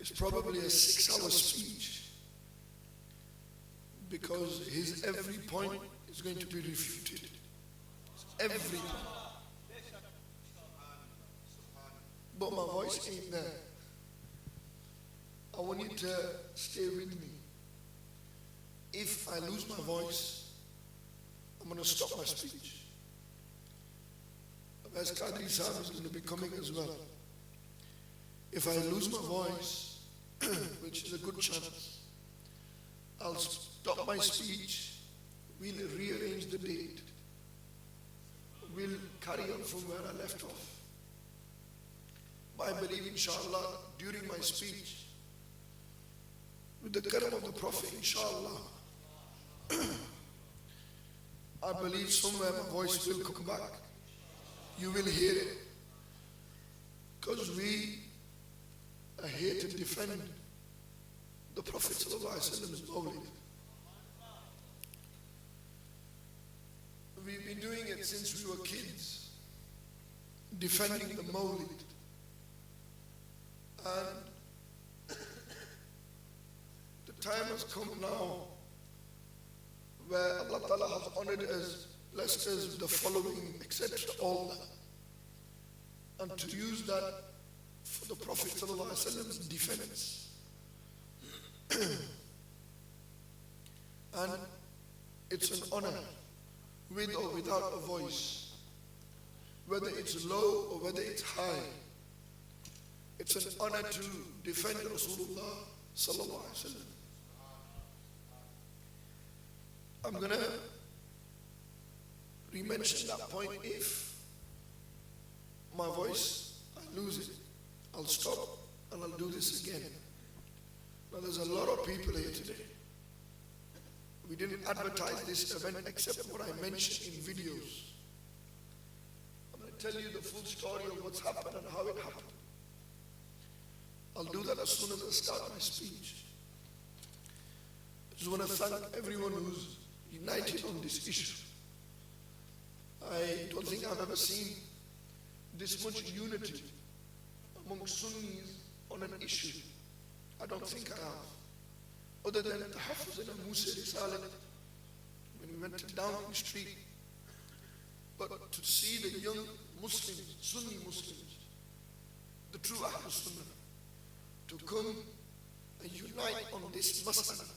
is probably a 6-hour speech, because his every point is going to be refuted. Every point. But my voice ain't there. I want you to stay with me. If I lose my voice, I'm going to stop my speech. As Qadri Sahib is going to be coming as well. If I lose my voice, which is a good chance, I'll stop my speech, we'll rearrange the date, we'll carry on from where I left off. But I believe, inshallah, during my speech, with the karam of the Prophet, inshallah, I believe somewhere my voice will come back. You will hear it. Because we are here to defend the Prophet ﷺ's Mawlid. We've been doing it since we were kids, defending the Mawlid. And the time has come now where Allah Ta'ala has honored us, blessed us with the following, etc., all that. And to use that for the Prophet ﷺ's defense. And it's an honor, with or without a voice, whether it's low or whether it's high. It's an honor to defend Rasulullah sallallahu alaihi wasallam. I'm going to re-mention that point. If my voice, I lose it, I'll stop and I'll do this again. Now there's a lot of people here today. We didn't advertise this event except what I mentioned in videos. I'm going to tell you the full story of what's happened and how it happened. I'll do that as soon as I start my speech. I just want to thank everyone who's united on this issue. I don't think I've ever seen this much unity among Sunnis on an issue. I don't think I have. Other than the Hafiz and Musa Risalat, when we went to Downing Street. But to see the young Muslims, Sunni Muslims, the true Ahlul Sunnah, to come and unite on this mas'ala.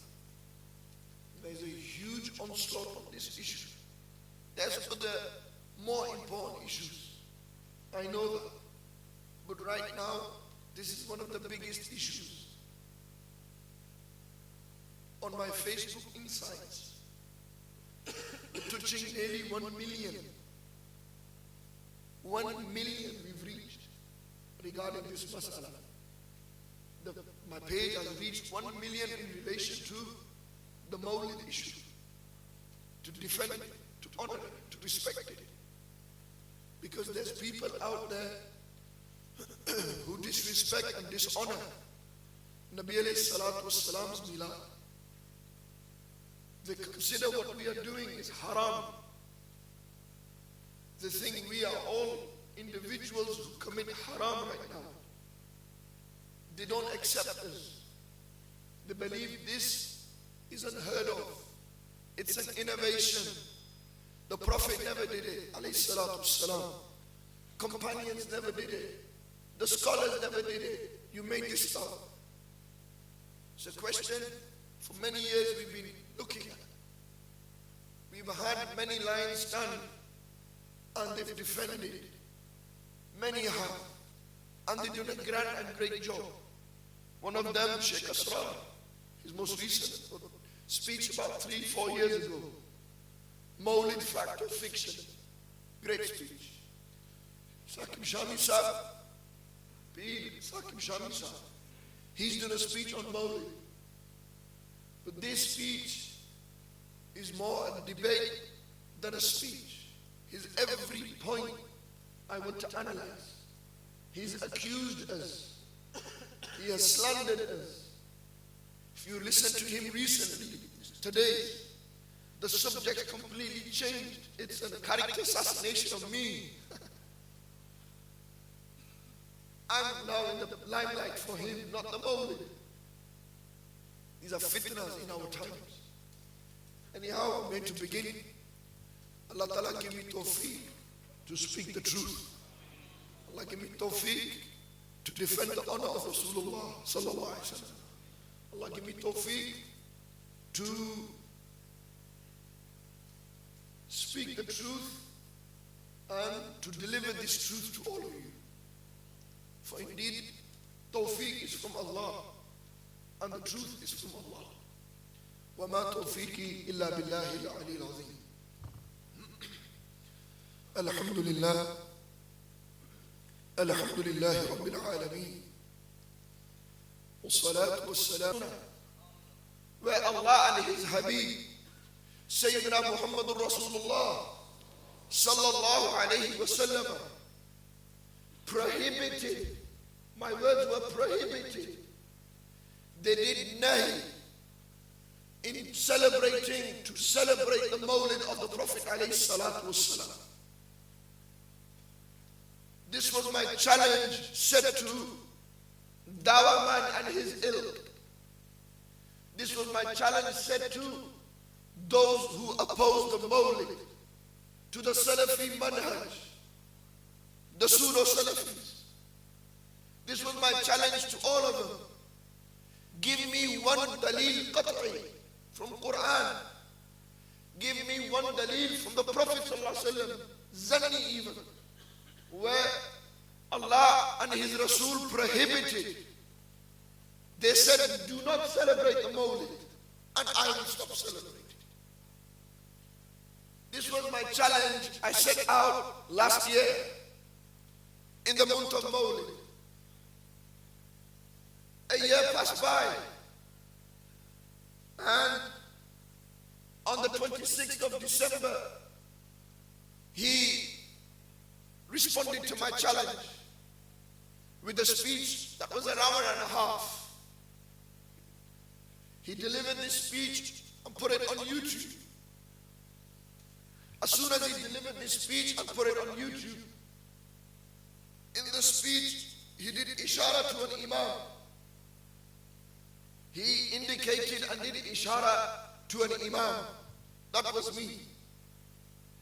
There's a huge onslaught on this issue. There's other more important issues. I know that. But right now, this is one of the biggest issues. On my Facebook insights, touching nearly 1 million. 1 million we've reached regarding this mas'ala. My page has reached 1 million in relation to the Mawlid issue. To defend it, to honor it, to respect it. Because there's people out there who disrespect and dishonor Nabi alayhi salatu wassalam's milad. They consider what we are doing is haram. They think we are all individuals who commit haram right now. They don't accept us. They believe this is unheard of. It's an innovation. The Prophet never did it, alayhi salatu wassalam. Companions never did it. The scholars never did it. You made this up. It's a question for many years we've been looking at. We've had many lions stand and they've defended it. Many have. And they did a grand and great job. One of them, Sheikh Asrar, his most recent speech about 3-4 years ago. Mawlid Fact or Fiction. Great speech. Sakim Shami Sahib, Sakim Shami Sahib, he's done a speech on Mawlid. But this speech is more a debate than a speech. His every point I want to analyze. He's accused us. He has slandered us. If you listen to him recently, today, the subject completely changed. It's a character assassination of me. I'm now in the limelight for him, not the Mawlid. These are fitnas in our times. Anyhow, I'm going to begin. Allah Ta'ala give me tawfiq to speak the truth. Allah give me tawfiq to defend the honor of Rasulullah Sallallahu Alaihi Wasallam. Allah give me tawfiq to speak the truth and to deliver this truth to all of you. For indeed, tawfiq is from Allah and the truth is from Allah. وَمَا تَوْفِيقِي إِلَّا بِاللَّهِ الْعَلِيِّ الْعَظِيمِ. Alhamdulillah. Alhamdulillah Rabbil Alameen. Wassalatu wassalam. Where Allah and His Habib, Sayyidina Muhammadur Rasulullah Sallallahu Alaihi Wasallam prohibited, my words were prohibited. They did nahi in to celebrate the Mawlid of the Prophet alayhi salatu wassalam. This was my challenge set to Dawah man and his ilk. This was my challenge set to those who oppose the Mawlid, to the Salafi manhaj, the pseudo-Salafis. This was my challenge to all of them. Give me one dalil qat'i from Quran. Give me one dalil from the Prophet sallallahu alaihi wasallam, zanni even, where Allah and His Rasul prohibited. They said, do not celebrate the Mawlid, and I will stop celebrating. This was my challenge I set out last year in the month of Mawlid. A year passed by, and on the 26th of December, he responded to my challenge with a speech that was an hour and a half. He delivered this speech and put it on YouTube. As soon as he delivered this speech and put it on YouTube, in the speech he did ishara to an imam. He indicated and did ishara to an imam. That was me.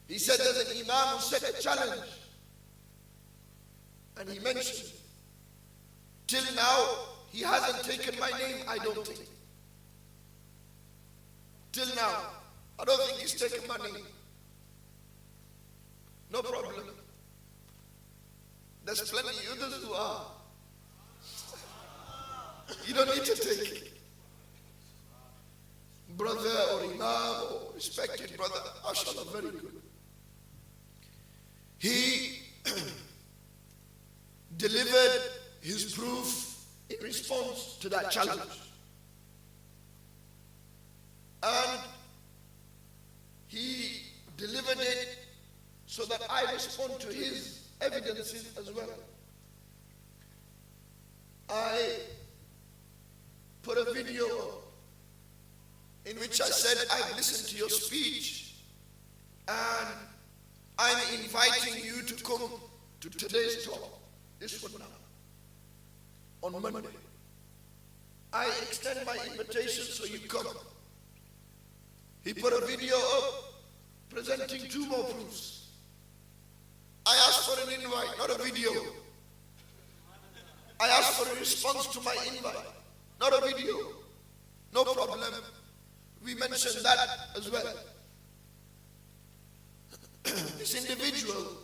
He said there's an imam who set a challenge. And he mentioned, till now, he hasn't taken my name, I don't think. Till now, I don't think he's taken my name. No problem. There's plenty of others who are. You don't need to take it. Brother or imam or respected brother, mashallah, very good. He delivered his proof in response to that challenge. And he delivered it so that I respond to his evidences as well. I put a video in which I said, I've listened to your speech and I'm inviting you to come to today's talk, this one now, on Monday. I extend my invitation so you come. He put a video up presenting 2 more proofs. I asked for an invite, not a video. I asked for a response to my invite, not a video. No problem. We mentioned that as well. This individual,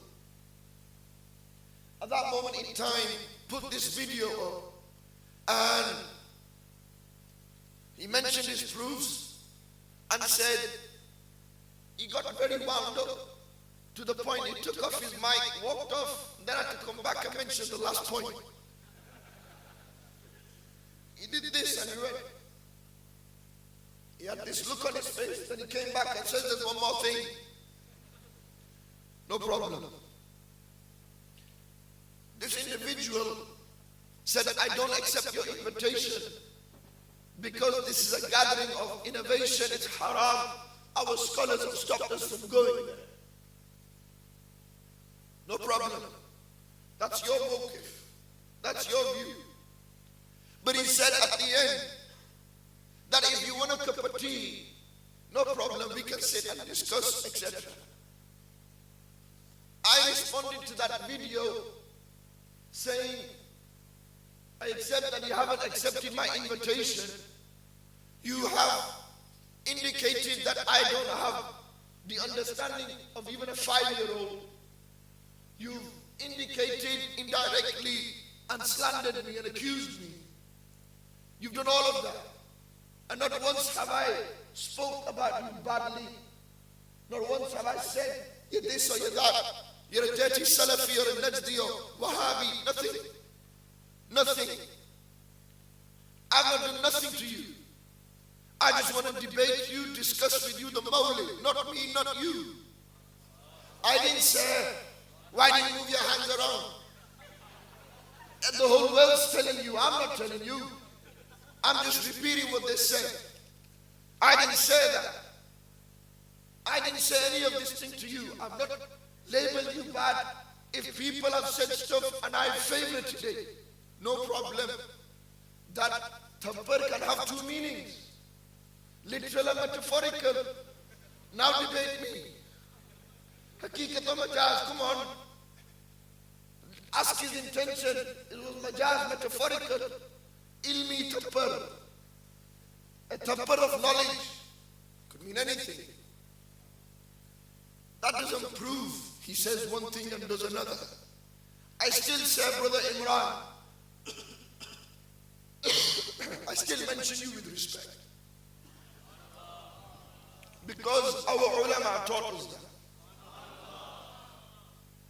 at that moment in time, put this video up and he mentioned his proofs and said he got very wound up to the point he took off his mic, walked off, and then had to come back and mention the last point. He did this and he went. He had this look on his face, then he came back and said, there's one more thing. No problem. This individual said that I don't accept your invitation because this is a gathering of innovation, it's haram. Our scholars have stopped us from going there. No problem. That's your mawqif. That's your view. But he said at the end that if you want a cup of tea, no problem, we can sit and discuss, etc. I responded to that video saying, I accept that you haven't accepted my invitation. You have indicated that I don't have the understanding of even a 5-year-old. You've indicated indirectly and slandered me and accused me. You've done all of that. And not once have I spoke about you badly. Not once have I said, you're this or you're that. You're a dirty Salafi or a Najdi or Wahhabi. Nothing. Nothing. I've not done nothing to you. I just want to debate you, discuss with you the Mawlid. Not me, not you. I didn't say, why do you move your hands around? And the whole world's telling you. I'm not telling you. I'm just repeating what they said. I didn't say that. I didn't say any of this thing to you. I've not labeled you bad. If people have said stuff and I favor it today, no problem. That tappar can have two meanings. Literal and metaphorical. Now debate me. Hakikat or majaz, come on. Ask his intention. It was majaz, metaphorical. Ilmi tappar. A tappar of knowledge. Could mean anything. That doesn't prove he says one thing and does another. I still say, Brother Imran, I still mention you with respect. Because our ulama taught us that.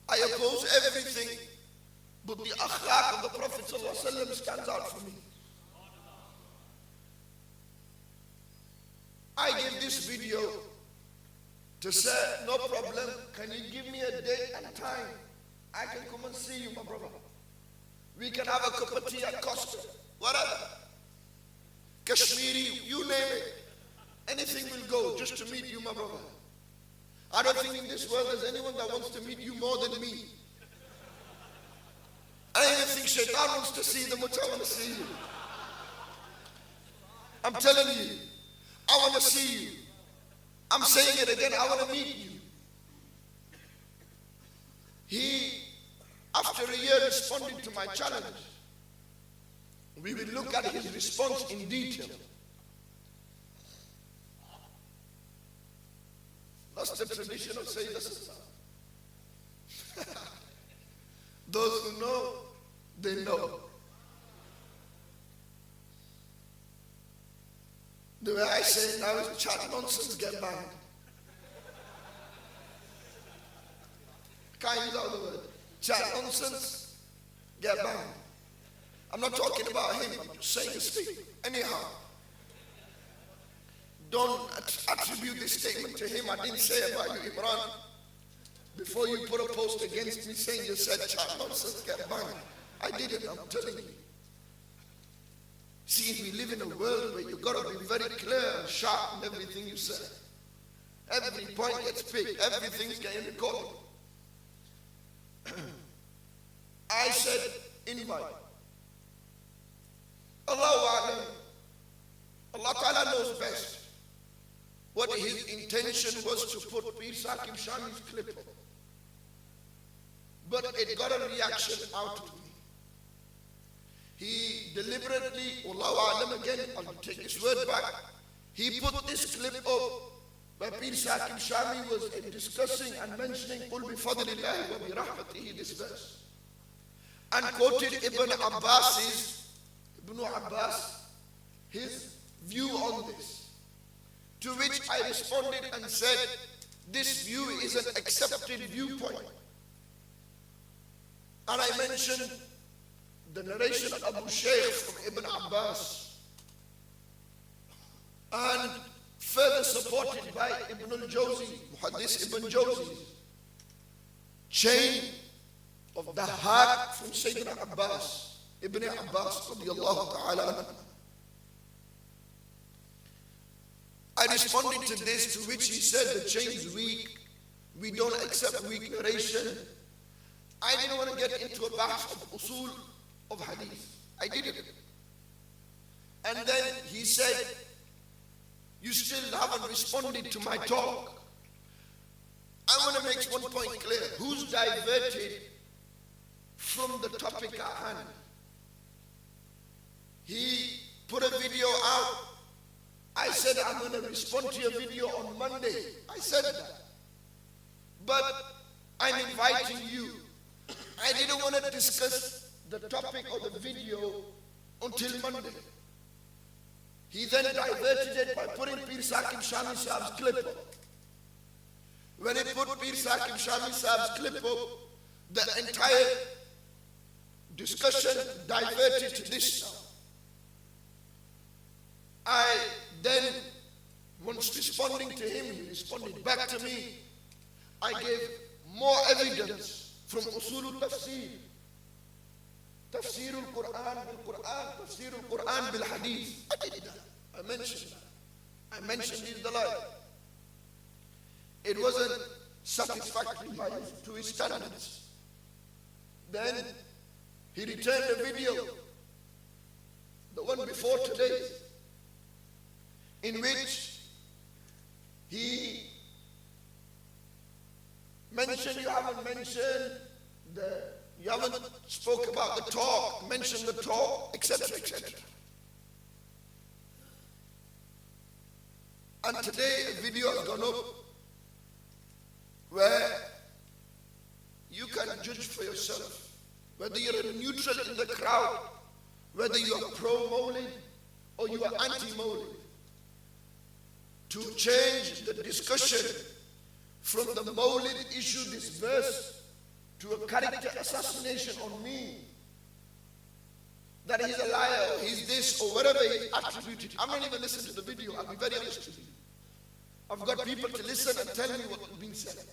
I oppose everything, but the akhlaq of the Prophet ﷺ stands out for me. I gave this video to say, no problem, can you give me a date and time? I can come and see you, my brother. We can have a cup of tea at Costa, whatever. Kashmiri, you name it. Anything will go just to meet you, my brother. I don't think in this world there's anyone that wants to meet you more than me. I don't even think Shaitan wants to see them, much I want to see you. I'm telling you, I want to see you. I'm saying it again, I want to meet you. He, after a year, responded to my challenge. We will look at his response in detail. That's the tradition of Sayyidina Sultan. Those who know, they know. The way I say it now is chat nonsense, get banned. Can't use all the word. Chat nonsense, get banned. I'm not talking about him, I'm just saying his thing. Anyhow, don't attribute this statement to him. I didn't say about you, Imran. Before you put a post against me saying you said chat nonsense, get banned. I didn't, I'm telling you. See, we live in a world where you've got to be very clear and sharp in everything you say. Every point gets picked, everything's getting recorded. I said, invite. Allah Ta'ala knows best what his intention was to put Pir Saqib Shami's clip up. But it got a reaction out of me. He deliberately, Allahu A'lam again, I'll take his word back, he put this clip up where Pir Saqib Shami was discussing and mentioning قُلْ بِفَضْلِ اللَّهِ وَبِرَحْمَتِهِ, this verse, and quoted Ibn Abbas, his view on this, to which I responded and said, this view is an accepted viewpoint. And I mentioned the narration of Abu Shaykh from Ibn Abbas, and further supported by Ibn al-Jawzi, Muhaddis Ibn Jawzi's chain of the heart from Sayyidina Abbas, Ibn Abbas radiyallahu ta'ala anhu. I responded to this, to which he said the chain's weak, we don't accept weak narration. I didn't want to get into a bahs of usul, of hadith. I did it. And then he said, you still haven't responded to my talk. I want to make one point clear. Who's diverted from the topic at hand? He put a video out. I said, I'm going to respond to your video on Monday. I said that. But I'm inviting you. I didn't want to discuss the topic or the video until Monday. He then diverted it by putting Pir Saqib Shami Saab's clip up. When he put Pir Saqib Shami Saab's clip up, the entire discussion diverted to this now. I then, once responding to him, he responded back to me. I gave more evidence from Usul al-Tafsir, Tafsir al-Quran bil-Quran, Tafsir al-Quran bil-Hadith. I did that. I mentioned that. I mentioned these dalail. It wasn't satisfactory to his standards. Then he returned a video, the one before today, in which he mentioned, you haven't mentioned you haven't spoke about the talk, mentioned the talk, etc., etc. And today a video has gone up where you can judge for yourself whether you're neutral in the crowd, whether you are pro-Mawlid or you are anti-Mawlid, to change the discussion from the Mawlid issue, this verse, to a character assassination on me, that he's a liar, or he's this, or whatever he attributed. I'm not even listening to the video, I'll be very honest with you. I've got people to listen and tell me what is being said.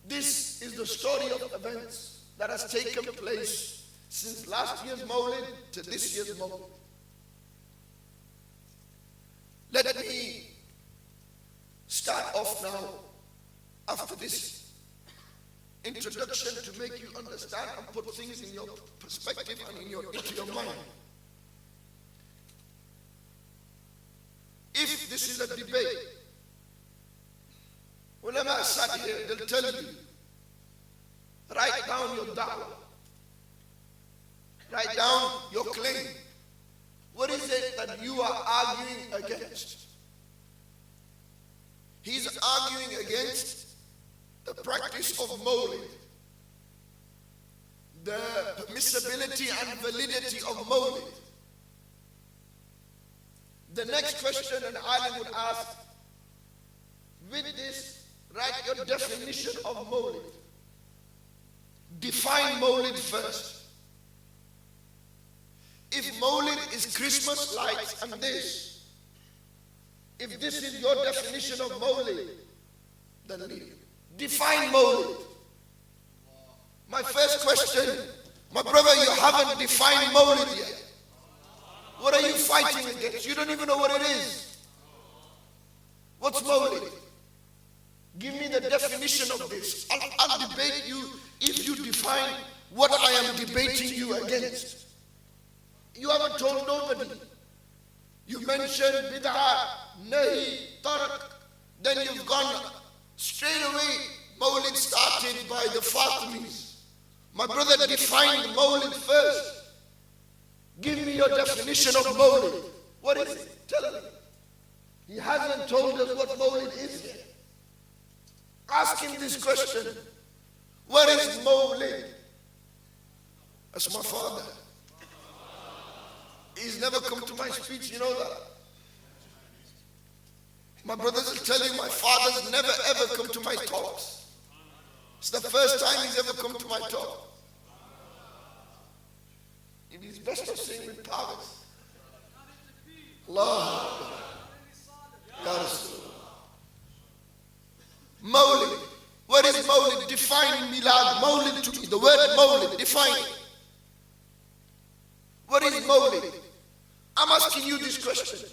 This is the story of events that has taken place since last year's Mawlid to this year's Mawlid. Let me start off now, after this introduction, to make you understand and put things in your perspective and into your mind. If this is a debate, ulama sat here, they'll tell you, write down your da'wah, write down your claim. What is it that you are arguing against? He's arguing against the practice of Mawlid, the permissibility and validity of Mawlid. The next question an alim would ask, with this, write your definition of Mawlid. Define Mawlid first. If Mawlid is Christmas lights and this, if this is your definition of Mawlid, then leave it. Define Mawlid. My first question, my brother, you haven't defined Mawlid yet. What are you fighting against? You don't even know what it is. What's Mawlid? Give me the definition of this. I'll debate you if you define what I am debating you against. You haven't told nobody. You mentioned bid'ah, nahi, tarq, then you've gone straight away. Mawlid started by the Fatimis. My brother defined Mawlid first. Give me your definition of Mawlid. What is it? Tell me. He hasn't told us what Mawlid is yet. Ask him this question. What is Mawlid? That's my father. He's never come to my speech, you know that. My brothers will tell you my father's never ever come to my talks. It's the first time he's ever come to my talk. It's best of saying with powers. Allah. Ya Rasulullah. Mawlid. What is Mawlid? Define Milad. Mawlid to me. The word Mawlid. Define it. What is Mawlid? I'm asking you this question.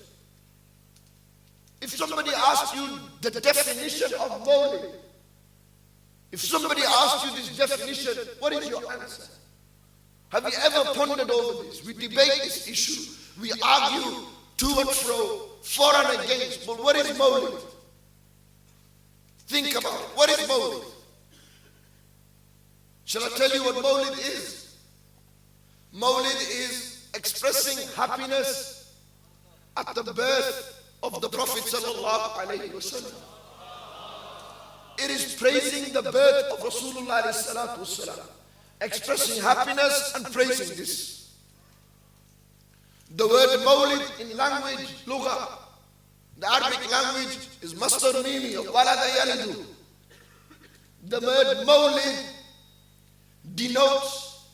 If somebody asks you the definition of Mawlid, if somebody asks you this definition, what is your answer? Have you ever pondered over this? We debate this issue. We argue to and fro, for and against. But what is Mawlid? Think about it. What is Mawlid? Shall I tell you what Mawlid is? Mawlid is expressing happiness at the birth of the Prophet sallallahu alaihi wasallam. It is praising the birth of Rasulullah alayhi salatu wasalam, expressing happiness and praising this. The word Mawlid in language, lugha, the Arabic language is masdar mimi of walada yalidu. The word Mawlid denotes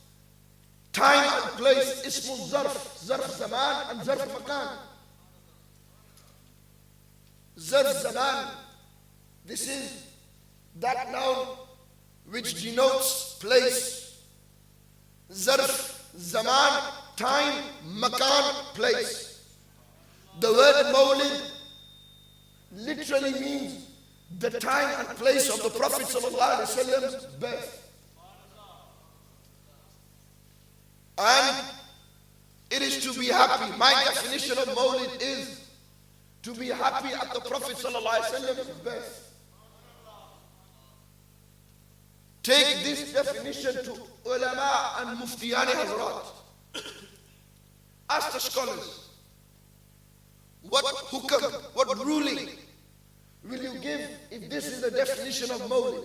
time and place, ismul zarf, zarf zaman and zarf makan. Zarf zaman, this is that noun which denotes place. Zarf zaman, time, makan, place. The word Mawlid literally means the time and place of the Prophet ﷺ's birth. And it is to be happy. My definition of Mawlid is to be happy at the Prophet ﷺ's birth. Take this definition to ulama and muftiyani hazrat. Ask the scholars, what hukam, what ruling will you give if this is the definition of Mawlid?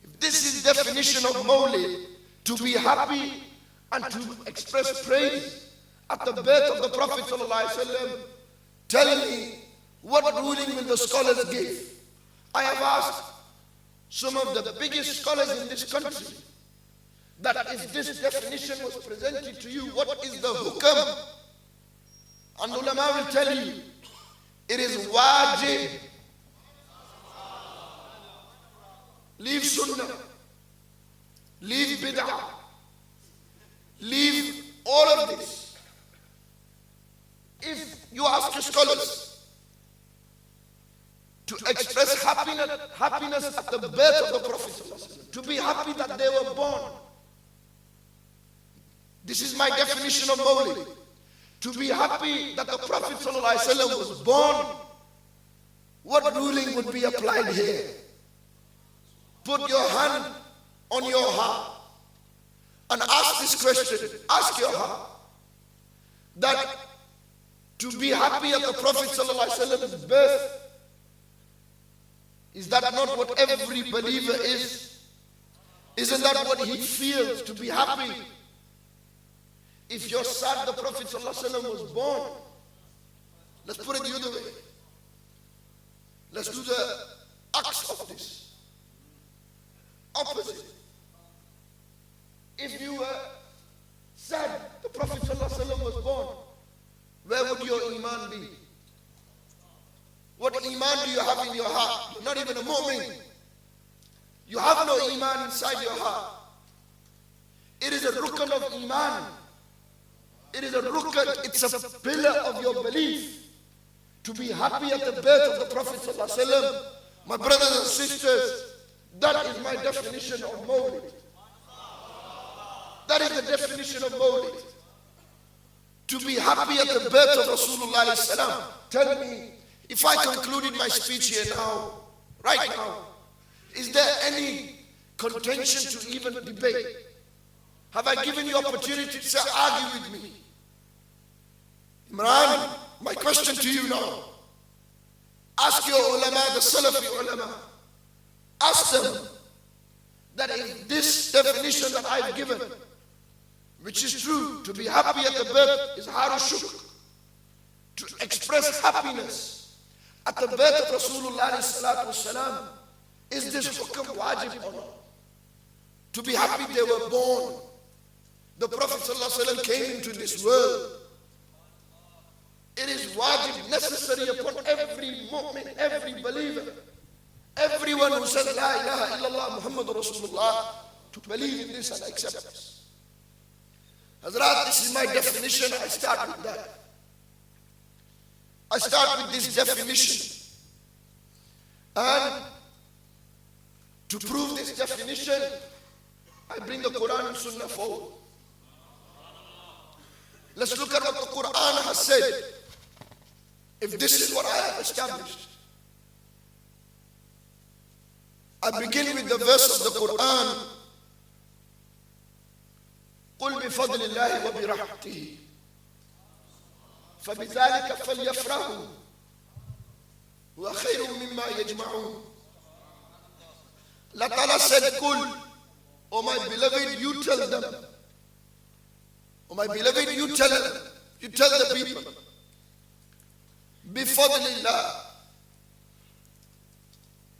If this is the definition of Mawlid, to be happy and to express praise at the birth of the Prophet ﷺ, tell me, what ruling will the scholars give? I have asked some of the biggest scholars in this country that if this definition was presented to you, what is the hukam? And ulama will tell you, it is wajib. Leave sunnah, leave bid'ah, leave all of this. If you ask your scholars to express happiness at the birth of the Prophet, to be happy that they were born. This is my definition of Mawlid. To be happy that the Prophet ﷺ was born, what ruling would be applied here? Put your hand on your heart and ask this question. Ask your heart that to be happy at the Prophet ﷺ's birth, is that not what every believer is? Isn't that what he feels, to be happy? If you're sad the Prophet ﷺ was born, let's put it the other way. Let's do the acts of this. Opposite. If you were sad the Prophet ﷺ was born, where would your iman be? What iman do you have in your heart? You're not even a mu'min. You have no iman inside your heart. It is a rukn of iman. It is a rukn, it's a pillar of your belief. To be happy at the birth of the Prophet ﷺ. My brothers and sisters, that is my definition of Mawlid. That is the definition of Mawlid. To be happy at the birth of Rasulullah ﷺ. Tell me, if I concluded my speech here now, right now, is there any contention to even debate? Have I given you opportunity to say, argue with me? Imran, my question to you now. Ask your ulama, the Salafi ulama. Ask them that if this definition that I've given, which is true, to be happy at the birth is haru shukr, to express happiness at the birth of Rasulullah sallallahu alaihi wasallam, is this hukam wajib or not? To be happy they were born. The Prophet sallallahu alaihi wasallam came into this world. It is wajib, necessary upon every mu'min, every believer, everyone who says La ilaha illallah Muhammadur Rasulullah, to believe in this and accept this. Hazrat, this is my definition. I start with that. I start with this definition. And to prove this definition, I bring the Quran and Sunnah forward. Let's look at what the Quran has said. If this is what I have established, I begin with the verse of the Quran. قل بفضل الله وبرحمته فبذلك فليفرحوا هو خير مما يجمعون. Allah Ta'ala said, "Qul, O my beloved, you tell them. O my beloved, you tell them. You tell the people. Bifadlillah,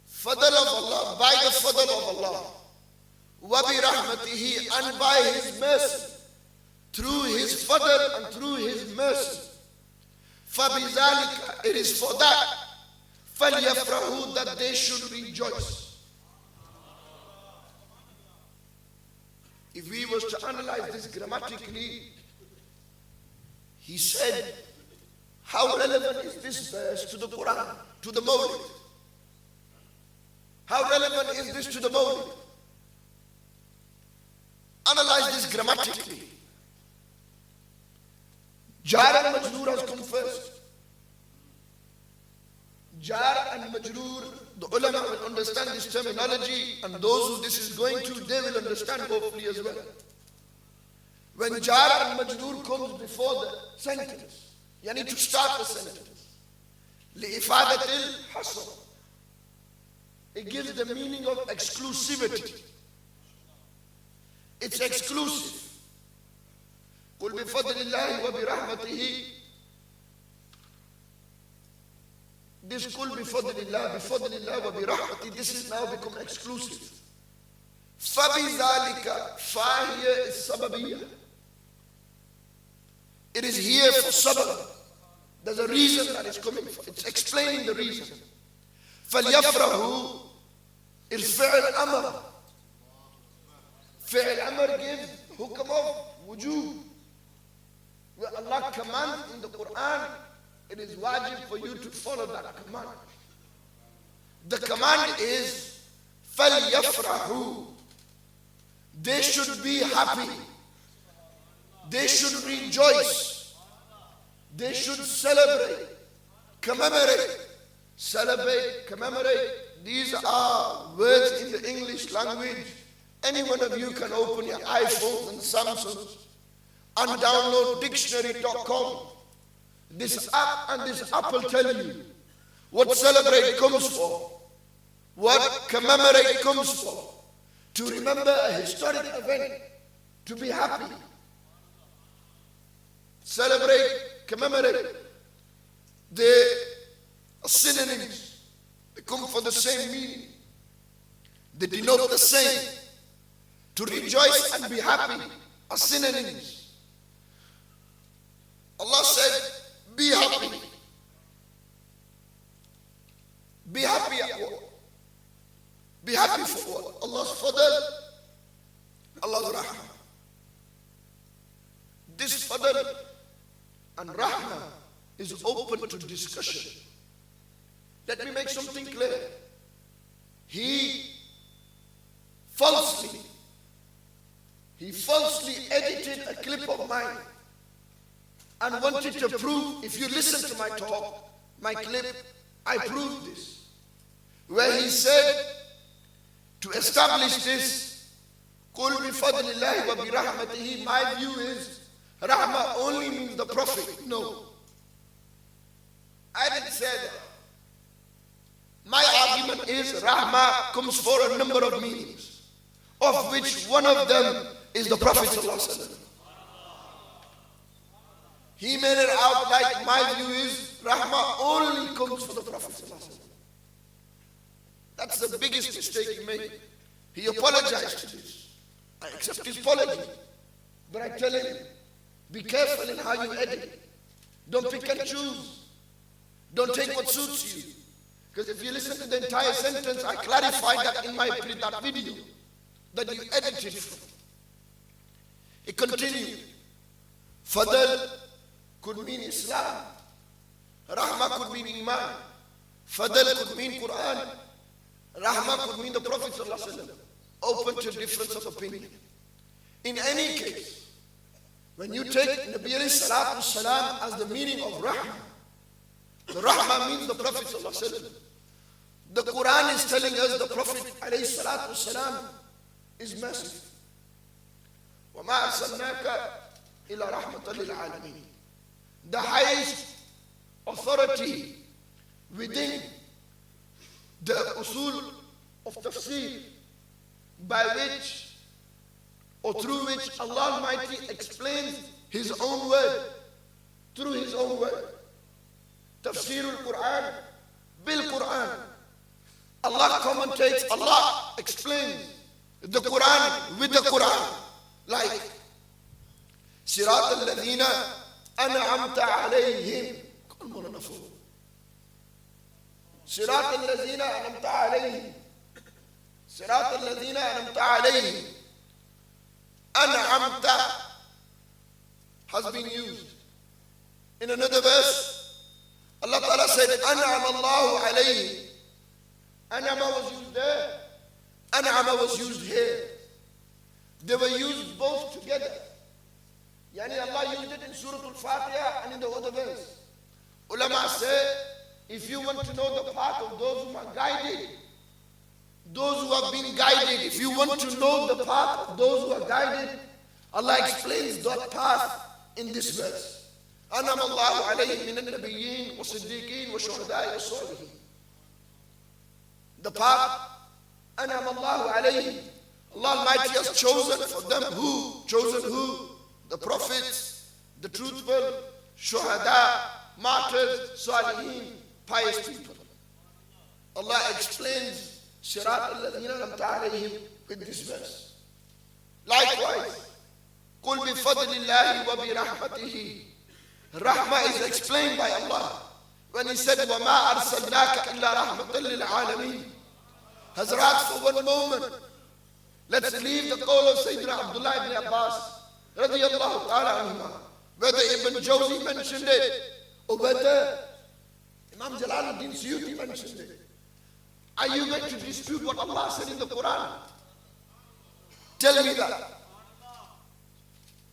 fadl of Allah, by the fadl of Allah, wa bi rahmatihi, and by His mercy, through His fadl and through His mercy. Fabizalika, it is for that. Falyafrahu, that they should rejoice." If we was to analyze this grammatically, he said, how relevant is this verse to the Quran, to the Mawlid? How relevant is this to the Mawlid? Analyze this grammatically. Jar and Majroor has come first. Jar and Majroor, the ulama will understand this terminology, and those who this is going to, they will understand hopefully as well. When Jar and Majroor comes before the sentence, you need to start the sentence. لِإِفَادَةِ الْحَصْرِ, it gives the meaning of exclusivity. It's exclusive. قُلْ بِفَضْلِ اللَّهِ وَبِرَحْمَتِهِ. This kul bifadlillah wa birahmati, this is now become exclusive. Fabizalika, fa here is sababiyya. It is here for sabab. There's a reason that it's coming for. It's explaining the reason. Falyafrahu is fi'l amr. Fi'l amr gives hukm of wujub. Where Allah commands in the Quran, it is wajib for you to follow that command. The command is فَلْيَفْرَحُوا. They should be happy. They should rejoice. They should celebrate, commemorate. Celebrate, commemorate. These are words in the English language. Any one of you can open your iPhones and Samsungs and download dictionary.com. This app and this app will tell you what celebrate comes for, what commemorate comes for. To remember a historic event, to be happy. Celebrate, commemorate. They are synonyms. They come for the same meaning. They denote the same. To rejoice and be happy are synonyms. Allah said, be happy. Be happy at what? Be happy for what? Allah's fadl, Allah's rahmah. This fadl and rahmah is open to discussion. Let me make something clear. He falsely edited a clip of mine and wanted to prove, if you listen to my talk, my clip, I proved this. Where he said, to establish this, قُلْ بِفَضْلِ اللَّهِ وَبِرَحْمَتِهِ, my view is, rahmah only means the Prophet. No. I didn't say that. My argument is, rahmah comes for a number of meanings, of which one of them is the Prophet ﷺ. He made it out like my view is rahmah only comes for the Prophet ﷺ. That's the biggest mistake he made. He apologized to this. I accept his apology. But I tell him, be careful in how you edit. Don't pick and choose. Don't take what suits you. Because if you listen to the entire sentence, I clarified that in that video that you edited from. It continued. Fadl could mean Islam. Rahmah could mean Iman. Fadl could mean Quran. Rahmah could mean the Prophet ﷺ. open to difference of opinion. In any case, when you take Nabi alayhi salatu salam as the meaning of Rahmah, the Rahmah means the Prophet sallallahu alaihi wasallam. The Quran is telling us the Prophet alayhi salatu salam is merciful. وَمَا أَرْسَلْنَاكَ إِلَّا رَحْمَةً لِلْعَالَمِينَ. The highest authority within the usul of tafsir by which or through which Allah Almighty explains His own word, through His own word. Tafsir al-Quran bil-Quran. Allah commentates, Allah explains the Quran with the Quran. Like, Sirat al-Ladhina an'amta alayhim. Sirat al-Ladhina an'amta alayhim. Sirat al-Ladhina an'amta alayhim. An'amta has been used. In another verse, Allah Ta'ala said, An'am Allahu alayhim. An'ama was used there. An'ama was used here. They were used both together. Yani Allah used it in Surah Al-Fatiha and in the other verse. Ulama say, if you want to know the path of those who are guided, those who have been guided, if you want to know the path of those who are guided, Allah explains that path in this verse. أَنَمَ اللَّهُ عَلَيْهِمْ مِنَ النَّبِيِّينَ وَالصِّدِّيقِينَ وَالشُّهَدَاءِ وَالصَّالِحِينَ. The path, أَنَمَ اللَّهُ عَلَيْهِمْ. Allah Almighty has chosen for them who? Chosen who? The prophets, the truthful, shuhada, martyrs, salihin, pious people. Allah explains Sirat al-Ladhina an'amta alayhim with this verse. Likewise, قُلْ بِفَضْلِ اللَّهِ وَبِرَحْمَتِهِ. Rahmah is explained by Allah when He said, وَمَا أَرْسَلْنَاكَ إِلَّا رَحْمَةً لِلْعَالَمِينَ. Hazrat, for one moment, let's leave the call of Sayyidina Abdullah ibn Abbas radiyallahu ta'ala anhuma, whether Ibn Jawzi mentioned it or whether Imam Jalaluddin Suyuti mentioned it. Are you going to dispute what Allah said in the Quran? Tell me that.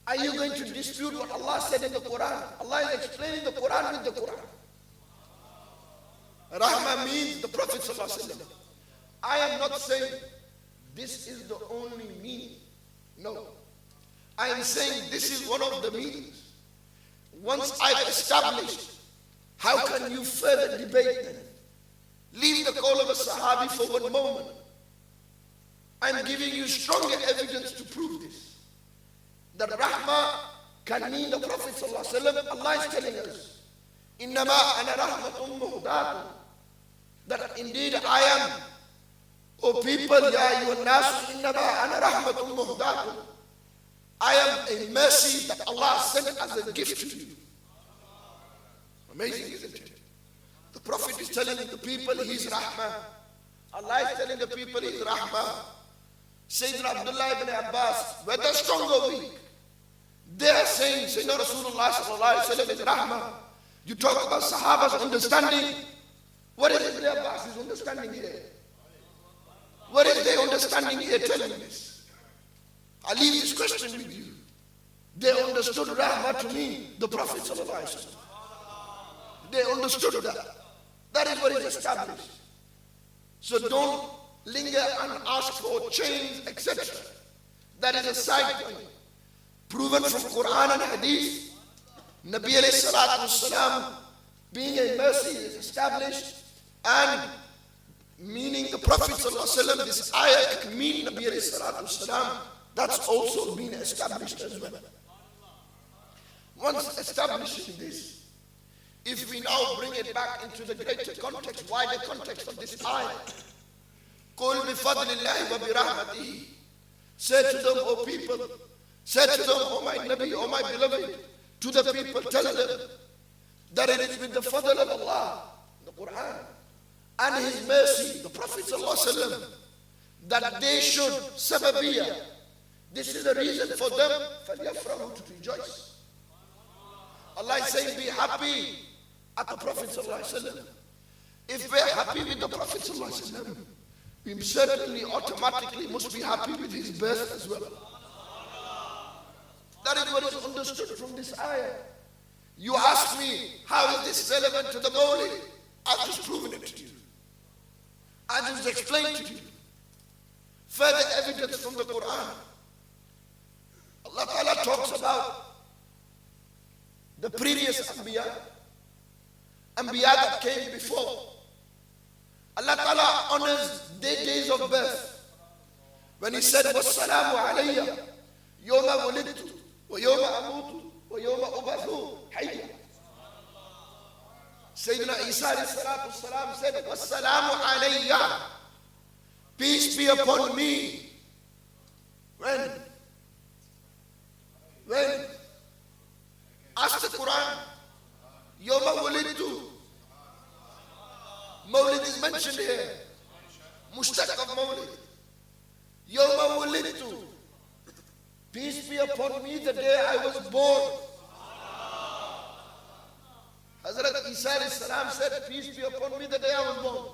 Are you going to dispute what Allah said in the Quran? Allah is explaining the Quran with the Quran. Rahmah means the Prophet sallallahu alaihi wasallam. I am not saying this is the only meaning. No. I am saying this is one of the meanings. Once I've established, how can you further debate them? Leave the call of a Sahabi for one moment. I'm giving you stronger evidence to prove this. That Rahmah can mean the Prophet sallallahu alaihi wasallam. Allah is telling us, إِنَّمَا أَنَا رَحْمَةٌ مُهْدَاتٌ. That indeed I am, O people, ya ayyuhan nas, إِنَّمَا أَنَا رَحْمَةٌ مُهْدَاتٌ. I am a mercy that Allah sent as a gift to you. Amazing, isn't it? The Prophet is telling the people He's Rahmah. Allah is telling the people He's Rahmah. Sayyidina Abdullah ibn Abbas, whether strong or weak, they are saying Sayyidina Rasulullah sallallahu alaihi wasallam is Rahmah. You talk about Sahaba's understanding. What is Ibn Abbas's understanding here? What is their understanding here? Tell me this. I leave this question with you. They understood Rahmah to mean the Prophet sallallahu alaihi wasallam. They understood that. That is what is established. So don't linger and ask for change, etc. That is a side point. Proven from Quran and Hadith. Nabi alayhi salatu wasalam, being a mercy, is established, and meaning the Prophet sallallahu alaihi wasallam, this ayah can mean Nabi alayhi salatu wasalam. That's also been established as well. Once establishing this, if we now bring it back into the greater context, wider context of this ayah, قُلْ بِفَضْلِ اللَّهِ وَبِرَحْمَتِهِ. Say to them, O people, say to them, O my Nabi, O my beloved, to the people, tell them that it is with the fadl of Allah, the Quran, and His mercy, the Prophet ﷺ, that they should sababiyah. This is the reason for them فَلْيَفْرَحُوا to rejoice. Allah is saying, be happy at the Prophet ﷺ. If we're happy with the Prophet ﷺ, we certainly automatically must be happy with his birth as well. That is what is understood from this ayah. You ask me, how is this relevant to the Mawlid? I've just proven it to you. I just explained to you. Further evidence from the Quran. Allah Ta'ala talks about the previous Anbiya that came before. Allah Ta'ala honors their days of birth. When He said, وَالسَّلَامُ عَلَيَّ يَوْمَ وُلِدْتُ وَيَوْمَ أَمُوتُ وَيَوْمَ أُبْعَثُ حَيًّا. Sayyidina Isa alayhi salatu salam said, وَالسَّلَامُ عَلَيَّ, peace be upon me. When? Ask the Quran. Yawma wulidtu. Mawlid is mentioned here. Mushtaq of Mawlid. Yawma wulidtu. Peace be upon me the day I was born. Hazrat Isa alayhi salam said, peace be upon me the day I was born.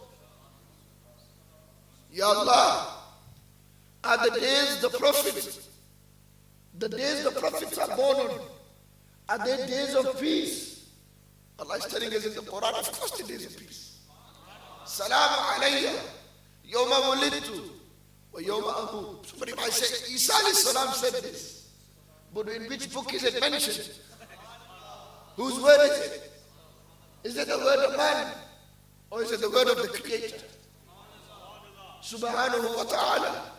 Ya Allah, are the days the prophets are born on, are they days of peace? Allah is telling us in the Quran, of course the days of peace. Salamu alayya yawma wulidtu wa yawma amut. Somebody might say, Isa alayhi salam said this, but in which book is it mentioned? Whose word is it? Is it the word of man, or is it the word of the Creator? Subhanahu wa ta'ala.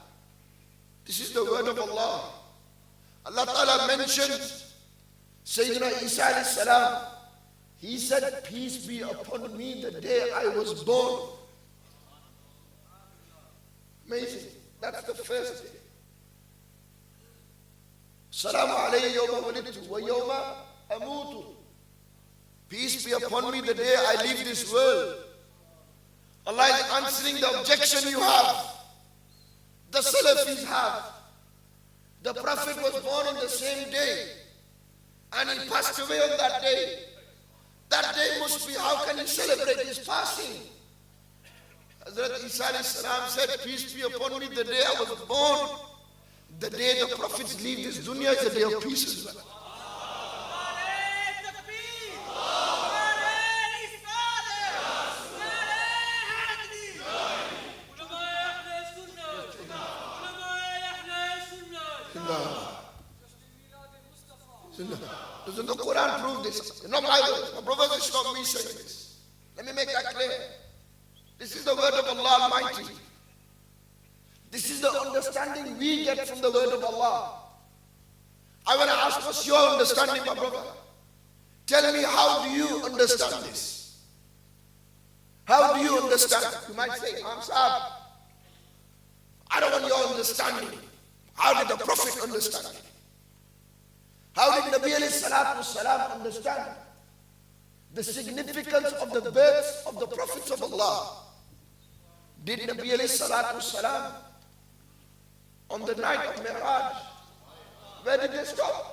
This is the word of Allah. Allah Ta'ala mentioned Sayyidina Isa alayhi salam. He said, peace be upon me the day I was born. Amazing. That's the first day. Salamu alayya yawma wulidtu wa yawma amutu. Peace be upon me the day I leave this world. Allah is answering the objection you have. The Salafis have. The Prophet was born on the same day, and he passed away on that day. That day must be, how can you celebrate his passing? Hazrat Isa alayhi salam said, peace be upon me the day I was born. The day the prophets leave this dunya is a day of peace as well. Doesn't the Quran prove this? Not my words. My brothers, it's not me saying this. Let me make that clear. This is the word of Allah Almighty. This is the understanding we get from the word of Allah. I want to ask, what's your understanding, my brother? Tell me, how do you understand this? How do you understand? You might say, Imam Sahab, I don't want your understanding. How did the Prophet understand it? How did Nabi alayhi salatu salam understand the significance of the births of the prophets of Allah? Did Nabi alayhi salatu salam on the night of Mi'raj, where did they stop?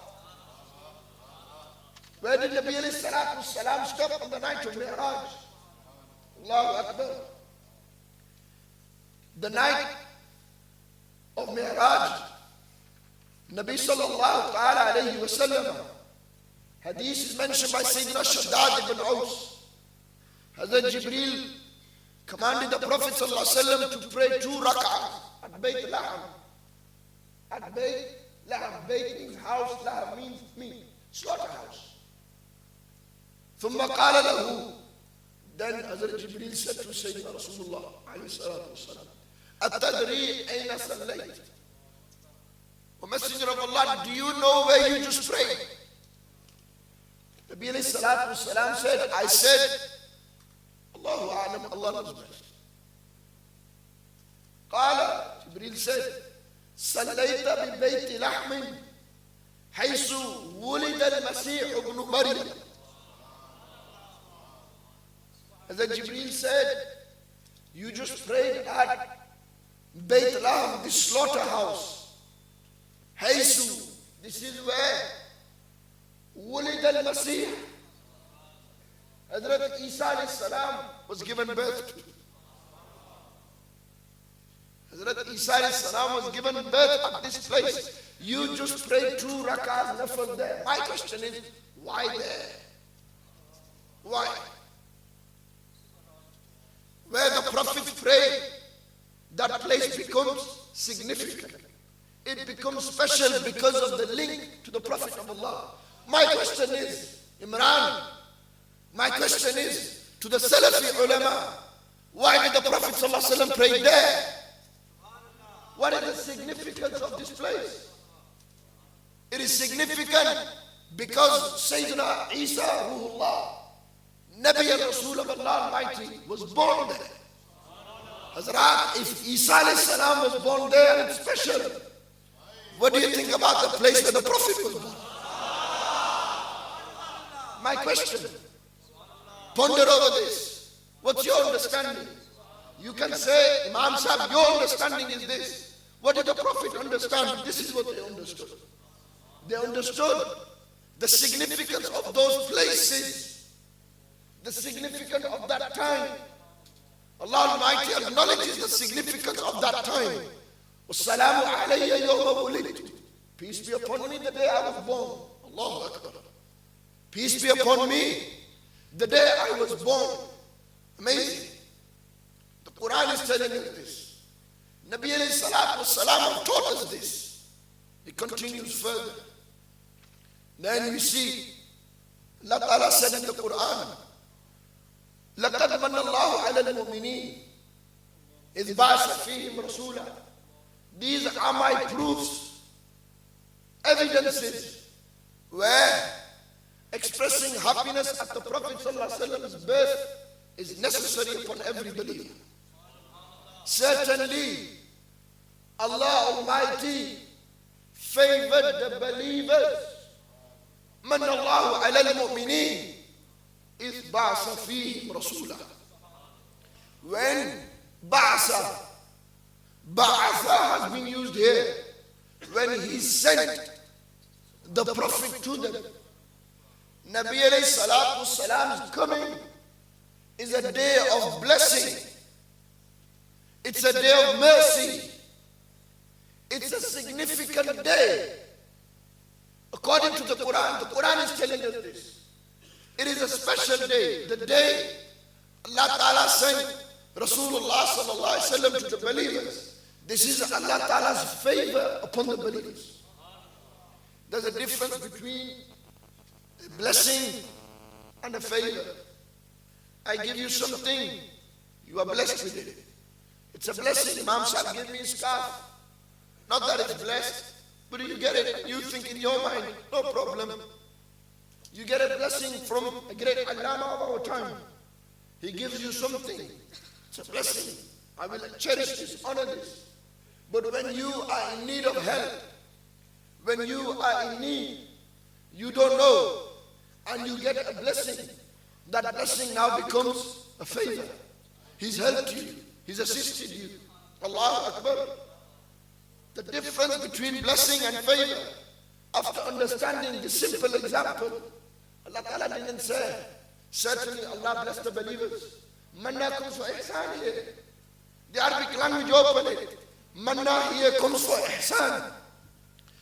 Where did Nabi alayhi salatu salam stop on the night of Mi'raj? Allahu Akbar. The night of Mi'raj, Nabi sallallahu ta'ala alayhi wa sallam, hadith is mentioned by Sayyidina Shaddad ibn Aus. Hazrat Jibreel commanded the Prophet sallallahu alayhi wa sallam to pray 2 rak'ah at Bayt Laham. At Bayt Laham, Bayt means house, Laham means meat, slaughterhouse. ثم قال له, then Hazrat Jibreel said to Sayyidina Rasulullah alayhi salatu wa sallam, أتدري أين صليت? O Messenger of Allah, do you know where you just prayed? Nabi alayhi salatu wasalam said, I said, Allahu a'lam, Allah knows best. Qala, Jibreel said, صليت ببيت لحم حيث ولد المسيح ابن مريم. As Jibreel said, you just prayed at Bayt Lahm, the slaughterhouse. Haysu, this is where Wulid al-Masih, Hazrat Isa alayhi salam, was given birth to. Hazrat Isa alayhi salam was given birth at this place. You just pray 2 rak'ahs nafil there. My question is, why there? Why? Where the Prophet prayed, that place becomes significant. It becomes special because of the link to the Prophet of Allah. My question is, Imran, my question is to the Salafi ulama, why did the Prophet ﷺ pray there? What is the significance of this place? It is significant because Sayyidina Isa, Ruhullah, Nabi and Rasul of Allah Almighty, was born there. Hazrat, if Isa alayhi salam was born there, it's special. What do you think about the place where the Prophet was born? My question, ponder over this. What's your understanding? You can say, Imam Sahib, your understanding is this. What did the Prophet understand? This is what they understood. They understood the significance of those places, the significance of that time. Allah Almighty acknowledges the significance of that time. Wassalamu alayya yawma wulidtu. Peace be upon me the day I was born. Allahu Akbar. Peace be upon me the day I was born. Amazing. The Quran is telling us this. Nabi alayhi salatu wassalam taught us this. It continues further. Then we see Allah Ta'ala said in the Quran, لَقَدْ مَنَّ اللَّهُ عَلَى الْمُؤْمِنِينَ إِذْ بَعَثَ فِيهِمْ رَسُولًا. These are my proofs, evidences, where expressing happiness at the Prophet ﷺ's birth is necessary upon every believer. Certainly, Allah Almighty favored the believers. مَنَّ اللَّهُ عَلَى الْمُؤْمِنِينَ إِذْ بَعَثَ فِيهِمْ رَسُولًا. When ba'asa has been used here, when he sent the Prophet to them. Nabi alayhi salatu wassalam's coming is a day of blessing. It's a day of mercy. It's a significant day. According to the Quran is telling us this. It is a special day. The day Allah Ta'ala sent Rasulullah sallallahu alaihi wasallam to the believers. This is Allah Ta'ala's favor upon the believers. There's a difference between a blessing and a favor. I give you something, you are blessed with it. It's a blessing. Imam Sahib gave me a scarf. Not that it's blessed, but you get it and you think in your mind, no problem. You get a blessing from a great Allama of our time. He gives you something. It's a blessing. I will cherish this, honor this. But when you are in need of help, when you are in need, you don't know, and you get a blessing, that blessing now becomes a favor. He's helped you. He's assisted you. Allahu Akbar. The difference between blessing and favor, after understanding the simple example, Allah Ta'ala didn't say, certainly Allah bless the believers. Manna comes for ihsan here. The Arabic language open it. Manna here comes for ihsan.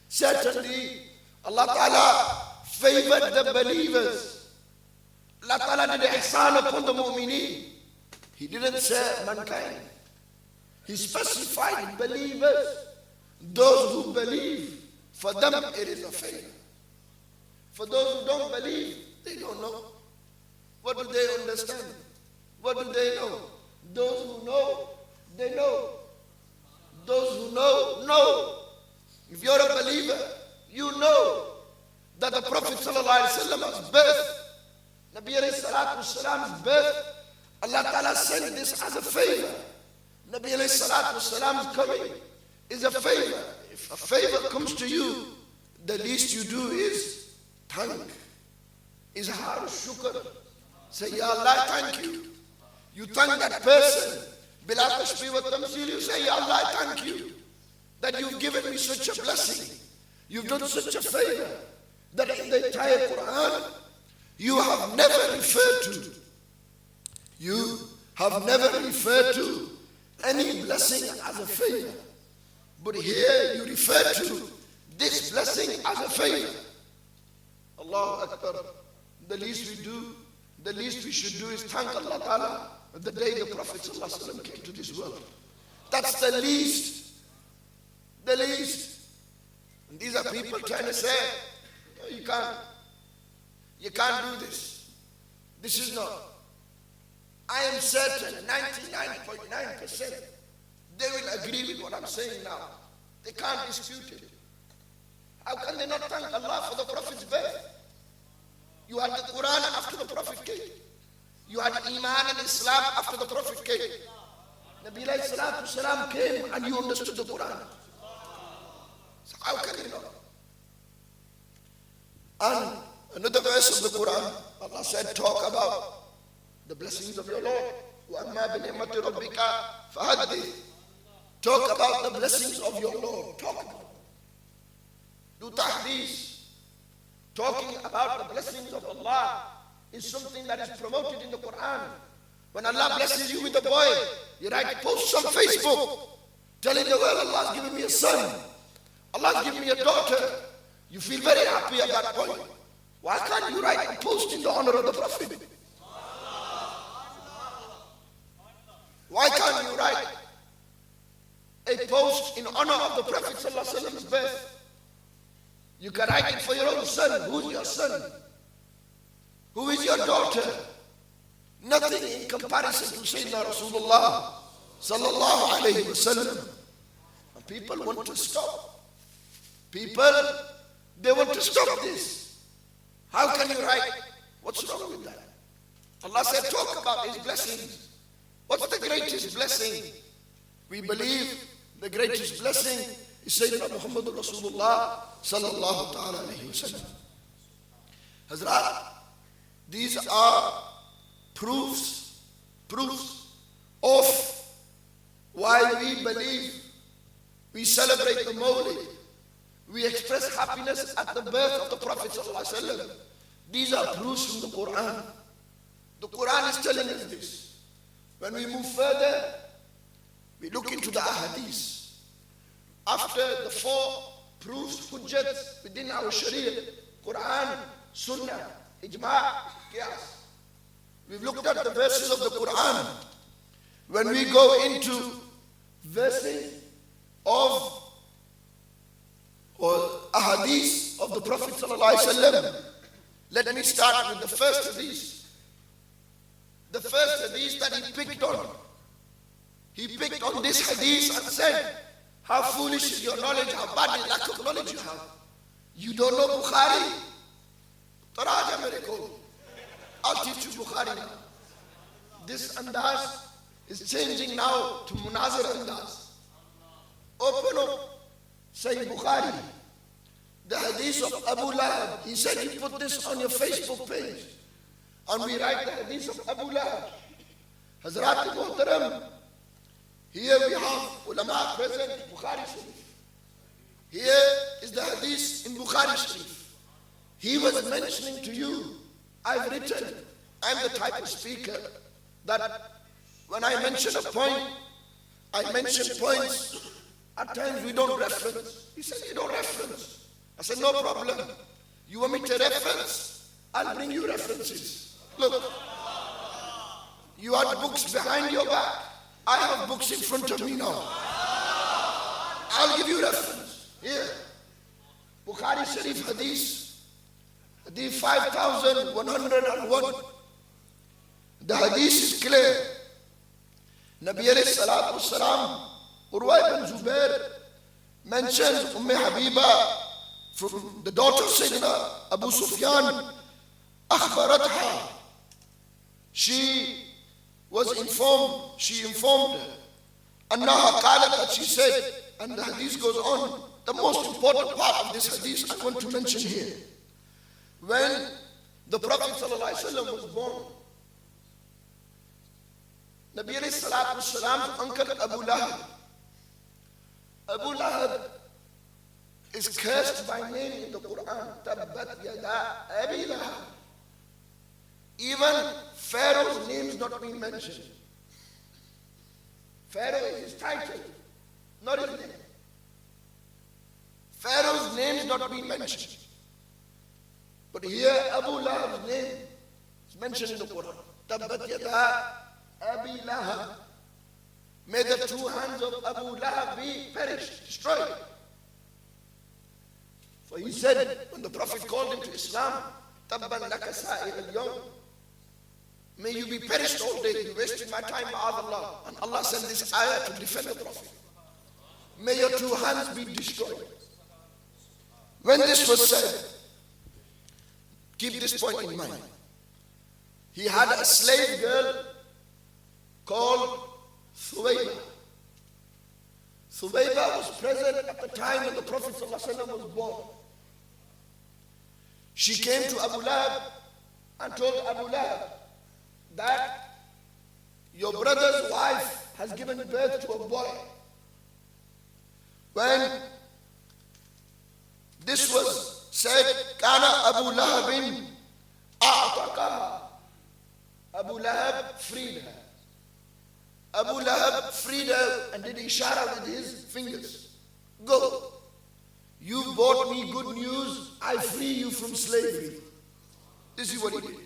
Certainly Allah Ta'ala favored the believers. Allah Ta'ala did ihsan upon the mu'mineen. He didn't say mankind. He specified believers. Those who believe, for them it is a favor. For those who don't believe, they don't know. What do they understand? What do they know? Those who know, they know. Those who know. If you're a believer, you know that the Prophet ﷺ's birth, Nabi alayhi salatu wasalam's birth, Allah Ta'ala sent this as a favor. Nabi alayhi salatu wasalam's coming is a favor. If a favor comes to you, the least you do is thank. Izhar shukr. Say, Ya Allah, thank you. You thank that person. Bila tashbih wa tamsil, you say, Ya Allah, thank you that you've given me such a blessing. You've done such a favor that in the entire Quran you have never referred to. You have never referred to any blessing as a favor. But here you refer to this blessing as a favor. Allahu Akbar. The least we should do is thank Allah Ta'ala the day the Prophet ﷺ came to this world. That's the least. The least. And these are people trying to say, no, you can't do this. This is not. I am certain 99.9% they will agree with what I'm saying now. They can't dispute it. How can they not thank Allah for the Prophet's birth? You had the Quran after the Prophet came. You had Iman and Islam after the Prophet came. Nabi alayhi salatu salam came and you understood the Quran. So how can you not? And another verse of the Quran, Allah said, talk about the blessings of your Lord. وَأَمَّا بِنِعْمَةِ رَبِّكَ فَحَدِّثْ. Talk about the blessings of your Lord. Talk about it. Do tahdith. Talking about the blessings of Allah is something that is promoted in the Quran. When Allah blesses you with a boy, you write posts on Facebook telling the world, Allah has given me a son, Allah has given me a daughter. You feel very happy at that point. Why can't you write a post in the honor of the Prophet? Why can't you write a post in honor of the Prophet ﷺ's birth? You can write it for your own son. Who's your son? Who is your daughter? Nothing in comparison to Sayyidina Rasulullah sallallahu alayhi wa sallam. And people want to stop. People, they want to stop this. How can you write? What's wrong with that? Allah said, talk about His blessings. What's the greatest blessing? We believe the greatest blessing is Sayyidina Muhammad Rasulullah sallallahu ta'ala alayhi wa sallam. Hazrat, these are proofs of why we believe, we celebrate the Mawlid, we express happiness at the birth of the Prophet sallallahu alaihi wasallam. These are proofs from the Quran. The Quran is telling us this. When we move further, we look into the ahadith. After the four proofs, hujjats within our Sharia, Quran, Sunnah, Ijma', Qiyas. We've looked at the verses of the Quran. When we go into verses of or ahadith of the Prophet sallallahu alaihi wasallam, let me start with the first of these. The first hadith that he picked on. He picked on this hadith and said, how foolish is your knowledge, how bad lack of knowledge you have. You don't know Bukhari? I'll teach you Bukhari now. This andaz is changing now to Munazir andaz. Open up Sahih Bukhari. The hadith of Abu Lahab. He said, you put this on your Facebook page. And we write the hadith of Abu Lahab. Hazrat Muhtaram, here we have ulama present, Bukhari Sharif. Here is the hadith in Bukhari Sharif. He was mentioning to you, I've written, I'm the type of speaker that when I mention a point, I mention points. At times we don't reference. He said, you don't reference. I said, no problem. You want me to reference? I'll bring you references. Look, you had books behind your back. I have books in front of me now. I'll give you reference. Here, Bukhari Sharif Hadith, Hadith 5101. The Hadith is clear. Nabi alayhi salatu wassalam, Urwa ibn Zubair mentions Habiba, from the daughter of Sayyidina Abu Sufyan, أخبرتها. She was informed, she informed her. أنها قالت, that she said, and the hadith goes on. The most important part of this hadith I want to mention here. When the Prophet ﷺ was born, Nabi alayhi salatu wasalam's uncle Abu Lahab. Abu Lahab is cursed by name in the Quran. Tabbat yada Abi Lahab. Even Pharaoh's name is not being mentioned. Pharaoh is his title, not his name. Pharaoh's name is not being mentioned. But here Abu Lahab's name is mentioned in the Quran. Tabbat yada Abi Lahab. May the two hands of Abu Lahab be perished, destroyed. For he said, when the Prophet called him to Islam, Tabban laka sa'ir al-yawm. May you be perished all day. You wasted my time, Allah. And Allah sent this ayah to defend the Prophet. May your two hands be destroyed. When this was said, keep this point in mind. He had a slave girl called Thuwayba. Thuwayba was present at the time when the Prophet ﷺ was born. She came to Abu Lahab and told Abu Lahab that your brother's wife has given birth to a boy. When this was said, Kana Abu Lahabin a'taqaha. Abu Lahab freed her. Abu Lahab freed her and did ishara with his fingers. Go. You brought me good news. I free you from slavery. This is what he did.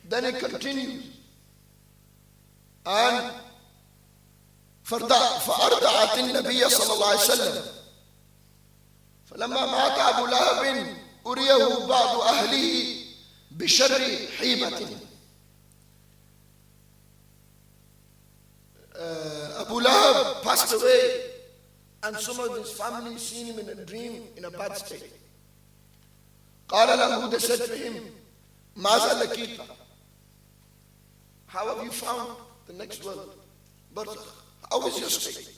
Then it continues. And فأرضعت النبي صلى الله عليه وسلم فلما مات أبو لهب أريه بعض أهله بشر حيبة. Abu Lahab passed away and some of his family seen him in a dream in a bad state. قال له, they said to him, ماذا لقيت? How have you found the next world? How is your state?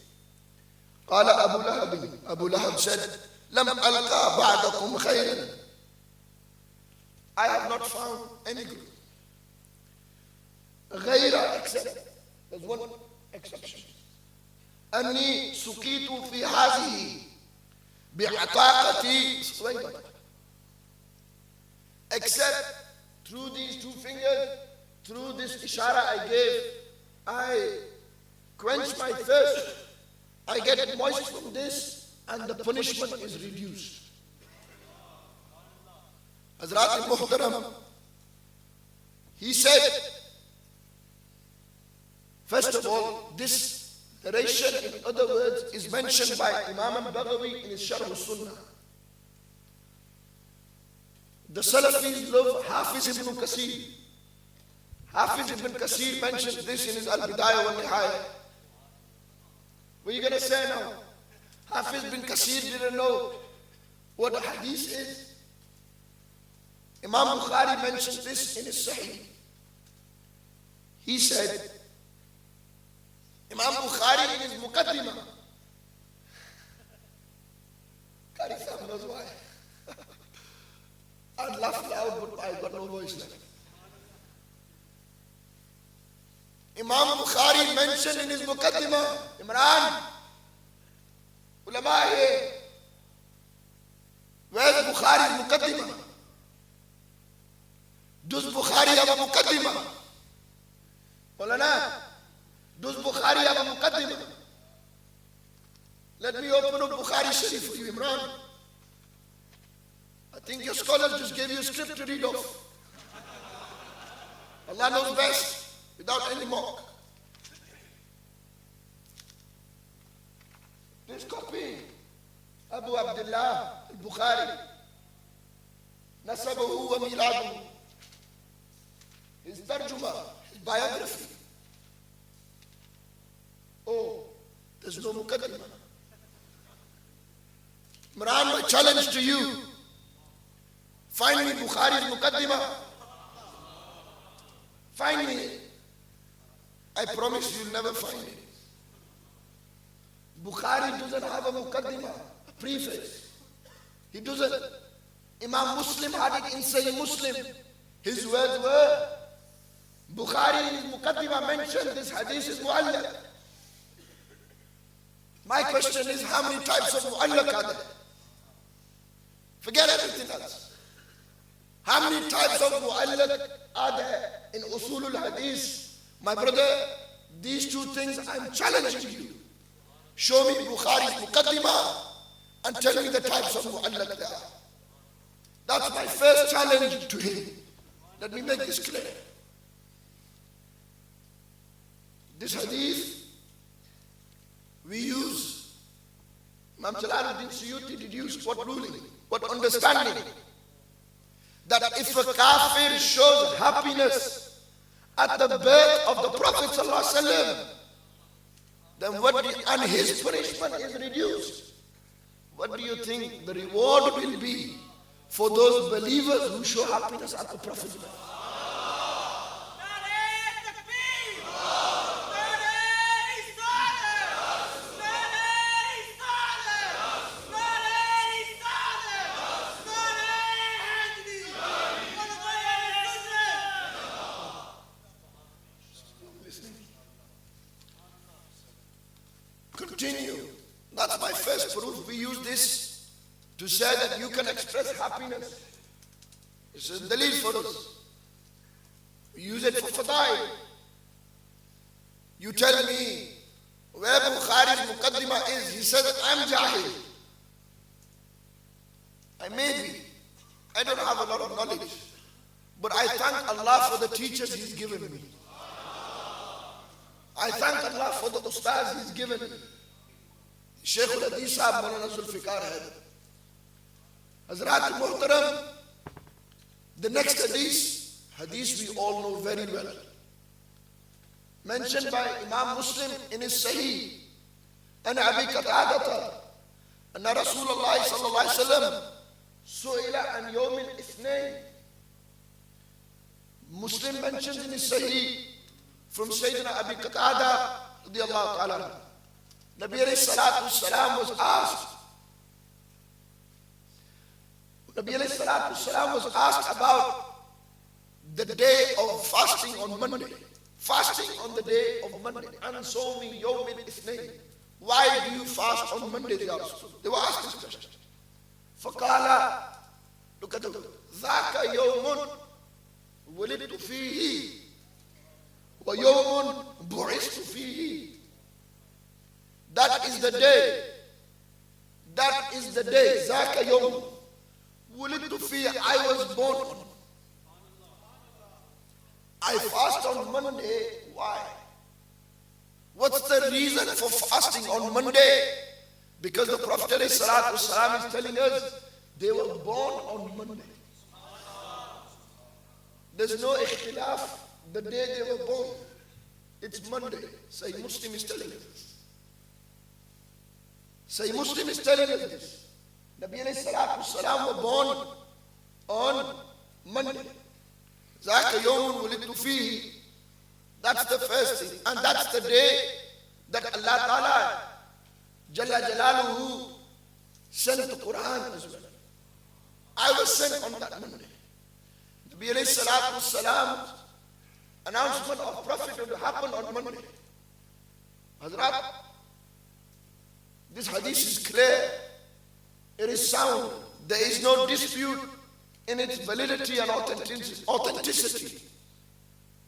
قال أبو لهب, Abu Lahab said, لم ألقى بعدكم خيرا. I have not found any good. غير, except, there's one exception. أني سقيت في هذه بعتاقة ثويبة. Except through these two fingers, through this ishara I gave, I quench my thirst. I get moist from this and the punishment is reduced. Hazrat al-Muhtaram, he said, first of all, this narration, in other words, is mentioned by Imam al-Baghawi in his Sharh Sunnah. The Salafis love Hafiz ibn Kasir. Hafiz ibn Kasir mentions this in his Al-Bidayah wal-Nihayah. What are you going to say now? Hafiz ibn Kasir didn't know what a hadith is. Imam Bukhari mentions this in his Sahih. He said, Imam Bukhari in his Muqaddimah, Qari Sahib knows why. I'd laugh loud, but I got no voice left. Imam Bukhari mentioned in his Muqaddimah, Imran, ulama here, where's Bukhari's Muqaddimah? Does Bukhari have a Muqaddimah? Maulana, does Bukhari have a Muqaddimah? Let me open up Bukhari Sharif for you, Imran. I think your scholars just gave you a script to read off. Allah knows best, without any mock. This copy, Abu Abdullah al-Bukhari, Nasabahu wa Miladuhu, his tarjuma, his biography. Oh, there's no muqaddimah. Imran, my challenge to you, find me Bukhari's muqaddimah. Find me. I promise you'll never find it. Bukhari doesn't have a muqaddimah, a preface. He doesn't. Imam Muslim had it in Sahih Muslim. His words were, Bukhari in his muqaddimah mentioned this hadith is mu'allaq. My question is, how many types of mu'allaq are there? Forget everything else. How many types of mu'allaq are there in usulul hadith? My brother, these two things I'm challenging you. Show me Bukhari's muqaddimah and tell me the types of mu'allaq there are. That's my first challenge to him. Let me make this clear. This hadith we use, Imam Jalaluddin Suyuti deduced what ruling, what understanding? That if a kafir shows happiness at the birth of the Prophet ﷺ, then and his punishment is reduced. What do you think the reward will be for those believers who show happiness at the Prophet's birth? Continue. That's my first proof. We use this to say that you can express happiness. It's a dalil for us. We use it for fadail. You tell me where Bukhari's muqaddimah is. He says, I'm jahil. I may be. I don't have a lot of knowledge. But I thank Allah for the teachers He's given me. I thank Allah for the ustaz He's given me. Shaykh al-Hadith Sahib Maulana Zulfikar Haidar. Hazrat Muhtaram, the next hadith we all know very well. Mentioned by Imam Muslim in his Sahih. And Abi Qatadata, anna Rasulullah sallallahu alayhi wa sallam, su'ila an yawm al-ithnain. Muslim mentions in his Sahih from Sayyidina Abi Qatada radiyallahu ta'ala. Nabi alayhi salatu salam was asked. Nabi alayhi salatu salam was asked about the day of fasting on Monday. Fasting on the day of Monday. And sawmi yawm al-ithnain. Why do you fast on Monday? They were asked this question. فقال, look at the ذاك يوم ولدت فيه ويوم بعثت فيه. That is the day. That is the day. ذاك يوم ولدت فيه. I was born on. I fast on Monday. Why? What's the reason for fasting on Monday? Because the Prophet ﷺ is telling us they were born on Monday. There's no ikhtilaf the day they were born. It's Monday. Sahih Muslim is telling us this. Sahih Muslim is telling us this. Nabi alayhi salatu wasalam were born on Monday. ذاك يوم ولدت فيه. That's the first thing. And that's the day that Allah Ta'ala Jalla Jalaluhu sent the Quran as well. I was sent on that Monday. Nabi alayhi salatu wasalam, announcement of Prophet would happen on Monday. Hazrat, this hadith is clear. It is sound. There is no dispute in its validity and authenticity.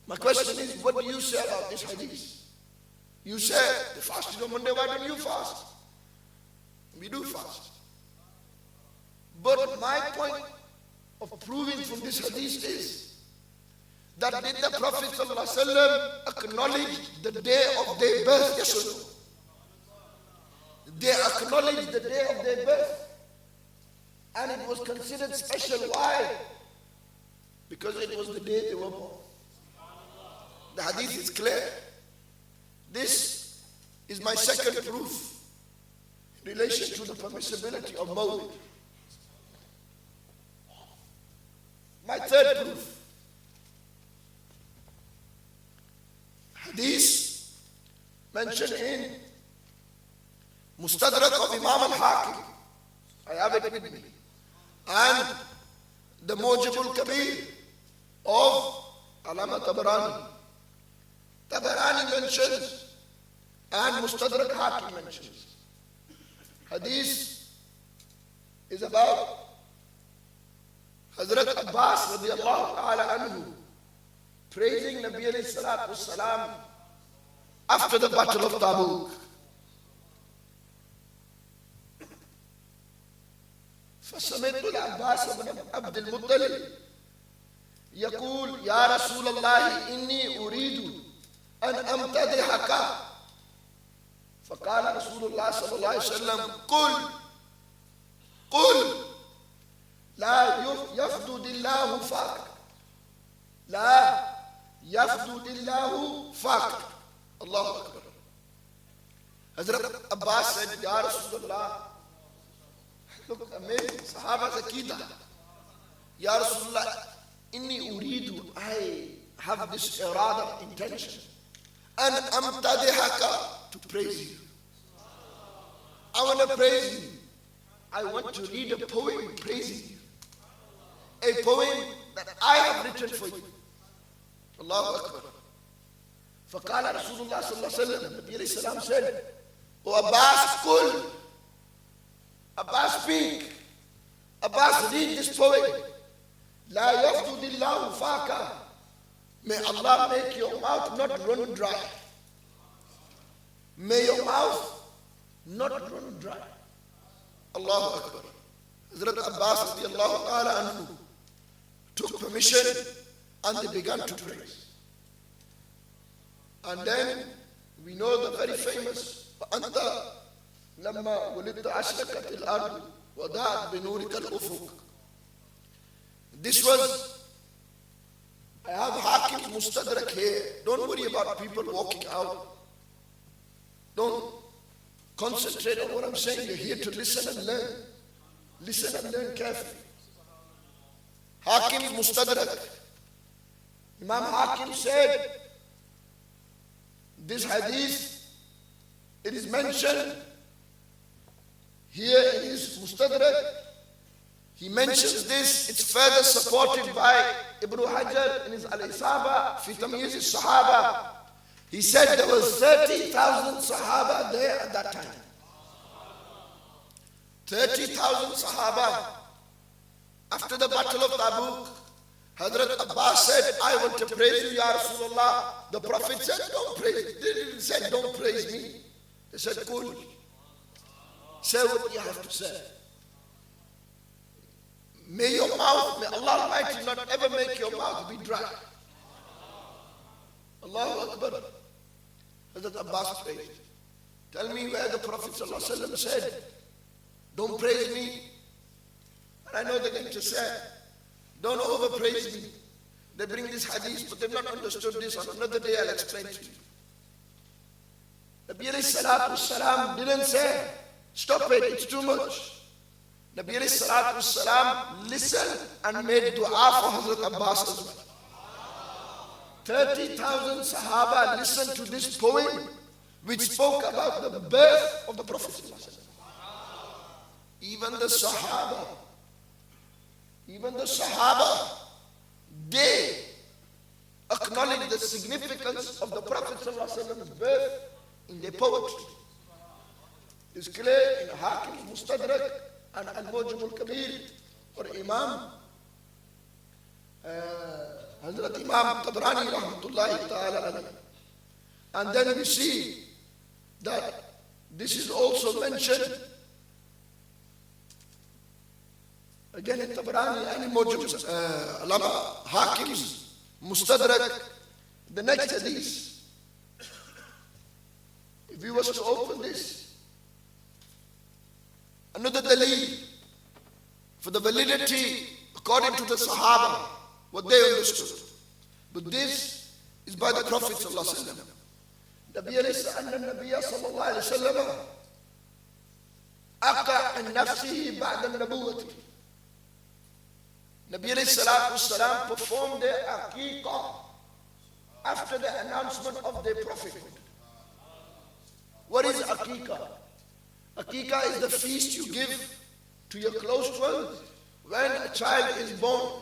My question is, what do you say about this hadith? You say, the fasting on Monday, why don't you fast? We do fast. But my point of proving from this hadith is that did the Prophet ﷺ acknowledge the day of their birth? Yes or no? They acknowledged the day of their birth. And it was considered special. Why? Because it was the day they were born. The hadith is clear. This is my second proof in relation to the permissibility of Mawlid. My third proof. Hadith mentioned in Mustadrak of Imam al-Hakim. I have it with me. And the Mujibul Kabir of Alama Tabarani. Tabarani mentions and Mustadrak Hakim mentions. Hadith is about Hazrat Abbas radiallahu ta'ala anhu praising Nabi alayhi salatu wasalam after the battle of Tabuk. فسمعت العباس بن عبد المطلب يقول يا رسول الله إني أريد أن أمتدحك فقال رسول الله صلى الله عليه وسلم قل لا يفضل الله فاك لا يفضل الله فاك. Allahu Akbar. Hazrat Abbas said, Ya Rasulullah, look, amazing, Sahaba's Aqidah. Ya Rasulullah, inni uridu, I have this irada, intention, and amtadihaka, to praise you. I want to praise you. I want to read a poem praising you. A poem that I have written for you. Allahu Akbar. فقال رسول الله صلى الله عليه وسلم, Nabi alayhi salam said, O Abbas, qul, Abbas, speak. Abbas, read this poem. La yafdudillahu faka. May Allah make your mouth not run dry. May your mouth not run dry. Allahu Akbar. Hazrat Abbas radiallahu ta'ala anhu took permission and they began to praise. And then we know the very famous فأنت لما ولدت أشرقت الأرض وضاءت بنورك الأفق. This was, I have Hikm Mustadrak here. Don't worry about people walking out. Don't concentrate on what I'm saying. You're here to listen and learn. Listen and learn carefully. Hikm Mustadrak. Imam Hakim said, this hadith, it is mentioned here in his Mustadrak. He mentions this, it's further supported by Ibn Hajar in his Al-Isaba, fi Tamyiz al-Sahaba. He said there was 30,000 Sahaba there at that time. 30,000 Sahaba. After the battle of Tabuk, Hazrat Abbas said, I want to praise you, Ya Rasulullah. The Prophet said, don't praise me. They didn't say, don't praise me. They said, Qul. Say what you have to say. May your mouth, may Allah Almighty not ever make your mouth be dry. Allahu Akbar. Hazrat Abbas prayed. Tell me where the Prophet ﷺ said, don't praise me. And I know they're going to say, don't overpraise me. They bring this hadith, but they've not understood this. On another day I'll explain to you. Nabi alayhi salatu wasalam didn't say, stop it, it's too much. Nabi alayhi salatu wasalam listened and made dua for Hazrat Abbas as well. 30,000 Sahaba listened to this poem which spoke about the birth of the Prophet. Even the Sahaba, they acknowledge the significance of the Prophet's birth in their poetry. It's clear in Hikm Mustadrak and Al-Mujam Al-Kabir for Imam Hazrat Imam Tabrani rahmatullahi ta'ala alayhi. And then we see that this is also mentioned again in Tabrani and in Mujam Alama Hakim's Mustadrak. The next hadith, if we was to open this, another dalil for the validity according to the Sahaba, what they understood. But this is by the Prophet sallallahu alaihi wasallam. Nabiya sallallahu alaihi wasallam aqa an nafsihi ba'da an-nabuwwati. Nabi alayhi salatu wasalam performed their aqiqah after the announcement of their prophethood. What is aqiqah? Aqiqah is the feast you give to your close ones when a child is born.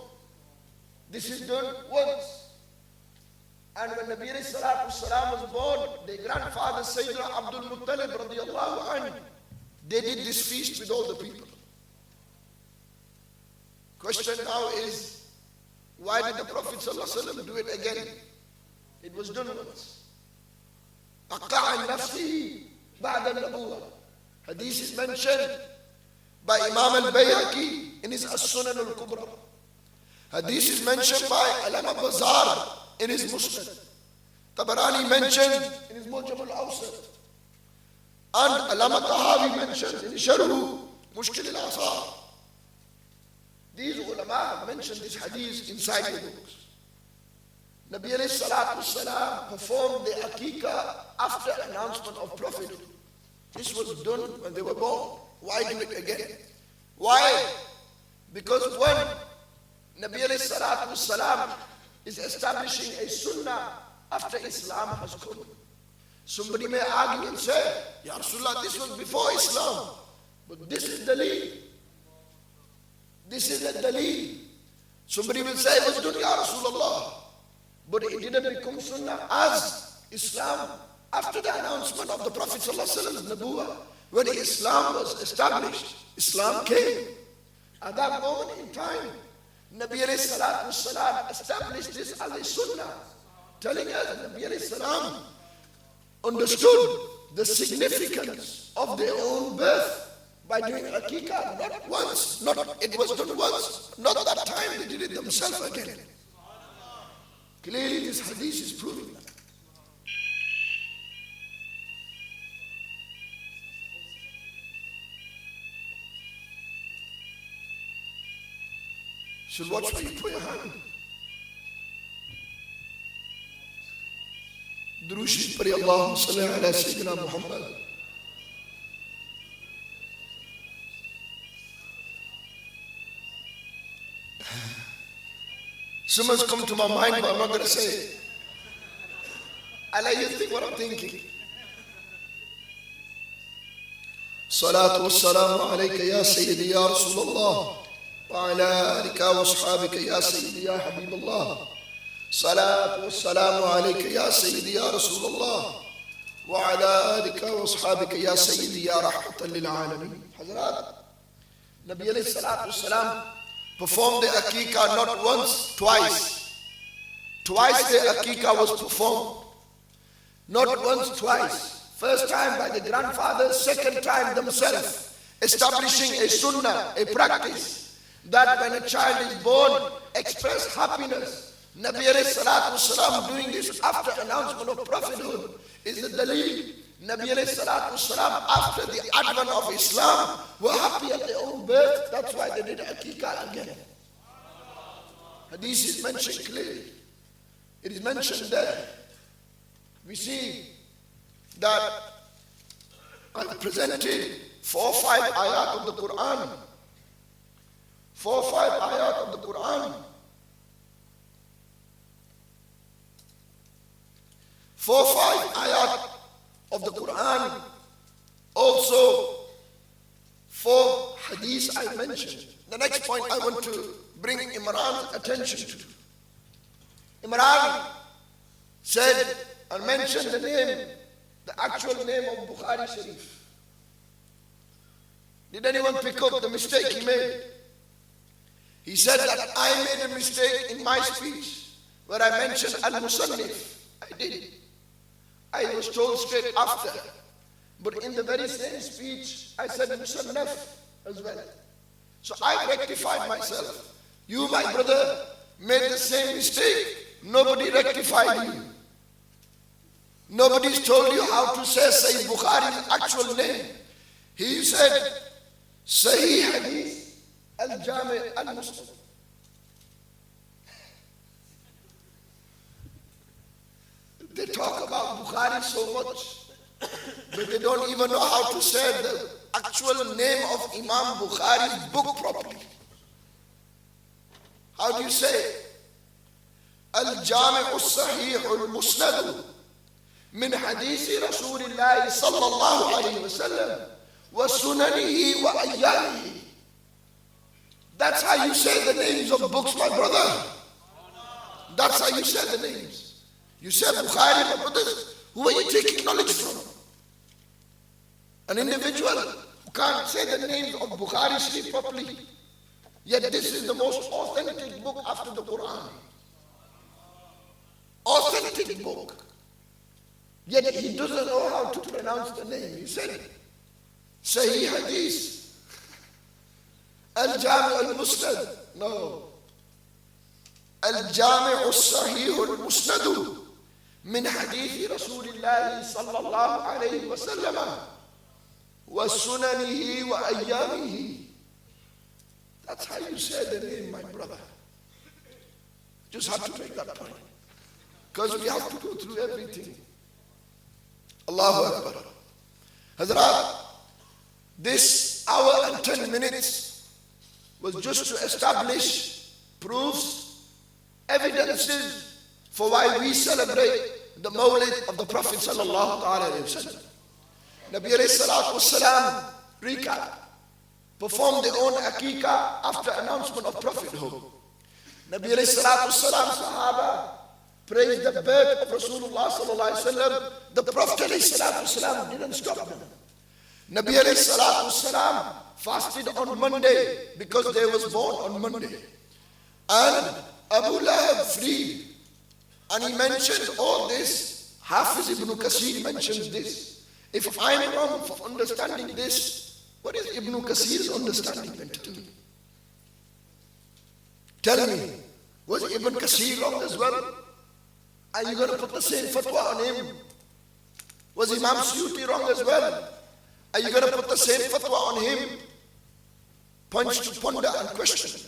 This is done once. And when Nabi alayhi salatu wasalam was born, their grandfather Sayyidina Abdul Muttalib radiyallahu anhu, they did this feast with all the people. Question now is, Why did the Prophet ﷺ do it again? It was done once. أقع نفسه بعد النبوة. Hadith is mentioned by Imam al-Bayhaqi in his As-Sunan al-Kubra. Hadith is mentioned by Alama Bazar in his Musnad. Tabarani mentioned in his Mujam al-Awsat. And Alama Tahawi mentioned in his Sharhu Mushkil al-Asar. These ulama have mentioned this hadith inside the books. Nabi alayhi salatu wasalam performed the Aqiqah after announcement of prophethood. This was done when they were born. Why do it again? Why? Because when Nabi alayhi salatu wasalam is establishing a sunnah after Islam has come. Somebody may argue and say, Ya Rasulullah, this was before Islam. But this is the lead. This is the daleel. Somebody will say it was done, Ya Rasulullah. But it didn't become sunnah as Islam after the announcement of the Prophet ﷺ, Nabuwah. When Islam was established, Islam came. At that moment in time, Nabi alayhi salatu wasalam established this as a sunnah, telling us that Nabi alayhi salam understood the significance of their own birth by doing Aqiqah, not once, it was done once, not that time they did it themselves again. Clearly this hadith is proving that. Should watch where you put your hand. Durushi pari Allahumma salli ala Sayyidina Muhammad. Someone's come to my mind, but I'm not going to say it. I'll let you think what I'm thinking. Salatu wassalamu alayka ya Sayyidi ya Rasulullah wa ala alika wa ashabika ya Sayyidi ya Habibullah. Salatu wassalamu alayka ya Sayyidi ya Rasulullah wa ala alika wa ashabika ya Sayyidi ya rahmatan lil alamin. Hazrat, Nabi alayhi salatu wassalam performed the Aqiqah not once, twice. Twice the Aqiqah was performed. Not once, twice. First time by the grandfather, second time themselves. Establishing a sunnah, a practice, that when a child is born, express happiness. Nabi alayhi salatu wasalam doing this after announcement of prophethood is the daleel. Nabi alayhi salatu wasalam, after the advent of Islam, were happy at their own birth. That's why they did Aqiqah again. Hadith is mentioned clearly. It is mentioned there. We see that I presented 4 or 5 ayat of the Quran. 4 or 5 ayat of the Quran. 4 or 5 ayat of the Quran, also 4 hadiths I mentioned. The next point I want to bring Imran's attention to. Imran said and mentioned the name, the actual name of Bukhari Sharif. Did anyone pick up the mistake he made? He said that I made a mistake in my speech where I mentioned Al-Musannif. I did. I was told straight after. But in the very same speech, I said Musannaf as well. So I rectified myself. You, my brother, made the same mistake. Nobody rectified you. Nobody's told you how to say Sayyid Bukhari's actual name. He said Sahih Hadith Al-Jami Al-Muslim. They talk about Bukhari so much, but they don't even know how to say the actual name of Imam Bukhari's book properly. How do you say? Al-Jami' al-Sahih al-Musnad min hadith Rasulullah sallallahu alayhi wa sallam wa sunanihi wa ayyamihi. That's how you say the names of books, my brother. That's how you say the names. You said Bukhari, my brothers, who are you taking knowledge from? An individual who can't say the names of Bukhari Sharif properly. Yet this is the most authentic book after the Quran. Authentic book. Yet he doesn't know how to pronounce the name. He said, Sahih Hadith, Al-Jami' al-Musnad. No. Al-Jami' al-Sahih al-Musnad min Hadith Rasulullah sallallahu alayhi wa sallam wa sunanihi wa ayyamihi. That's how you say the name, my brother. Just have to make that point. Because we have to go through everything. Allahu Akbar. Hazrat, this hour and 10 minutes was just to establish proofs, evidences for why we celebrate the Mawlid of the Prophet sallallahu alaihi wasallam. Nabi alayhi salatu wasalam, recap, performed their own akika after announcement of prophethood. Nabi alayhi salatu wasalam, Sahaba, praised the birth of Rasulullah sallallahu alaihi wasallam. The Prophet alayhi salatu wasalam didn't stop them. Nabi alayhi salatu wasalam fasted on Monday because they was born on Monday. And Abu Lahab freed. And he mentioned all this. Hafiz ibn Kasir mentions this. If I'm wrong for understanding this, what is Ibn Kasir's understanding then to me? Tell me, was Ibn Kasir wrong as well? Are you going to put the same fatwa on him? Was Imam Suyuti wrong as well? Are you going to put the same fatwa on him? Points to ponder and question.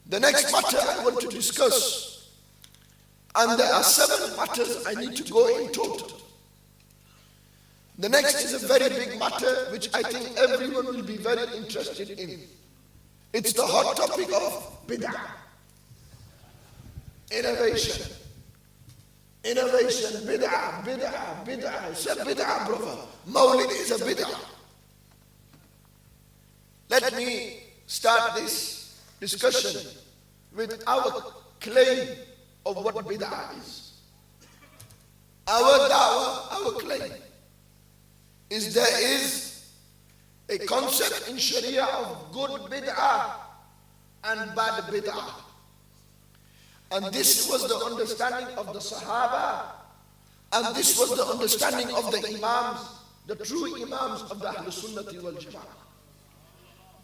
The next matter I want to discuss, and there are 7 matters I need to go in total. The next is a very big matter which I think everyone will be very interested in. It's the hot topic of bid'ah. Innovation. Innovation, bid'ah, bid'ah, bid'ah. It's a bid'ah, brother. Mawlid is a bid'ah. Let me start this discussion with our claim of what bid'ah is. Our da'wah, our claim, is there is a concept in Sharia of good bid'ah and bad bid'ah. And this was the understanding of the Sahaba, and this was the understanding of the Imams, the true Imams of the Ahlul Sunnati wal Jama'ah.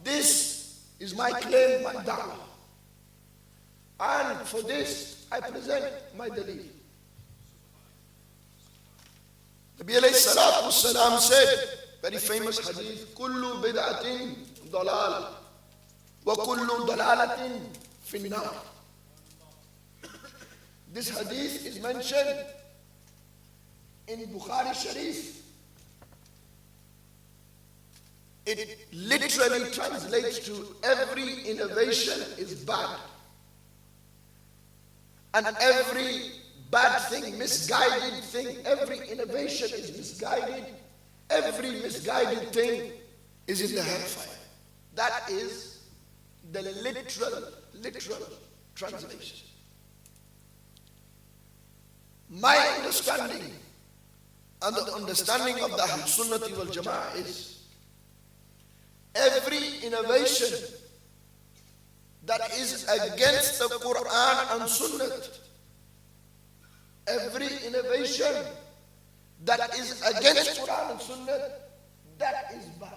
This is my claim, my da'wah. And for this, I present my dalil. Nabi alayhi salatu wasalam said, very famous hadith, Kullu bid'atin dalal, wa kullu dalalatin finnar. This hadith is mentioned in Bukhari Sharif. It literally translates to every innovation is bad. And every bad thing, misguided thing, every innovation is misguided. Every misguided thing is in the hellfire. That is the literal translation. My understanding and the understanding of the Ahlul Sunnati wal Jama'ah is every innovation that is against the Quran and Sunnah, every innovation that is against Quran and Sunnah, that is bad.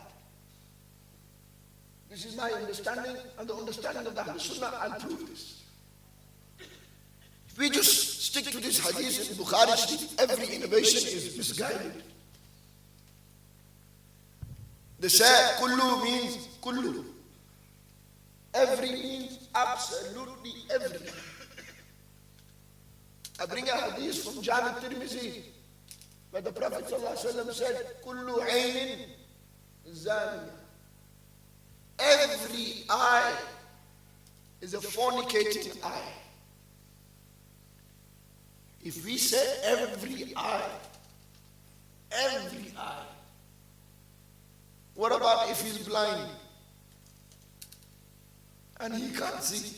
This is my understanding and the understanding of the Ahlul Sunnah. I'll prove this. If we just stick to this hadith in Bukhari, every innovation is misguided. They say kullu means kullu. Every means absolutely every. I bring a hadith from Jami' Tirmizi where the Prophet ﷺ said, kullu aynin zaniya. Every eye is a fornicating eye. If we say every eye, what about if he's blind and he can't see?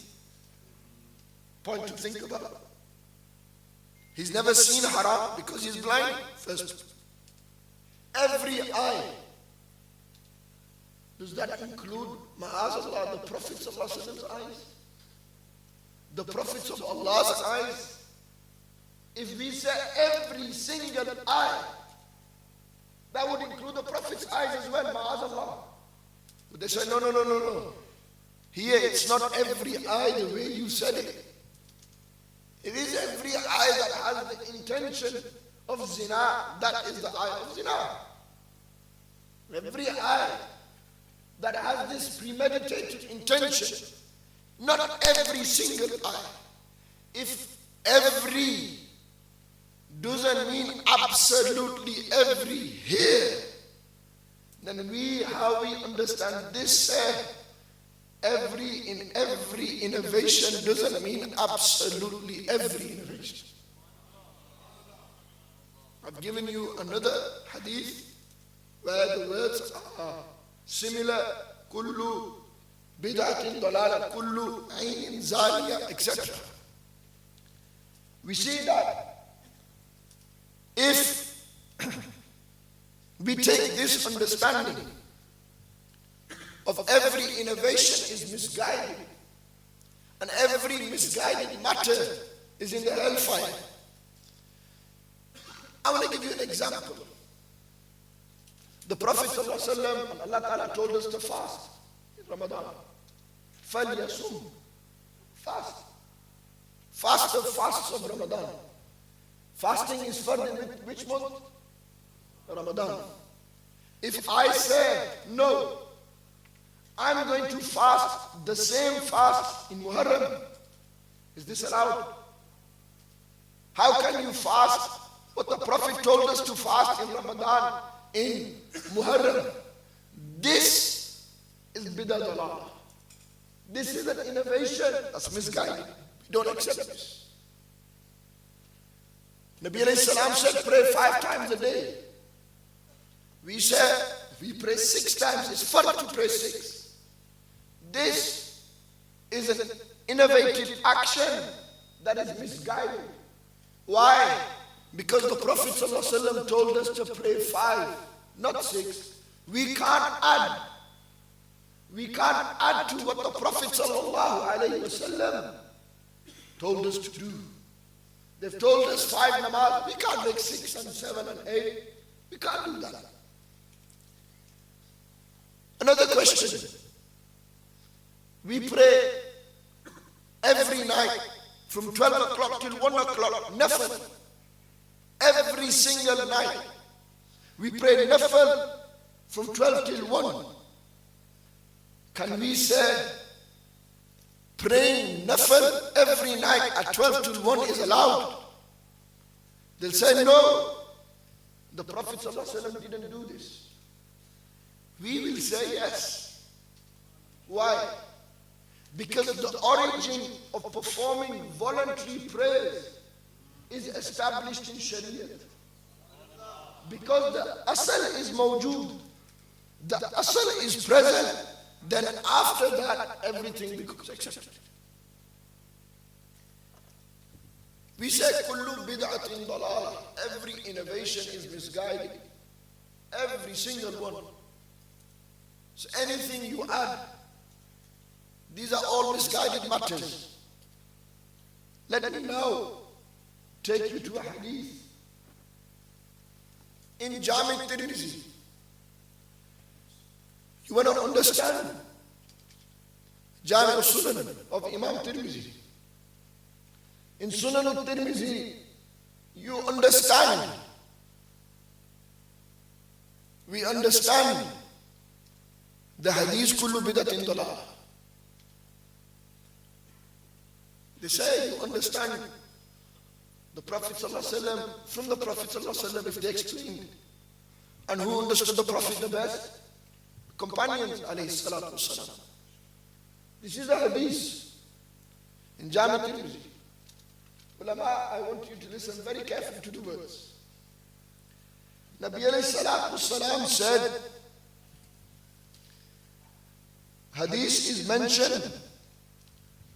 Point to think about. He's never seen haram because he's blind. First, every eye Does that include, ma'azallah, the Prophet's eyes? The Prophets of Allah's eyes? If we say every single eye, that would include the Prophet's eyes as well, ma'azallah. But they say, no. Here it's not every eye the way you said it. It is every eye that has the intention of zina. That is the eye of zina. Every eye that has this premeditated intention. Not every single eye. If every doesn't mean absolutely every here, then how we understand this in every innovation doesn't mean absolutely every innovation. I've given you another hadith where the words are similar, kullu bid'atin dalala, kullu aynin zaniya, etc. We see that if we take this understanding of every innovation is misguided, and every misguided matter is in the hellfire. I want to give you an example. The Prophet ﷺ and Allah Ta'ala told us to fast in Ramadan. فَلْيَصُمْ. Fast. Fast the fasts of Ramadan. Fasting is for which month? Ramadan. If I say, no, I'm going to fast the same fast in Muharram, is this allowed? How can you fast what the Prophet told us to fast in Ramadan in Muharram? This is bid'ah dalala. This is an innovation that's misguided. We don't accept this. Nabi alayhi salam said, pray 5 times a day. We said, we pray 6 times. It's fun to pray 6. This is an innovative action that is misguided. Why? Because the Prophet ﷺ told us to pray 5, not 6. We can't add. We can't add to what the Prophet ﷺ told us to do. They've told us 5 namaz. We can't make 6 and 7 and 8. We can't do that. Another question. We pray every night from 12 o'clock till 1 o'clock, nafil. Every single night. We pray nafil from 12 till 1. Can we say praying nafil every night at 12 till 1 is allowed? They'll say no. The Prophet ﷺ didn't do this. We will say yes. Why? Because the origin of performing voluntary prayers is established in Sharia. Because the asal is mawjood, the asal is present, then after that everything becomes accepted. We say kullu bid'atin dalala. Every innovation is misguided. Every single one. So anything you add, these are all misguided matters. Let me now take you to a hadith in Jami' Tirmidhi. You want to understand Jami' al-Sunan of Imam Tirmidhi. In Sunan al-Tirmidhi, you understand. We understand the hadith kullu bid'atin dalalah. They say you understand the Prophet ﷺ from the Prophet ﷺ if they explained. And who understood the Prophet the best? Companions alayhi salatu wasalam. This is the hadith in Jami' Tirmidhi. Ulama, I want you to listen very carefully to the words. Nabi alayhi salatu wasalam said, hadith is mentioned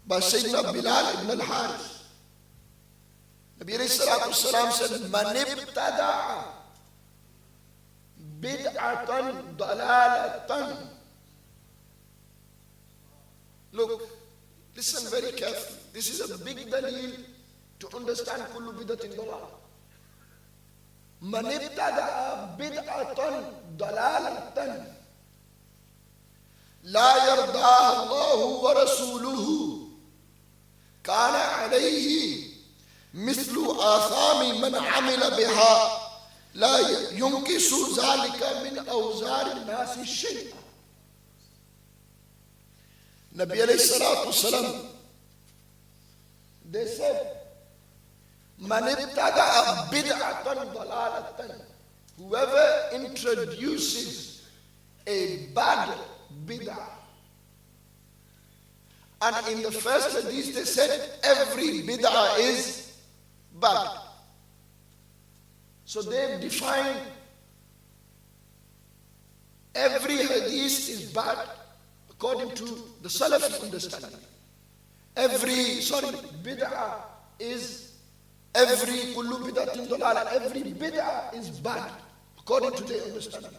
by Sayyidina Bilal ibn al-Harith. Nabi alayhi salatu wasalam said, man ibtada'a bid'atan dalalatan Look, listen very carefully. This is a big dalil to understand kullu bid'atin dalal. Man ibtada'a bid'atan dalalatan la yardaha Allahu wa rasuluhu kana alayhi mithlu athami man amila biha la yunkisu zalika min awzar an-nas shay'a. Nabi alayhi salatu wasalam, they said, Man ibtada'a bid'atan dalalatan, whoever introduces a bad bid'ah. And in the first hadith they said every bid'ah is bad. So they've defined every hadith is bad according to the Salafi understanding. Bid'ah is every kullu bid'atin dalala, every bid'ah is bad according to their understanding.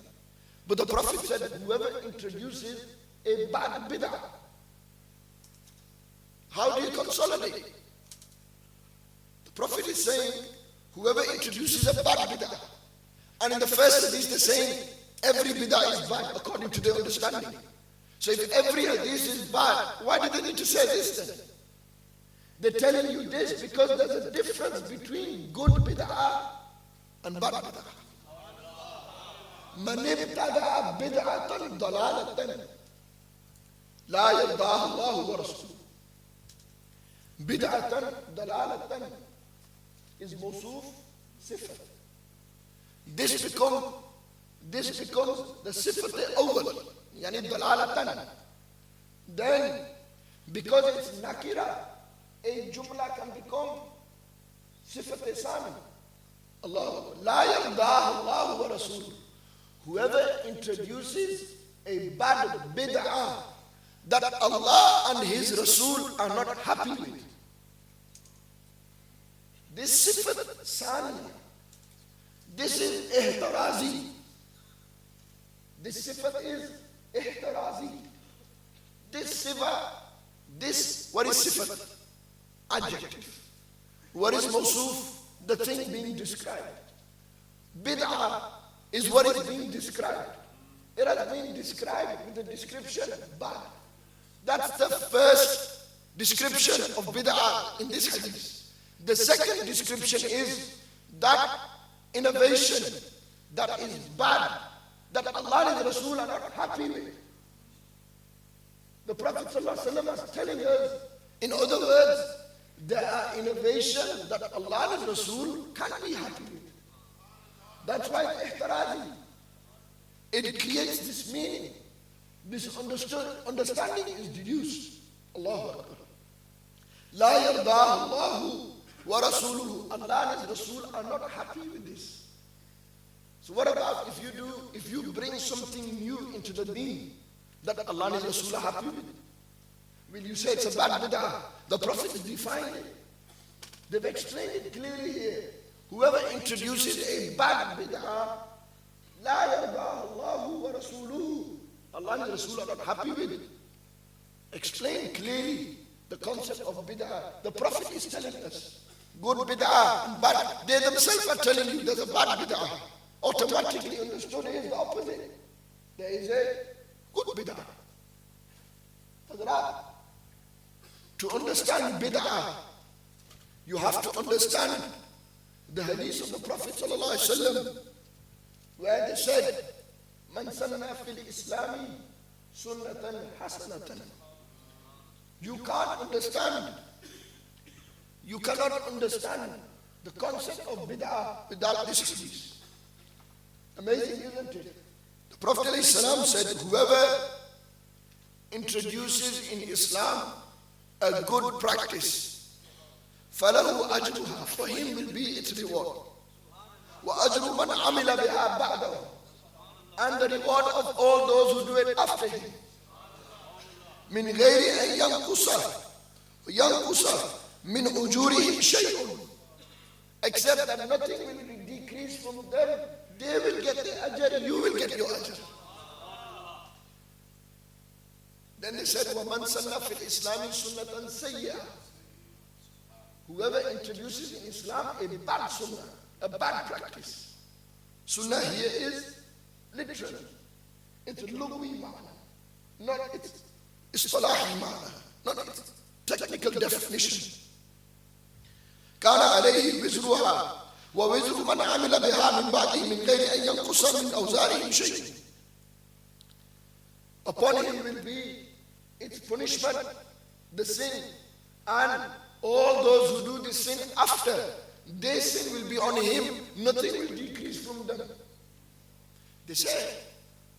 But the Prophet said whoever introduces a bad bid'ah, how do you consolidate? The Prophet is saying whoever introduces a bad bid'ah, and in the first hadith they're saying every bid'ah is bad according to their understanding. So if every hadith is bad, why do they need to say this then? They're telling you this because there's a difference between good bid'ah and bad bid'ah. Man ibtada'a bid'atan dalalatan la yardaha Allahu wa rasuluhu. Bid'atan dalalatan is mawsuf sifat. This becomes the sifat al-awwal, yani dalalatan. Then because it's nakira, a jumla can become sifat sami. Allah la yardaha Allahu wa rasuluhu. Whoever introduces a bad bid'ah that Allah and His Rasul are not happy with, this sifat sani, this is ihtirazi. This sifat is ihtirazi. This sifat, what is sifat? Adjective. What is mawsuf? The thing being described. Bid'ah is what is being described. It has been described with the description bad. That's the first description of bid'ah in this hadith. The second description is that innovation that is bad, that Allah and His Rasul are not happy with. The Prophet ﷺ is telling us, in other words, there are innovations that Allah and His Rasul can't be happy with. That's why ihtirazi. It creates this meaning. This understanding is deduced. Allahu Akbar. La yardahu Allahu wa rasuluhu. Allah and His Rasul are not happy with this. So what about if you bring something new into the deen that Allah and His Rasul are happy with? Will you say it's a bad bid'ah? The Prophet has defined it. They've explained it clearly here. Whoever introduces a bad bid'ah, la yardahu Allahu wa rasuluhu. Allah and Rasul are not happy with it. Explain clearly the concept of bid'ah. The Prophet is telling us good bid'ah and bad. They themselves are telling you there's a bad bid'ah. Automatically understood is the opposite. There is a good bid'ah. Hazrat, to understand bid'ah, you have to understand the hadith of the Prophet ﷺ, where they said, Man sanna fil Islami sunnatan hasanatan. You cannot understand the concept of bid'ah without this hadith. Amazing, isn't it? The Prophet ﷺ said, whoever introduces in Islam a good practice, فَلَهُ أَجْرُهَا, for him will be its reward. وَأَجْرُ مَنْ عَمِلَ بِهَا بَعْدَهُ, and the reward of all those who do it after him. مِنْ غَيْرِ أَنْ يَنْقُصَ مِنْ أُجُورِهِمْ شَيْءٌ, except that nothing will be decreased from them. They will get the ajr, you will get your ajr. Then they said, وَمَنْ سَنَّ فِي الْإِسْلَامِ سُنَّةً سَيِّئَةً. Whoever introduces in Islam a bad sunnah, a bad practice. Sunnah here is literal. It's lugwi ma'na, not its istalahi ma'na, not its technical definition. كان عليه وزرها ووزر من عمل بها من بعده من غير أن ينقص من أوزارهم شيء. Upon him will be its punishment, the sin, and all those who do the sin after, their sin will be on him, nothing will decrease from them. They say,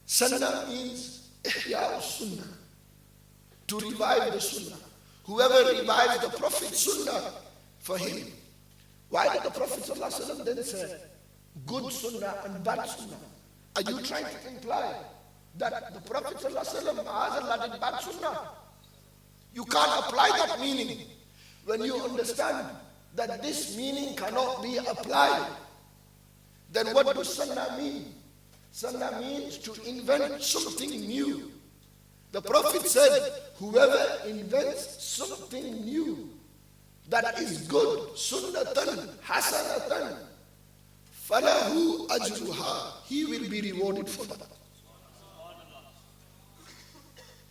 Sunnah means Ihya Sunnah, to revive the Sunnah. Whoever revives the Prophet's Sunnah, for him. Why did the Prophet ﷺ then say good Sunnah and bad Sunnah? Are you trying to imply that the Prophet ﷺ did bad Sunnah? You can't apply that meaning. When you understand that this meaning cannot be applied, then what does Sunnah mean? Sunnah means to invent something new. The Prophet said, whoever invents something new that is good, sunnatan hasanatan, falahu ajruha, he will be rewarded for that.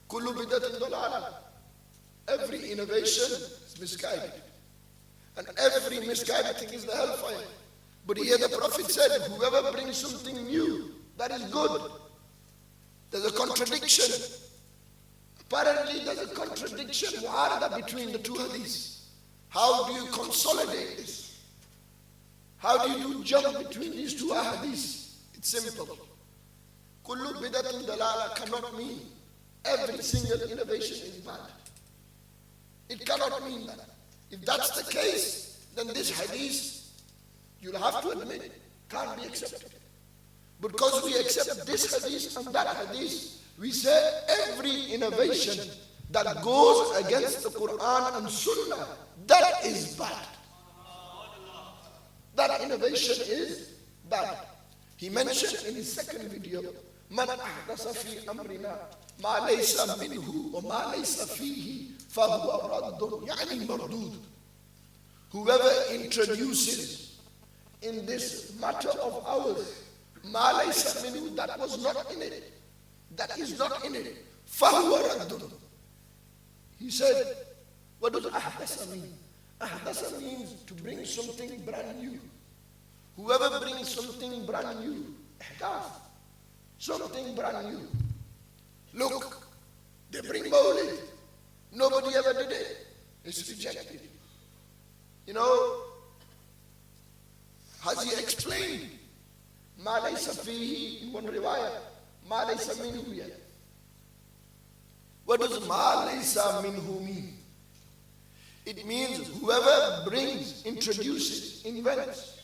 Kullu bidatin dalala. Every innovation is misguided, and every misguided thing is the hellfire. But here the Prophet said, whoever brings something new that is good, there's a contradiction. Apparently there's a contradiction between the two hadiths. How do you consolidate this? How do you do jump between these two hadiths? It's simple. Kullu bidatun dalala cannot mean every single innovation is bad. It cannot mean that. If that's the case, then this hadith, you'll have to admit, can't be accepted. Because we accept this hadith and that hadith, we say every innovation that goes against the Quran and Sunnah, that is bad. That innovation is bad. He mentioned in his second video, Man ahdasa fi amrina ma laysa minhu wa ma laysa fihi fahuwa raddun yani mardud. Whoever introduces in this matter of ours ma laysa minhu, that was not in it, that is not in it, fahuwa raddun. He said, what does ahdasa mean? Ahdasa means to bring something brand new. Whoever brings something brand new, ihdath, something brand new. Look, they bring Mawlid. Nobody ever did it. It's rejected. You know, has he explained? Ma laysa fihi, in one riwayah, ma laysa minhu yet. What does ma laysa minhu mean? It means whoever brings, introduces, invents.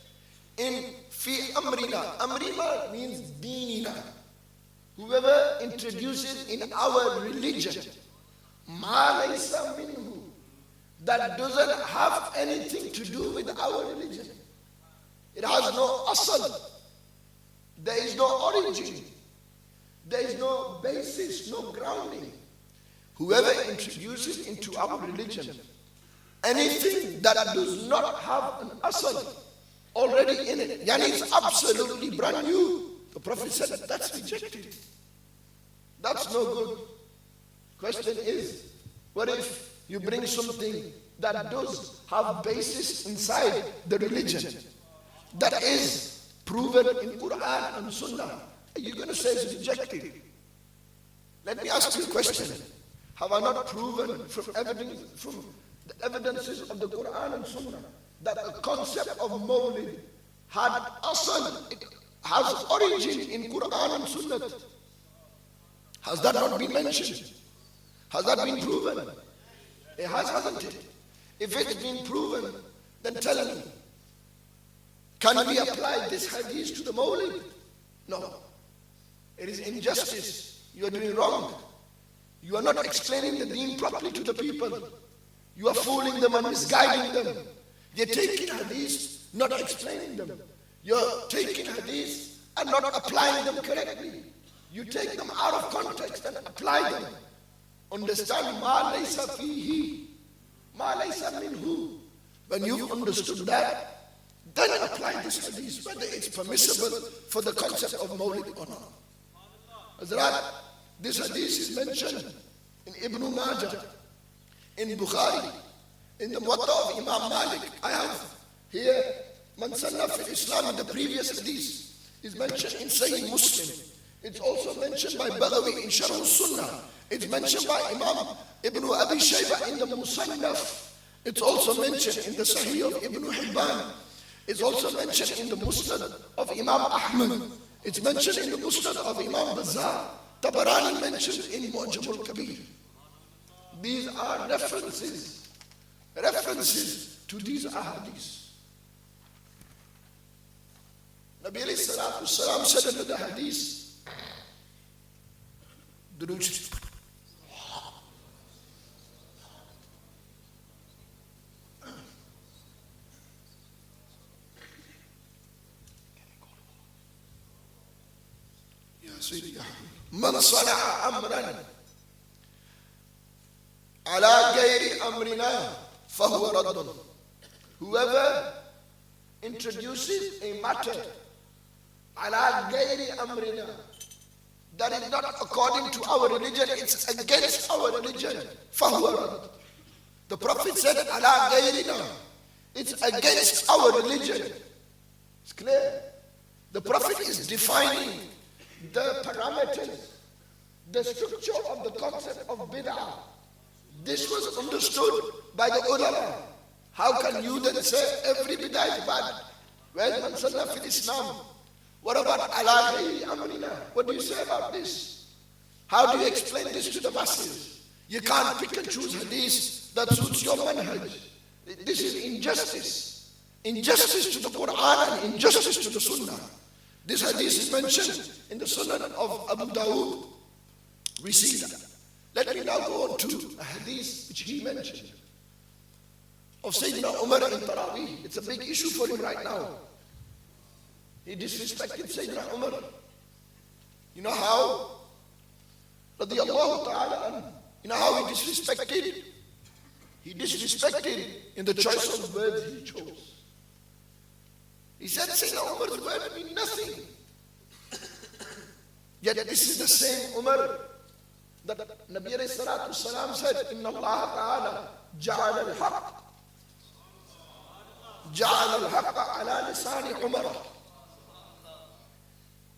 In fi amrina, amrina means deenina. Whoever introduces in our religion, ma laysa minhu, that doesn't have anything to do with our religion. It has no asal. There is no origin. There is no basis, no grounding. Whoever introduces into our religion anything that does not have an asal already in it, yani it's absolutely brand new, the Prophet said that's rejected. That's no good. Question is, what if you bring something that does have basis inside the religion, that is proven in Quran and Sunnah? Are you going to say it's rejected? Let me ask you a question. Have I not proven from the evidences of the Quran and Sunnah that the concept of Mawlid had asal, it has origin in Quran and Sunnah? Has that not been mentioned? Has that been proven? It has, hasn't it? If it's been proven, then tell me, can we apply this hadith to the Mawlid? No. It is injustice. You are doing wrong. You are not explaining the deen properly to the people. You are fooling them and misguiding them. You're taking hadiths, not explaining them. You're taking hadiths and not applying them correctly. You take them out of context and apply them understand ma laysa fihi, ma laysa minhu. When you've understood that, then apply this hadith, whether it's permissible for the concept of Mawlid or not. Hazrat, this hadith is mentioned in Ibn Majah, in Bukhari, in the Muwatta of Imam Malik. I have here Man Sanna fil Islam in the previous hadith is mentioned in Sahih Muslim. It's also mentioned by Baghawi in Sharh Sunnah. It's mentioned by Imam Ibn Abi Shayba in the Musannaf. It's also mentioned in the Sahih of Ibn Hibban. It's also mentioned in the Musnad of Imam Ahmad. It's mentioned in the Musnad of Imam Bazzar. Tabarani mentioned in Mu'jam al-Kabir. These are references to these ahadith. Nabi alayhi salatu wasalam said in the hadith, Duruj. Man sana'a amran ala ghayri amrina fahuwa raddun. Whoever introduces a matter ala ghayri amrina, that is not according to our religion, it's against our religion, fahuwa raddun. The Prophet said ala ghayrina, it's against our religion. It's clear. The Prophet is defining the parameters, the structure of the concept of bid'ah. This was understood by the ulama. How can you then say every bid'ah is bad? Where's Man Sanna fil Islam? What about ala ghayri amrina? What do you say about this? How do you explain this to the masses? You can't pick and choose hadith that suits your manhaj. This is injustice. Injustice to the Quran and injustice to the Sunnah. This hadith is mentioned in the Sunnah of Abu Dawood. We see that. Let me now go on to a hadith which he mentioned of Sayyidina Umar in Taraweeh. It's a big issue for him right now. He disrespected Sayyidina Umar. You know how? Radiyallahu ta'ala anhu. You know how he disrespected? He disrespected in the choice of words he chose. He said Sayyidina Umar's word mean nothing. Yet this is the same Umar that Nabi alayhi salatu salam said, Inna Allah ta'ala ja'ala al-haqqa ala lisani Umar.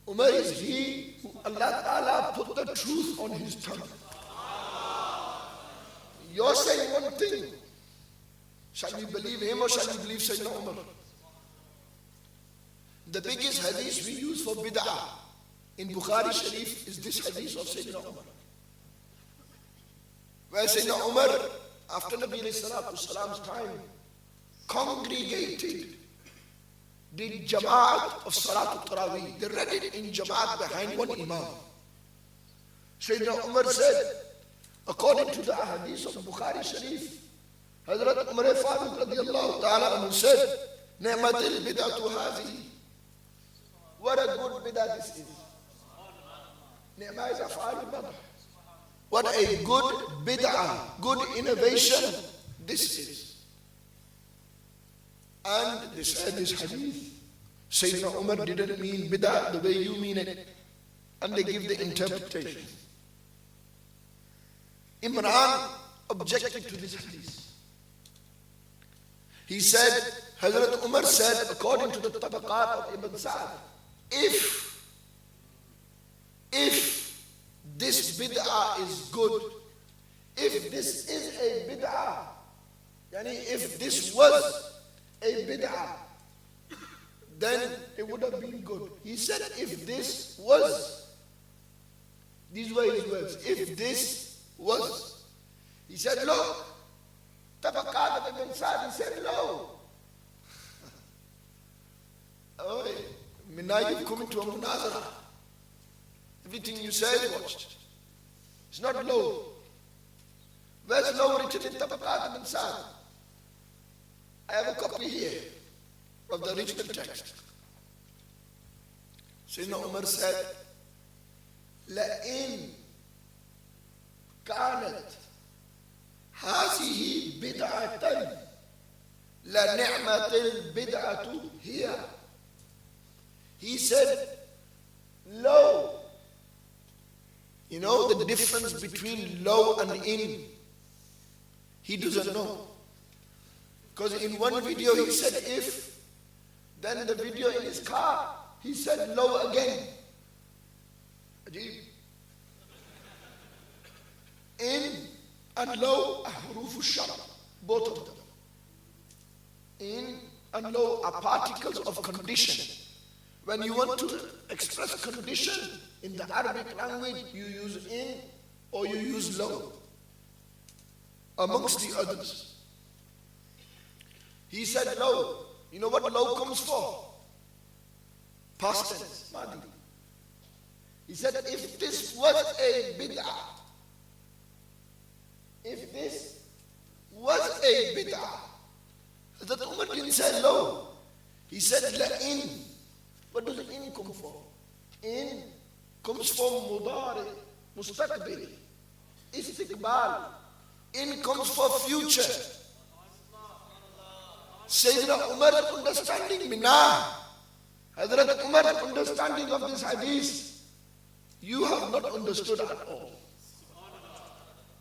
Umar is he who Allah ta'ala put the truth on his tongue. You're saying one thing. Shall we believe him or shall we believe Sayyidina Umar? The biggest hadith we use for bid'ah in Bukhari Sharif is this hadith of Sayyidina Umar. Where Sayyidina Umar, after Nabi alayhi salam's time, congregated, did Jama'at of Salatul Taraweeh. They read it in Jama'at behind one Imam. Sayyidina Umar said, according to the hadith of Bukhari Sharif, Hazrat Umar Faruq radiyallahu ta'ala anhu said, Ni'matil bid'atu hadhihi. What a good bid'ah this is. Ni'mah is af'al al-madh. What a good bid'ah, good innovation this is. And they said this hadith, Sayyidina Umar didn't mean bid'ah the way you mean it. And they give the interpretation. Imran objected to this hadith. He said, Hazrat Umar said, according to the tabaqat of Ibn Sa'd, if this bid'ah is good, if this is a bid'ah, yani if this was a bid'ah, then it would have been good. He said, if this was, these were his words, if this was, he said, look, tabaqat of Ibn Sa'd, he said, no. Oh, now you've come into a munazara. Everything you say is watched. It's not low. Where's low written in Tabaqat ibn Sa'd? I have a copy here of the original text. Sayyidina Umar said, لَإِن كانت هذه بدعة لنعمة البدعة هي. He said, low. You know the difference between low and in? He doesn't know. Because in one video he said if, then the video in his car, he said low again. In and low are huruf al-shar, both of them. In and low are particles of condition. When you want to express condition in the Arabic language, you use in or you use low, amongst the others. He said low. You know what low comes for? Past tense, madi. He said if this was a bid'ah, if this was a bid'ah, that Umar didn't say low. He said la-in. What does in come for? In comes from mudari, mustaqbil, istiqbal. In comes for future. Sayyidina Umar understanding minah. Hazrat Umar understanding of this hadith, you have not understood at all.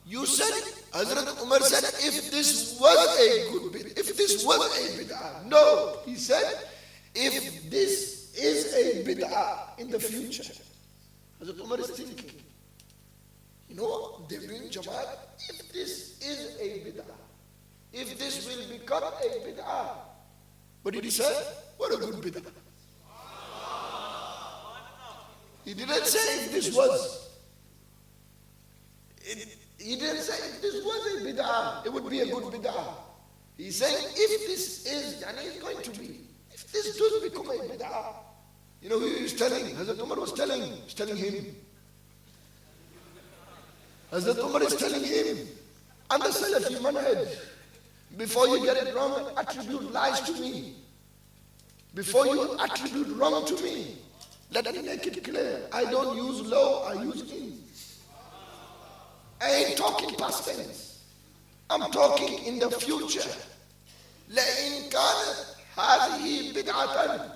You said, Hazrat Umar said, if this was a good bid'ah, if this was a bid'ah. No, he said, if this is a bid'ah in the future. Hazrat Umar is thinking, you know, they're doing Jamaat, if this is a bid'ah, if this will become a bid'ah. What did he say? What a good bid'ah. He didn't say if this was. He didn't say if this was a bid'ah, it would be a good bid'ah. He's saying if this is, and it's going to be, if this does become a bid'ah. You know who he was telling? Hazrat Umar was telling him. Hazrat Umar is telling him, and the Salafi manhaj, before you get it wrong, attribute lies to me. Before you attribute wrong to me, let me make it clear. I don't use low, I use in. I ain't talking past tense. I'm talking in the future. لَإِنْ كَانَتْ هَذِهِ بِدْعَةً.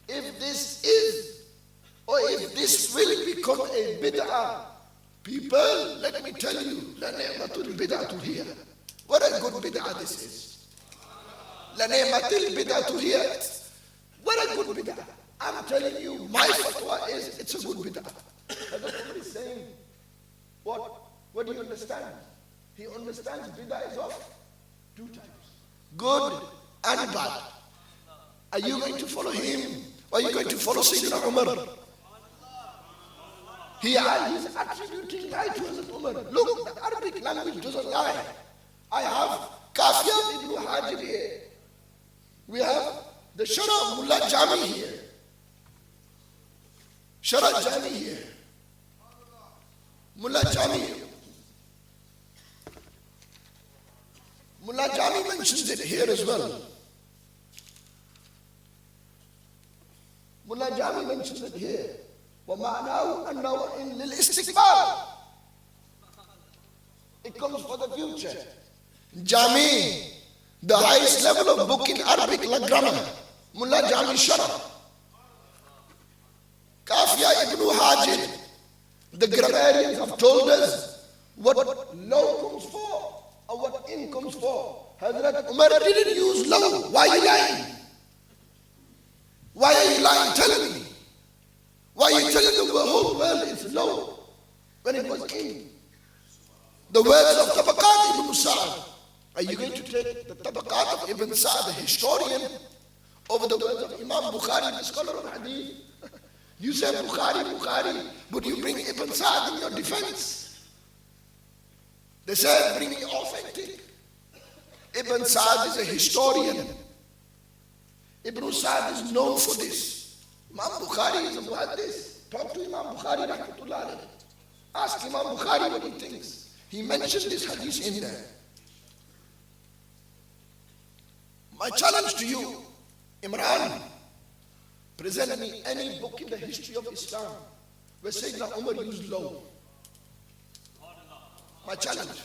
If this is, or if this will become a bid'ah, people, let me tell you, لَنِعْمَةُ الْبِدْعَةُ هِيَ. What a good bid'ah this is. لَنِعْمَةِ الْبِدْعَةُ هِيَ. What a good bid'ah. I'm telling you, my fatwa is, it's a good bid'ah. Somebody is saying, what? What do you understand? He understands bid'ah is of two types. Good and bad. Are you going to follow him? Or are you going to follow Sayyidina Umar? He's attributing lie to Hazrat Umar. Look, the Arabic language doesn't lie. I have Kafiyat ibn Hajib here. We have the Shara Mullah Jami here. Shara Jami here. Mullah Jami here. Mullah Jami mentions it here as well. Mullah Jami mentions it here. وَمَعْنَاهُ أَنَّهُ إِن لِلْإِسْتِقْبَالِ. It comes for the future. Jami, the highest level of book in Arabic like grammar. Mullah Jami Sharaf. Kafia ibn Hajib. The grammarians have told us what low comes for or what in comes for. Hazrat Umar didn't use low. Why are you lying? Why are you lying? Tell me. Why are you telling the whole world it's low when it was in? The words of Tabaqat ibn Sa'd. Are you going to take the Tabaqat of Ibn Sa'd, the historian, over the words of Imam Bukhari, the scholar of Hadith? You say Bukhari, but you bring Ibn Sa'd in your defense. They said bring it authentic. Ibn Sa'd is a historian. Ibn Sa'd is known for this. Imam Bukhari is about this. Talk to Imam Bukhari, rahmatullah alayhi. Ask Imam Bukhari what he thinks. He mentioned this hadith in there. My challenge to you, Imran, present me any book in the history of Islam where Sayyidina Umar used low. My challenge.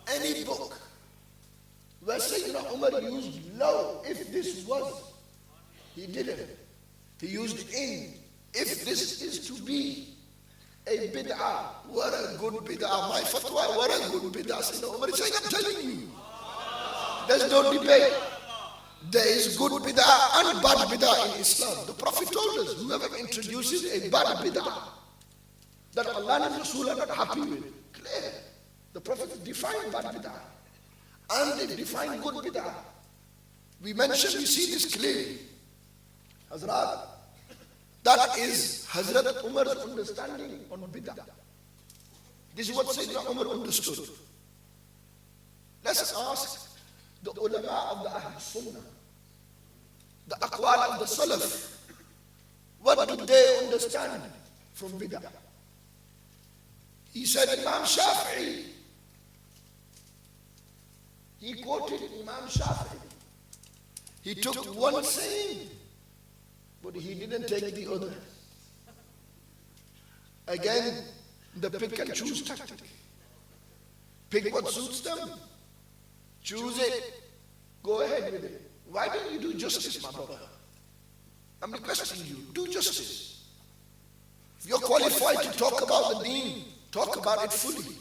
Any book where Sayyidina Umar used law, if this was, he didn't. He used in. If this is to be a bid'ah, what a good bid'ah. My fatwa, what a good bid'ah. Sayyidina Umar is saying, I'm telling you. There's no debate. There is good bid'ah and bad bid'ah in Islam. The Prophet told us, whoever introduces a bad bid'ah that Allah and Rasul are not happy with, clear. The Prophet defined bad bid'ah and they defined good bid'ah. We see this clearly. Hazrat, that is Hazrat Umar's understanding on bid'ah. This is what Sayyidina Umar understood. Let's ask the ulama of the Ahl Sunnah, the aqwal of the Salaf, what do they understand from bid'ah? He said Imam Shafi'i, he quoted Imam Shafi'i. He took one saying, but he didn't take the other. Again, the pick and choose tactic. Pick what suits them. Choose it. Go ahead with it. Why don't you do justice, my brother? I'm requesting you, do justice. If you're qualified to talk about the deen, talk about it fully.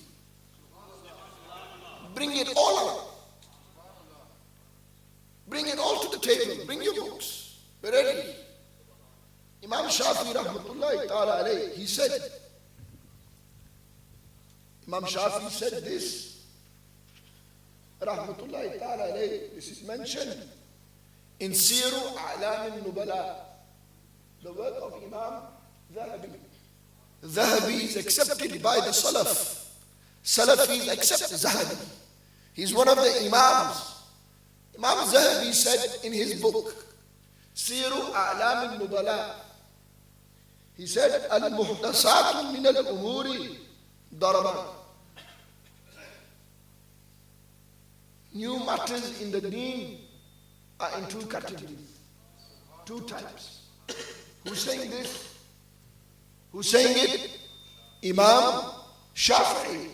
Bring it all out. Bring it all to the table. Bring your books. We're ready. Imam Shafi'i rahmatullahi ta'ala alayhi, he said, Imam Shafi'i said this, rahmatullahi ta'ala alayhi, this is mentioned in Siru A'lam al-Nubala, the work of Imam Zahabi. Zahabi is accepted by the Salaf. Salafis accept Zahabi. He's one of the Imams. Imam Zahabi said in his book, Siru A'lam al-Nubala, he said, Al-Muhdasat min al-Umuri Daraban. New matters in the deen are in two categories, two types. Who's saying this? Who's saying it? Imam Shafi'i.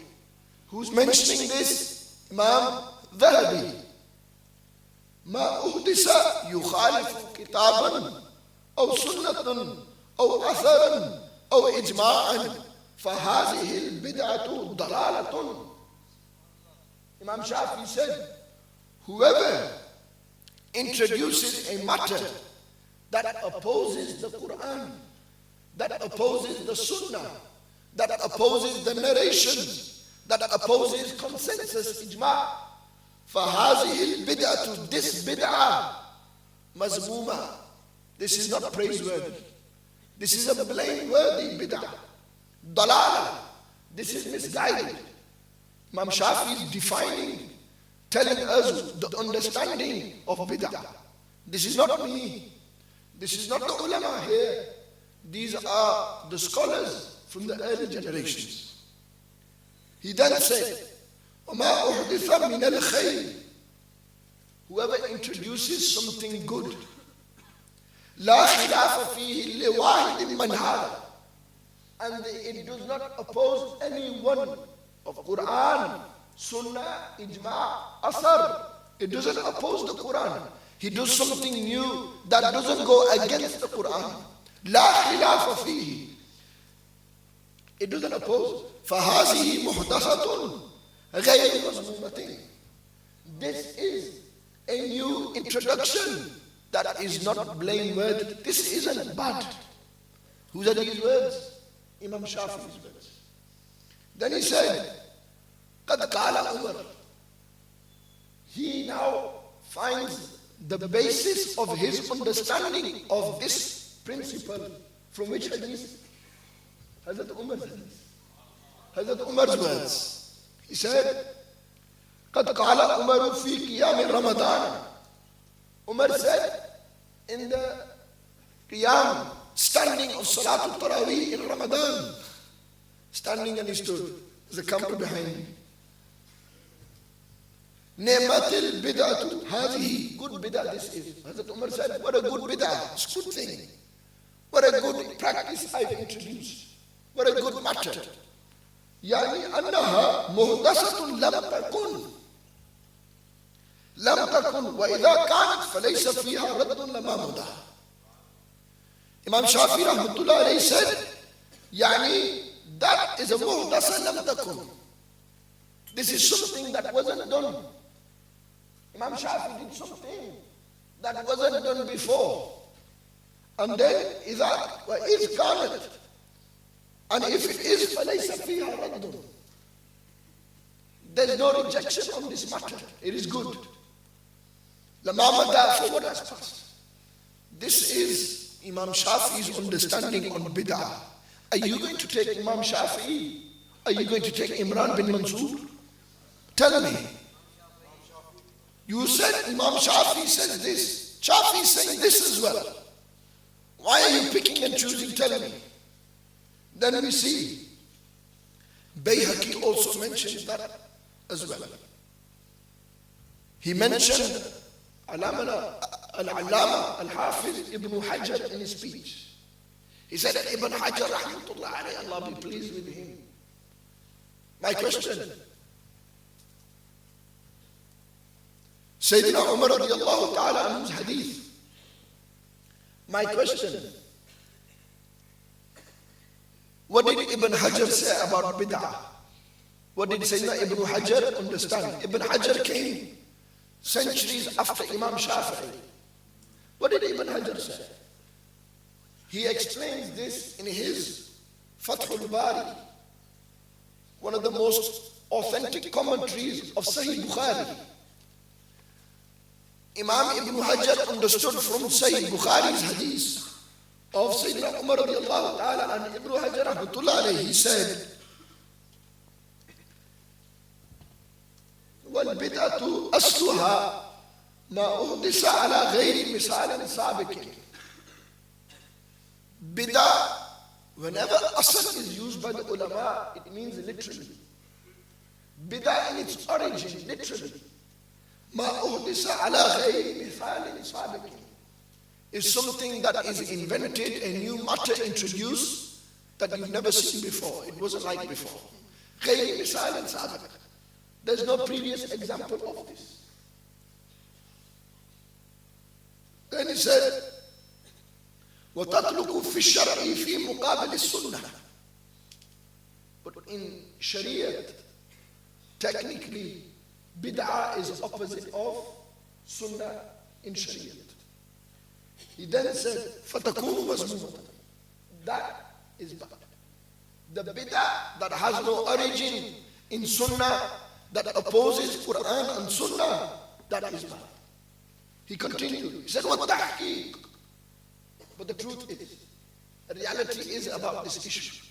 Who's mentioning this? Imam Dhahabi. ما أحدث يخالف كتابا أو سنة أو أثرا أو إجماعا فهذه البدعة ضلالة. Imam Shafi'i said, whoever introduces a matter that opposes the Quran, that opposes the Sunnah, that opposes the narrations, that opposes consensus, ijma', فَهَذِهِ الْبِدْعَةُ, this bid'ah, mazmuma, this is not praiseworthy. This is a blameworthy bid'ah. Dalala, this is misguided. Imam Shafi'i is defining, telling us the understanding of bid'ah. This is not me. This is not the ulama here. These are the scholars from the early generations. He then said, وَمَا أُحْدِثَ مِنَ الْخَيْرِ, whoever introduces something good, لَا خِلَافَ فِيهِ لِوَاحِدٍ مَنْ هَذَا, and it does not oppose any one of Quran, Sunnah, Ijma', Asar. It doesn't oppose the Quran. He does something new that doesn't go against the Quran. لا خلاف فيه. It doesn't oppose. فهذه محدثة غير مذمومة. This is a new introduction that is not blameworthy. This isn't bad. Who said these words? Imam Shafi'i's words. Then he said, قد قال عمر. He now finds the basis of his understanding of this principle from which hadith? Hazrat Umar's words. He said, قد قال عمر في قيام رمضان. Umar said in the qiyam, standing of Salatul Tarawih in Ramadan, standing and he stood. There's a camera behind him. Ni'matil bid'atu hadhihi, good bid'ah this is. Hazrat Umar said, what a good bid'ah, it's a good thing. What a good practice I've introduced. What a good matter. يعني أنها مهدسة لم تكن وإذا كانت فليس فيها رد لما مضى. Imam Shafi rahmatullah alayhi said, يعني that is a muhdasa lam takun. This is something that wasn't done. Imam Shafi did something that wasn't done before. And then وإذ كانت, and if it is فليس فيها رد, there is no rejection on this matter. It is good. لما مضى, forward has passed. This is Imam Shafi's understanding on bid'ah. Are you going to take Imam Shafi? Are you going to take Imran bin Mansur? Tell me. You said Imam Shafi says this. Shafi is saying this as well. Why are you picking and choosing? Tell me. Then we see Bayhaqi also mentioned that as well. He mentioned Al-Allama Al-Hafiz Ibn Hajar in his speech. He said that Ibn Hajar rahmatullah alayhi, Allah be pleased with him. My question, Sayyidina Umar radiallahu ta'ala anhu's hadith. My question, what did Ibn Hajar say about bid'ah? What did Sayyidina Ibn Hajar understand? Ibn Hajar came centuries after Imam Shafi'i. What did Ibn Hajar say? He explains this in his Fathul Bari, one of the most authentic commentaries of Sahih Bukhari. Imam Ibn Hajar understood from Sahih Bukhari's hadith of Sayyidina Umar radiallahu ta'ala and Ibn Hajar rahmatullah alayhi, he said, وَالْبِدْعَةُ أَصْلُهَا مَا أُحْدِثَ عَلَى غَيْرِ مِثَالٍ سَابِقٍ. Bid'ah, whenever asl is used by the ulama, it means literally. Bid'ah in its origin, literally, مَا أُحْدِثَ عَلَى غَيْرِ مِثَالٍ سَابِقٍ, is something that is invented, a new matter introduced that you've never seen before. It wasn't like before. غَيْرِ مِثَالٍ سَابِقٍ. There's no previous example of this. Then he said, وَتَطْلُقُ فِي الشَّرْعِ فِي مُقَابِلِ السُّنَّةِ. But in Shariah, technically, bid'ah is opposite of sunnah in Shariah. He then said, فَتَكُونُ مَزْمُومَةً. That is bad. The bid'ah that has no origin in sunnah, that opposes Quran and Sunnah, that is bad. He continued. He said, what tahqiq? But the truth is, the reality is about this issue.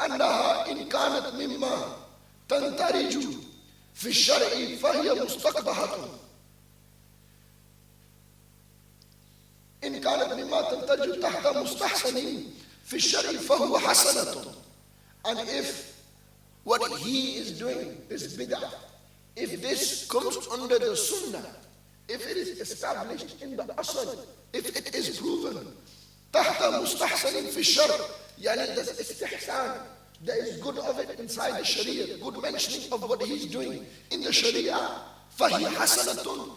أنها إن كانت مما تندرج في الشرع فهي مستقبحة. إن كانت مما تندرج تحت مستحسن في الشرع فهو حسنة. And if what he is doing, this bid'ah, if this comes under the sunnah, if it is established in the asl, if it is proven, تحت مستحسن في الشرع, يعني there's istihsan, there is good of it inside the sharia, good mentioning of what he's doing in the sharia, فهي حسنة.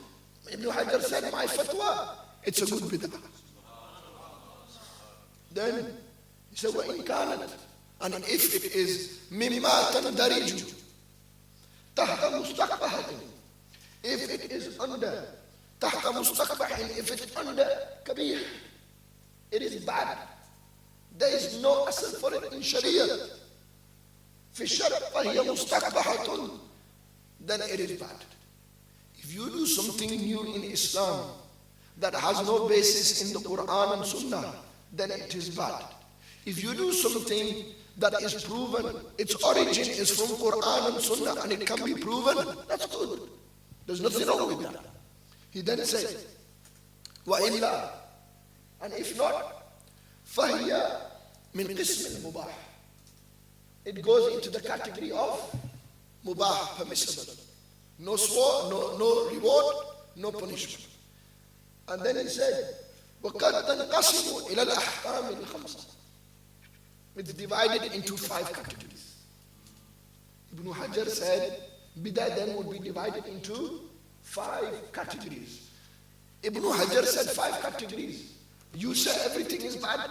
Ibn Hajar said, my fatwa, it's a good bid'ah. Then he said, وإن كانت, and if it is مما تندرج تحت مستقبح, if it is under تحت مستقبح, if it is under kabir, it is bad. There is no asl for it in Sharia. في الشرع فهي مستقبحة, then it is bad. If you do something new in Islam that has no basis in the Quran and Sunnah, then it is bad. If you do something that is proven, its origin is from Quran and Sunnah, and it can be proven, that's good. There's nothing wrong with that. He then said, وَإِلَّا, and if not, فَهِيَ مِنْ قِسْمِ الْمُبَاحِ. It goes into the category of mubah, permissible. No sword, no reward, no punishment. And then he said, وَقَدْ تَنْقَسِمُ إِلَى الْأَحْكَامِ الْخَمْسَةِ. It's divided into 5 categories. Ibn Hajar said, bid'ah then would be divided into 5 categories. Ibn Hajar said 5 categories. You say everything is bad.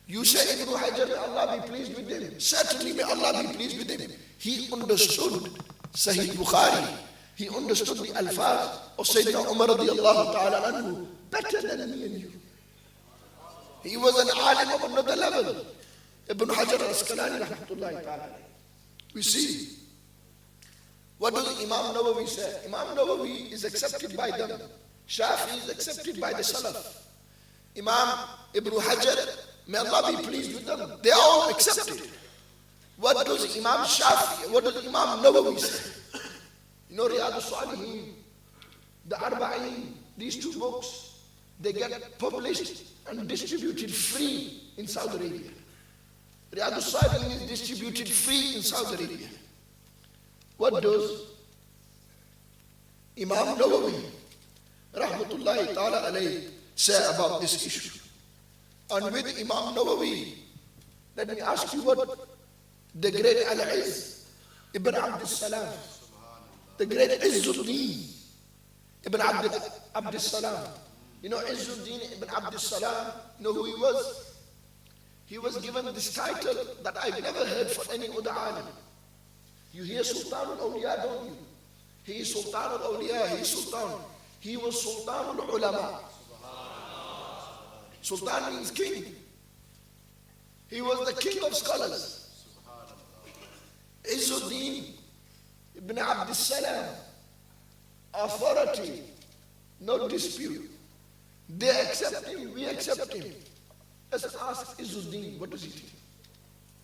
You say Ibn Hajar, may Allah be pleased with him. Certainly may Allah be pleased with him. He understood Sahih Bukhari. He understood the alfaz of Sayyidina Umar radiallahu ta'ala anhu better than me and you. He was an alim of another level. Ibn Hajar al-Asqalani rahmatullahi ta'ala. We see. What does Imam Nawawi say? Imam Nawawi is accepted by them. Shafi is accepted by the Salaf. Imam Ibn Hajar, may Allah be pleased with them. They are all accepted. What does Imam Shafi, what does Imam Nawawi say? You know Riyadh al-Salihin, the Arba'in, these 2 books, they get published and distributed free in Saudi Arabia. Riyadh al-Salihin is distributed free in Saudi Arabia. What does Imam Nawawi rahmatullahi ta'ala alayhi say about this issue? And with Imam Nawawi, let me ask you what the great Al-Izz Ibn Abd Salam, the great Izzuddin Ibn Abd Salam, you know Izzuddin Ibn Abd Salam, you know who he was? He was given this title that I've never heard for any other alim. You hear Sultan al-Awliya, don't you? He is Sultan al-Awliya, he is Sultan. He was Sultan al-Ulama. Sultan means king. He was the king of scholars. Izzuddin Ibn Abd Salam, authority, no dispute. They accept him, we accept him. Let's ask Izzuddin, what does he think?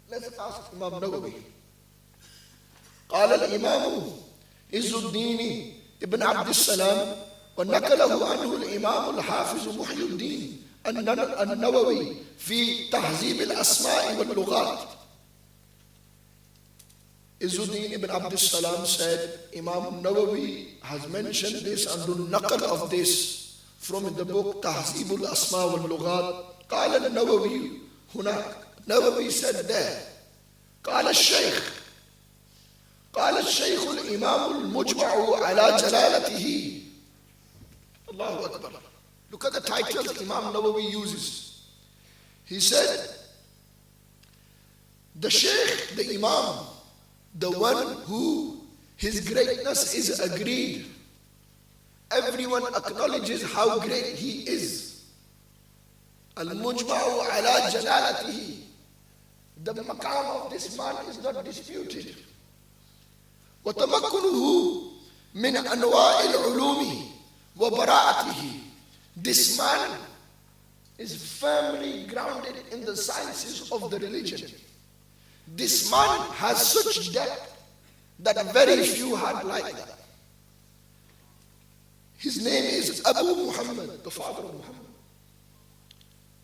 Let's ask Imam Nawawi. قال الإمام عز الدين ابن عبد السلام ونقله عنه الإمام الحافظ محي الدين النووي في تهذيب الأسماء واللغات. Izzuddin ibn Abd Salam said, Imam Nawawi has mentioned this and the naqal of this from the book تهذيب الأسماء واللغات. قال النووي هناك. Nawawi said there. قال الشيخ الإمام المجمع على جلالته. Allahu Akbar. Look at the titles Imam Nawawi uses. He said, the Shaykh, the Imam, the one who his greatness is agreed. Everyone acknowledges how great he is. Al-Mujma'u ala jalalatihi. The maqam of this man is not disputed. وتمكنه من أنواع العلوم وبراءته. This man is firmly grounded in the sciences of the religion. This man has such depth that very few had like that. His name is Abu Muhammad, the father of Muhammad.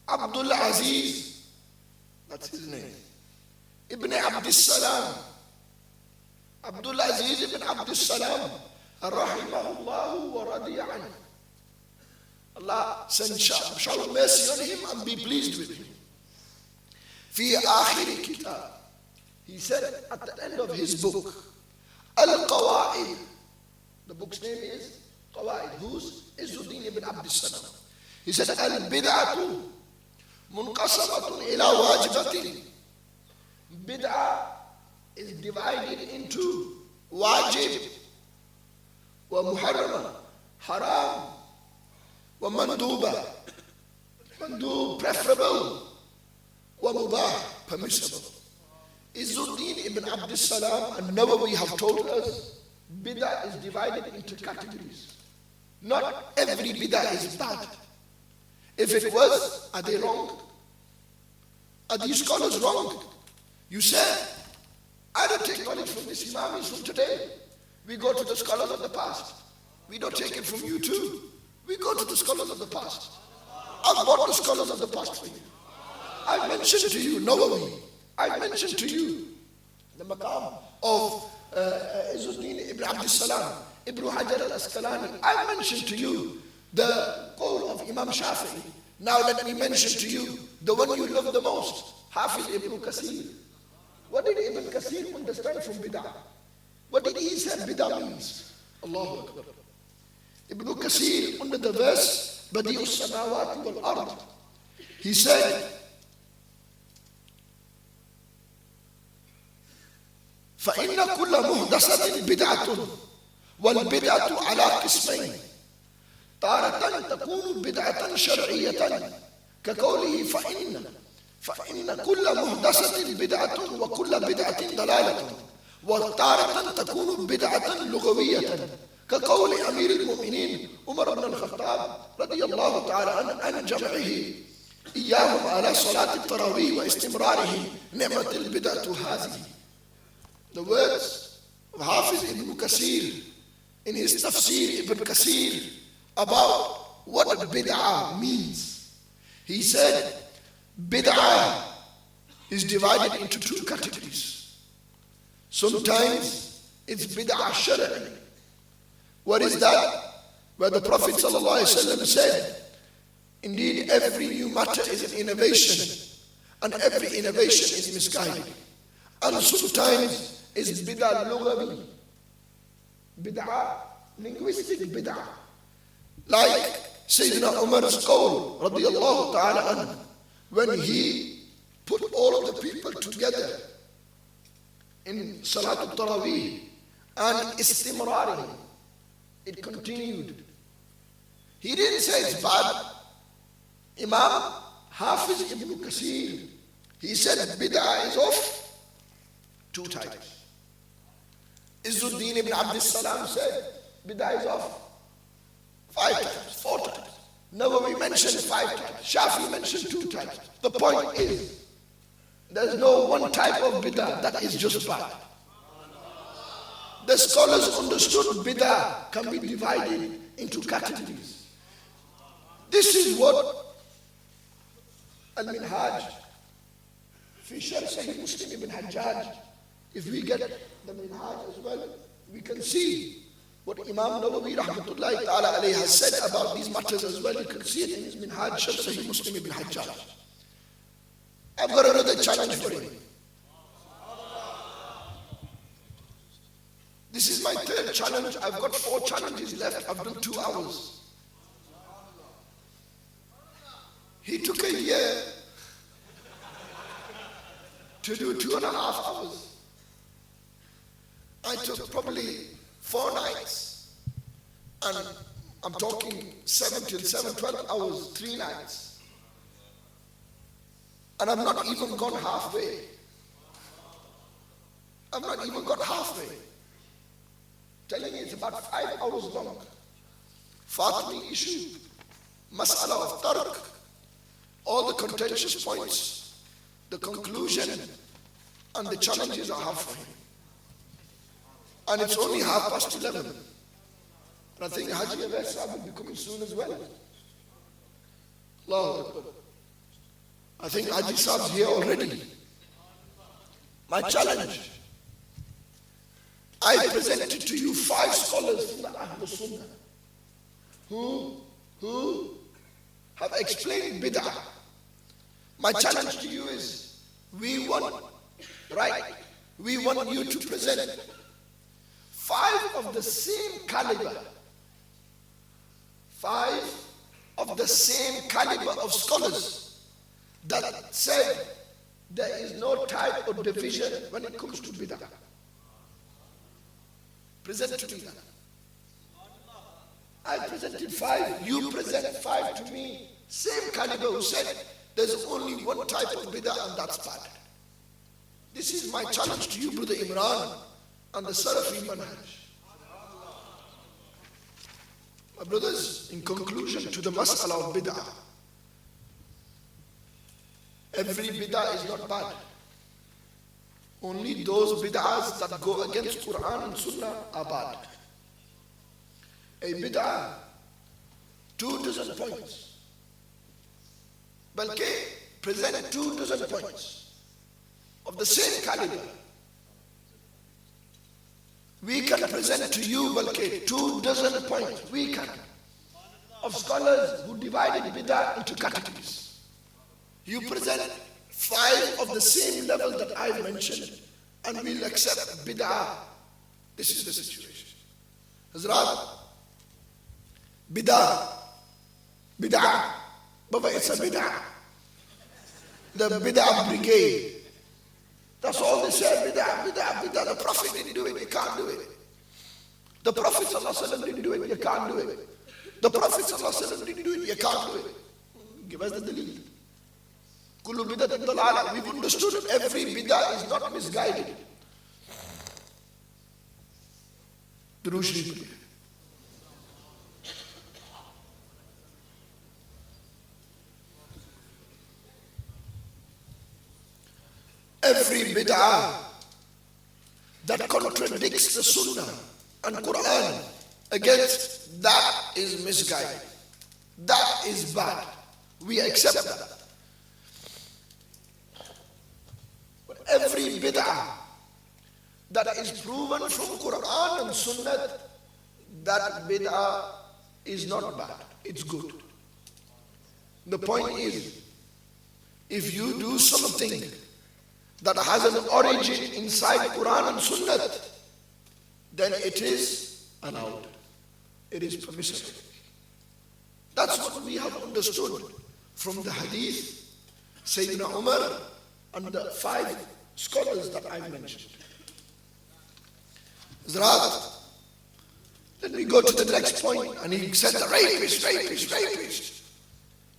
Abdul Aziz, that's his name. Ibn Abd Salam. Abdul Aziz ibn Abd Salam, rahimahullah wa radiya anhu. Allah send shower mercy on him and be pleased with him. Fi akhir kitab. He said at the end of his book, Al-Qawaid. The book's name is Qawaid. Who's? Izzuddin ibn Abd Salam. He said, Al-Bid'atu munqasamatun ila wajibatin. Bid'ah is divided into wajib wa muharrama, haram, wa manduba, mandub, preferable, wa mubah, permissible. Izzuddin ibn Abd Salam and Nawawi have told us bid'ah is divided into categories. Not every bid'ah is bad. If it was, are they wrong? Are these scholars wrong? You said, I don't take knowledge from this Imam, it's from today. We go to the scholars of the past. We don't take it from you too. We go to the scholars of the past. I've brought the scholars of the past for you. I mentioned to you Nawawi. I mentioned to you the maqam of Izzuddin ibn Abd Salam, Ibn Hajar al-Asqalani. I mentioned to you the qawl of Imam Shafi'i. Now let me mention to you the one you love the most, Hafiz ibn Kathir. What did Ibn Kathir understand from bid'ah? What did he say bid'ah means? Allahu Akbar. Ibn Kathir, under the verse, Badi'us Samawati wal Ard, he said, فإن كل محدثة بدعة والبدعة على قسمين تارة تكون بدعة شرعية كقوله فإن كل محدثة بدعة وكل بدعة ضلالة وتارة تكون بدعة لغوية كقول أمير المؤمنين عمر بن الخطاب رضي الله تعالى عن جمعه إياهم على صلاة التراويح واستمراره نعمة البدعة هذه. The words of Hafiz Ibn Kathir in his tafsir Ibn Kathir about what bid'ah means. He said, bid'ah is divided into two categories. Sometimes it's bid'ah shara'i. What is that? Where the Prophet ﷺ said, indeed every new matter is an innovation, and every innovation is misguided. And sometimes it's bid'ah lughawi, bid'ah, linguistic bid'ah. Like Sayyidina Umar's qawl, radiyallahu ta'ala anhu, when he put all of the people together in Salatul Taraweeh and istimrari, it continued. He didn't say it's bad. Imam Hafiz Ibn Kathir, he said bid'ah is of two types. Izzuddin ibn Abdus Salam said bid'ah is of 5 types, 4 types. Nawawi mentioned 5 types. Shafi mentioned 2 types. The point is, there's no one type of bid'ah that is just bad. The scholars understood bid'ah can be divided into categories. This is what Al-Minhaj fi Sharh Sahih Muslim ibn Hajjaj, if we get the Minhaj as well, we can see what Imam Nawawi rahmatullahi ta'ala alayhi has said about these matters as well. You can see it in his Minhaj Sharh Sahih Muslim ibn Hajjaj. I've got another challenge for him. This is my 3rd challenge. I've got 4 challenges left. I've done 2 hours. He took a year to do 2.5 hours. I took probably 4 nights. And I'm talking 7 till 7, 12 hours, 3 nights. And I've not even gone halfway. I've not even got halfway. Telling you it's about 5 hours long. Fatimi issue, mas'ala of tarq, all the contentious points, the conclusion, and the challenges I have for him. And it's only 11:30. And I think Haji Avesa will be coming soon as well. Allahu Akbar. I think Haji Saab's here already. My challenge, I presented to you 5 scholars from the Ahlul Sunnah who have explained bid'ah. My challenge to you is, we want you to present 5 of the same caliber, 5 of the same caliber of scholars that said there is no type of division when it comes to bid'ah. Present to me that. I presented 5, you present 5 to me, same caliber, who said there's only one type of bid'ah and that's bad. This is my challenge to you, Brother Imran, and the Salafi manhaj. My brothers, in conclusion to the mas'ala of bid'ah, every bid'ah is not bad. Only those bid'ahs that go against Quran and Sunnah are bad. A bid'ah, 2 dozen points. Balki, present 2 dozen points of the same caliber. We can present to you, Balki, 2 dozen points. We can. Of scholars who divided bid'ah into categories. You present 5 of the same level that I mentioned, and we'll accept bid'ah This is the situation. Hazrat, bid'ah. Baba, it's a bid'ah. The bid'ah brigade. That's all they say, bid'ah. The Prophet didn't do it, you can't do it. The Prophet ﷺ didn't do it, you can't do it. The Prophet ﷺ didn't do it, you can't do it. Give us the dalil. Kullu bid'atin dalalah. We've understood that every bid'ah is not misguided. Durood Sharif. Every bid'ah that contradicts the Sunnah and Quran, against that is misguided. That is bad. We accept that. But every bid'ah that is proven from Quran and Sunnah, that bid'ah is not bad. It's good. The point is, if you do something that has an origin inside Quran and Sunnah, then it is allowed. It is permissible. That's what we have understood from the hadith, Sayyidina Umar and the 5 scholars that I mentioned. Hazrat, let me go to the next point. And he said the rapist.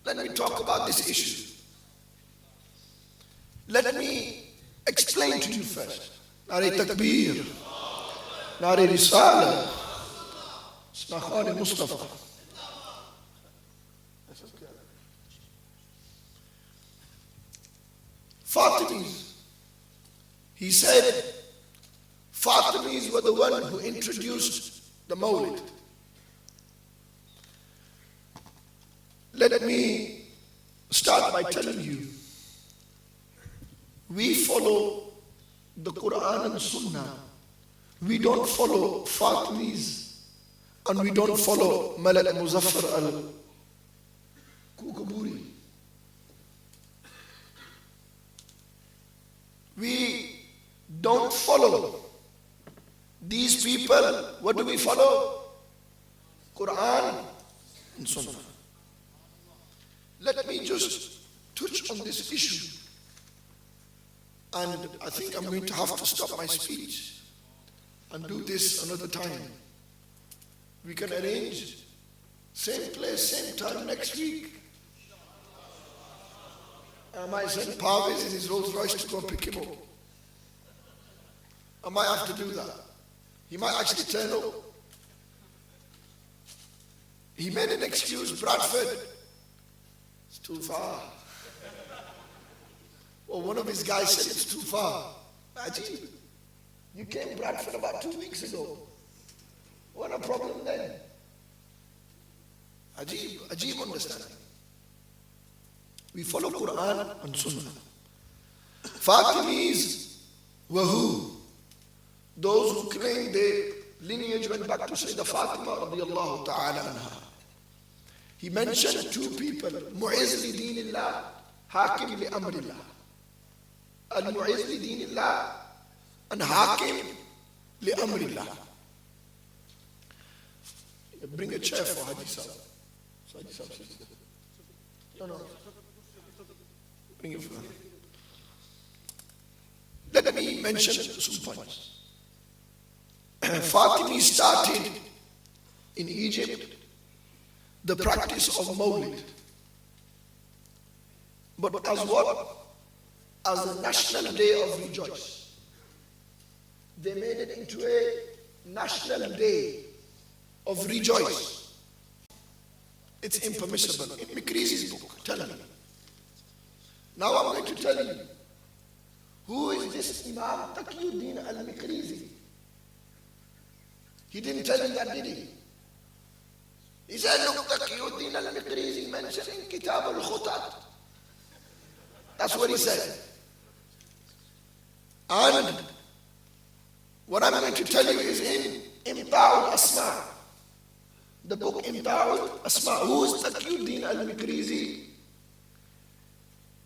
Let me talk about this issue. Let me explain to you first. Nare Takbir, Nare Risala, Snakhani Mustafa. Fatimis. He said Fatimis were the one who introduced the Mawlid. Let me start by telling you, we follow the Quran and Sunnah. We don't follow Fatimis and we don't follow Malak Muzaffar al-Kukuburi. We don't follow these people. What do we follow? Quran and Sunnah. Let me just touch on this issue. And I think I'm going to have to stop my speech and do this another time. We can arrange same place, same time next week. I might send Parvez in his Rolls Royce to go and pick him up. I might have to do that. He might actually turn up. He made an excuse, Bradford. It's too far. Well, one of his guys said it's too far. Ajib, you came to Bradford about 2 weeks ago. What a problem then? Ajib understanding. We follow Quran and Sunnah. Fatimis were who? Those who claim their lineage went back to Sayyidah Fatima radiallahu ta'ala anha. He mentioned 2 people, Mu'izz li dinillah, Hakim li amrillah. Al-Mu'izz li dinillah and Hakim li amrillah. Bring a chair for Haji Sahib. No. Bring it for him. Let me mention some points. Fatimi started in Egypt the practice of Mawlid. But as what? As a national day of rejoice. They made it into a national day of rejoice. It's impermissible. In Mikrizi's book, tell me. Now I'm going to tell you, who is this Imam Taqiyuddin al-Mikrizi? He didn't tell you that, did he? He said, look, Taqiyuddin al-Mikrizi mentioned in Kitab al-Khutat. That's what he said. And what I'm going to tell you is in Imta'ul Asma. The book Imta'ul Asma. Who is Taqiyuddin al-Mikrizi?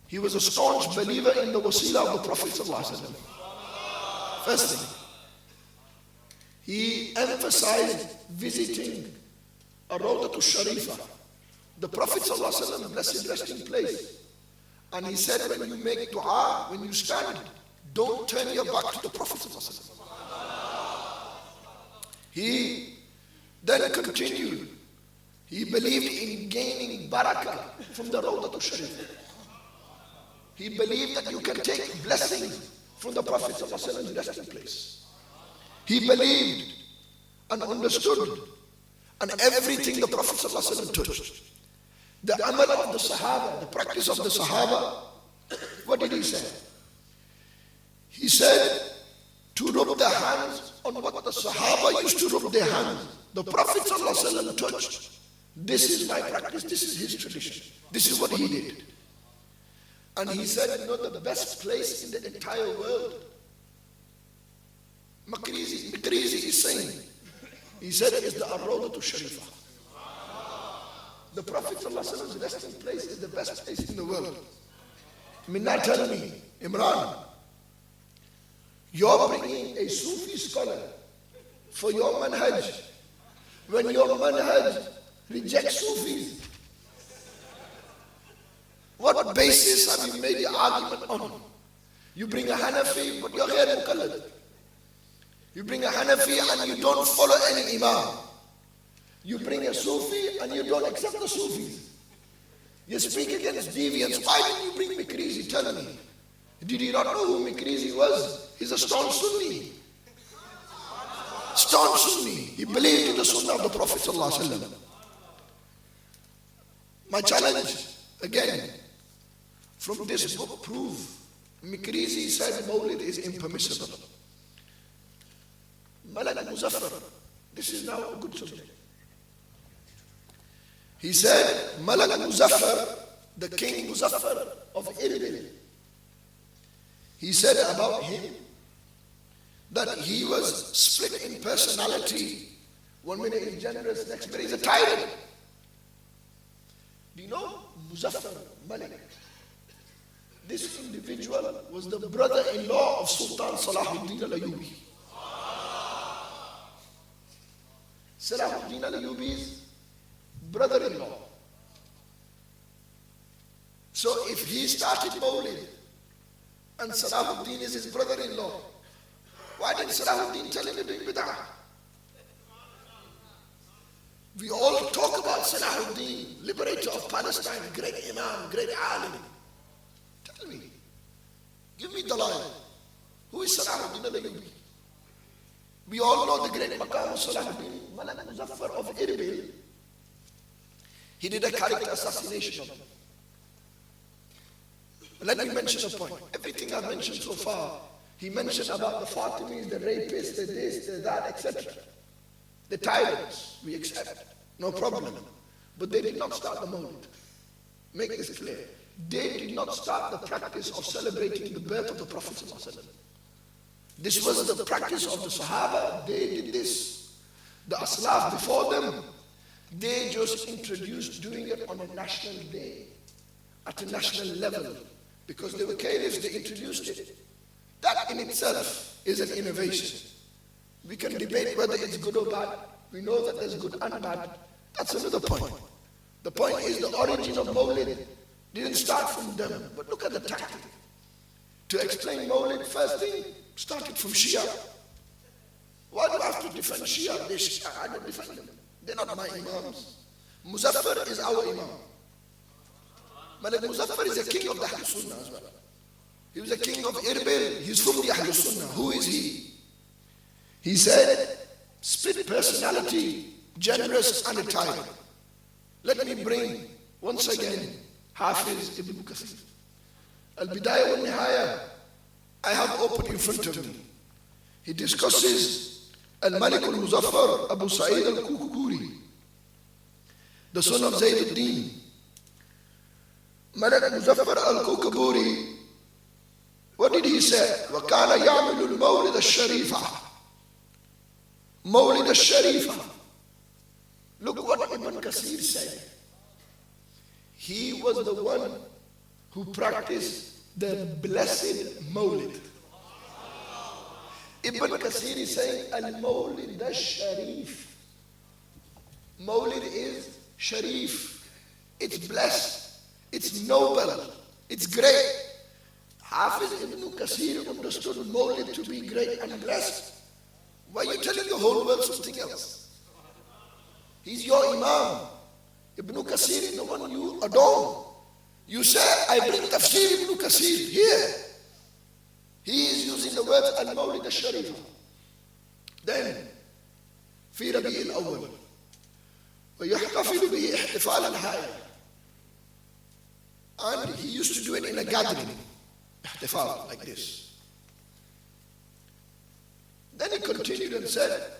He was a staunch believer in the wasila of the Prophet ﷺ. First thing. he emphasized visiting a Rawdatul Sharifa, the Prophet ﷺ blessed resting place. And he said, when you make dua, when you stand, don't turn your back to the Prophet ﷺ. He then continued. He believed in gaining barakah from the Rawdatul Sharif. He believed that you can take blessings from the Prophet ﷺ's resting place. He believed and understood and everything the Prophet ﷺ touched. The amal of the Sahaba, the practice of the Sahaba, what did he say? He said to rub the hands on what the Sahaba used to rub their hands. The Prophet ﷺ touched. This is my practice, this is his tradition. This is what he did. And he said, you know, the best place in the entire world, Makrizi is saying, he said it is the Rawdatul Sharifa. The Prophet ﷺ's resting place is the best place in the world. Minna tell me, Imran, you're bringing a Sufi scholar for your manhaj when your manhaj rejects Sufis. What basis have you made the argument on? You bring a Hanafi, but you're ghair muqallid. You bring a Hanafi and you don't follow any Imam. You bring a Sufi and you don't accept the Sufis. You speak against deviants. Why didn't you bring Mikrizi? Tell me. Did you not know who Mikrizi was? He's a staunch Sunni. Staunch Sunni. He believed in the Sunnah of the Prophet ﷺ. My challenge, again, from this book, prove Mikrizi said Mawlid is impermissible. Malak Muzaffar, this is now a good subject. He said, Malak Muzaffar, the King Muzaffar of Irbil, he said about him that he was split in personality. 1 minute he's generous, next minute he's a tyrant. Do you know Muzaffar Malik? This individual was the brother-in-law of Sultan Salahuddin al-Ayyubi. Salahuddin al-Ayyubi's brother-in-law. So if he started Mawlid and Salahuddin is his brother-in-law, why didn't Salahuddin tell him to do bid'ah? We all talk about Salahuddin, liberator of Palestine, great Imam, great Alim. Tell me, give me dalil. Who is Salahuddin al-Ayyubi? We all know the great Maqam of Salahuddin, Malak Muzaffar of Irbil. He did a character assassination of him. Let me mention a point. Everything I've mentioned so far, he mentioned about the Fatimis, the rapists, the this, the that, etc. The tyrants, we accept, no problem. But they did not start the Mawlid. Make this clear. They did not start the practice of celebrating the birth of the Prophet ﷺ. This was the practice of the Sahaba. They did this. The Aslaf before them, they just introduced doing it on a national day, at a national level. Because they were caliphs, they introduced it. That in itself is an innovation. We can debate whether it's good or bad. We know that there's good and bad. That's another point. The point is the origin of Mawlid didn't start from them. But look at the tactic. To explain Mawlid, first thing, started from Shia. Why do I have to defend Shia? They're Shia. I don't defend them. They're not my imams. Muzaffar is our imam. Malik Muzaffar is a king of the Ahl Sunnah as well. He was a king of Irbil. He's from the Ahl Sunnah. Who is he? He said, split personality, generous and a tyrant. Let me bring, once again, Hafiz Ibn Kathir. Al-Bidayah wal Nihaya, I have open in front of me. He discusses Al-Malik al-Muzaffar Abu Sa'id al-Kukuri, the son of Zayd al-Din. Malik Muzaffar al-Kukuri, what did he say? وَكَانَ يَعْمِلُ الْمَوْلِدَ الشَّرِيفَةِ Mawlid al-Sharifa. Look what Ibn Kathir said. He was the one who practiced the blessed Mawlid. Ibn Kathir is saying, Al-Mawlid al-Sharif. Mawlid is Sharif. It's blessed. It's noble. It's great. Hafiz Ibn Kathir understood Mawlid to be great and blessed. Why are you telling the whole world something else? He's your Imam. Ibn Kathir is the one you adore. You say, I bring Tafsir Ibn Kathir here. He is using the words Al-Mawlid al-Sharif. Then, في ربيع الأول ويحتفل به احتفالا هائلا. And he used to do it in a gathering, ihtifal, like this. Then he continued and said,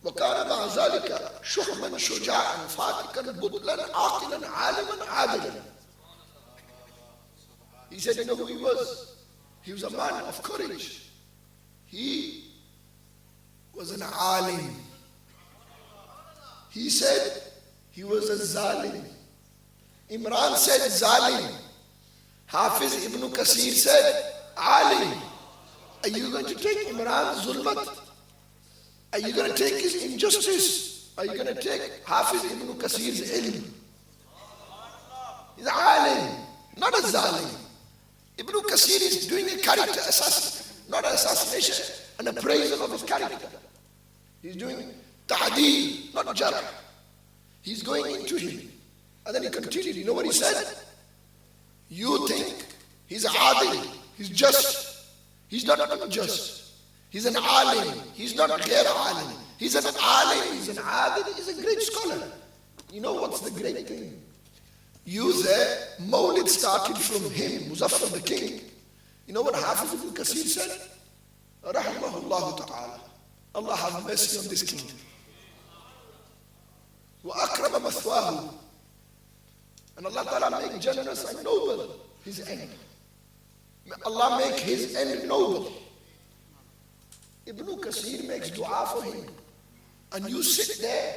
وكان مع ذلك شحما شجاعا فاتكا بطلا عاقلا عالما عادلا. He said, you know who he was? He was a man of courage. He was an alim. He said he was a zalim. Imran said zalim. Hafiz Ibn Kathir said alim. Are you going to take Imran's zulmat? Are you going to take his injustice? Are you going to take Hafiz Ibn Kathir's ilm? He's alim, not a zalim. Ibn Kathir is doing a character assassination, not an assassination, an appraisal of his character. He's doing ta'deel, not jarh. He's going into him. And then he continued. You know what he said? You think he's adil, he's just. He's not unjust. He's an alim. He's not ghair alim. He's an alim, he's an adil, he's a great scholar. You know what's the great thing? You there, Mawlid started from him, Muzaffar the king. You know what Hafiz Ibn Kathir said? Rahimahullah ta'ala. Allah have mercy on this king. وَأَكْرَمَ مَثْوَاهُ. And Allah ta'ala make generous and noble his end. May Allah make his end noble. Ibn Kathir makes dua for him. And you sit there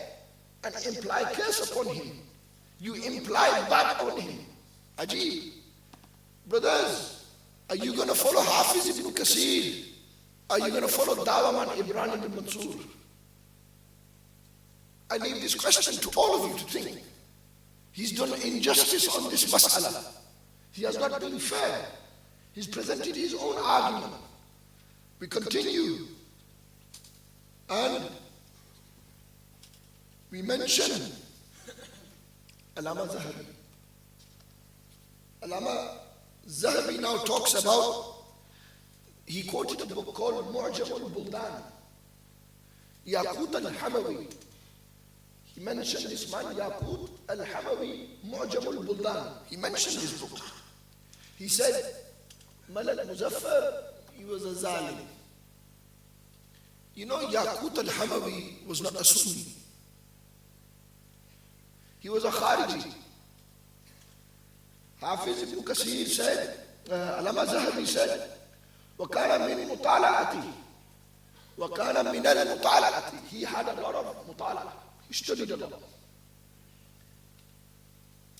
and imply curse upon him. You imply bad on him. Ajib. Brothers, are you going to follow Hafiz Ibn Kathir? Are you going to follow Dawaman Ibrahim ibn Mansur? I leave this question to all of you to think. He's done injustice on this mas'ala. He has not been fair. He's presented his own argument. We continue. And we mention Allama Zahabi. Allama Zahabi now talks about, he quoted a book called Mu'jam al-Buldan. Yaqut al-Hamawi. He mentioned this man, Yaqut al-Hamawi, Mu'jam al-Buldan. He mentioned his book. He said, Malak Muzaffar, he was a zalim. You know, Yaqut al-Hamawi was not a Sunni. He was a Khariji. Hafiz Ibn Kathir said, Allama Zahabi said, وَكَانَ مِنْ مُطَالَعَتِهِ وَكَانَ مِنَ الْمُطَالَعَةِ. He had a lot of mutala. He studied a lot.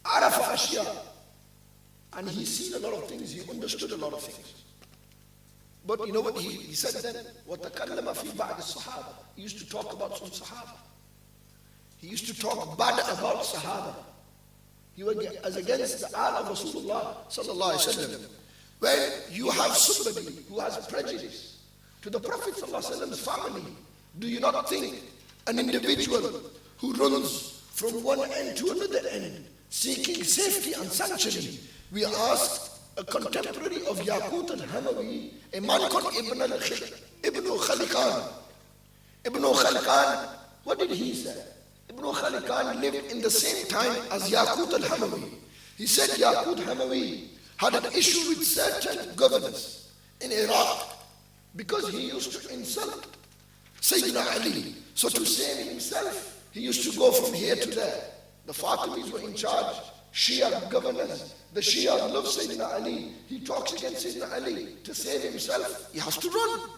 عَرَفَ أَشْيَاء. And he seen a lot of things. He understood a lot of things. But you know what he said then? وَتَكَلَّمَ فِي بَعْدِ الصَّحَابَةِ. He used to talk about some Sahaba. He used to talk bad about Sahaba. He was as against the Al of Rasulullah sallallahu alaihi wasallam. When you have somebody who has prejudice to the Prophet sallallahu alaihi wasallam's family, do you not think an individual who runs from one end to another end, seeking safety and sanctuary? We asked a contemporary of Yaqut al-Hamawi, a man called Ibn Khalikan. Ibn Khalikan, what did he say? Ibn Khalikan lived in the same time as Yaqut al-Hamawi. He said Yaqut al-Hamawi had an issue with certain governors in Iraq because he used to insult Sayyidina Ali. So to save himself, he used to go from here to there. The Fatimis were in charge, Shia governors. The Shia love Sayyidina Ali. He talks against Sayyidina Ali. To save himself, he has to run.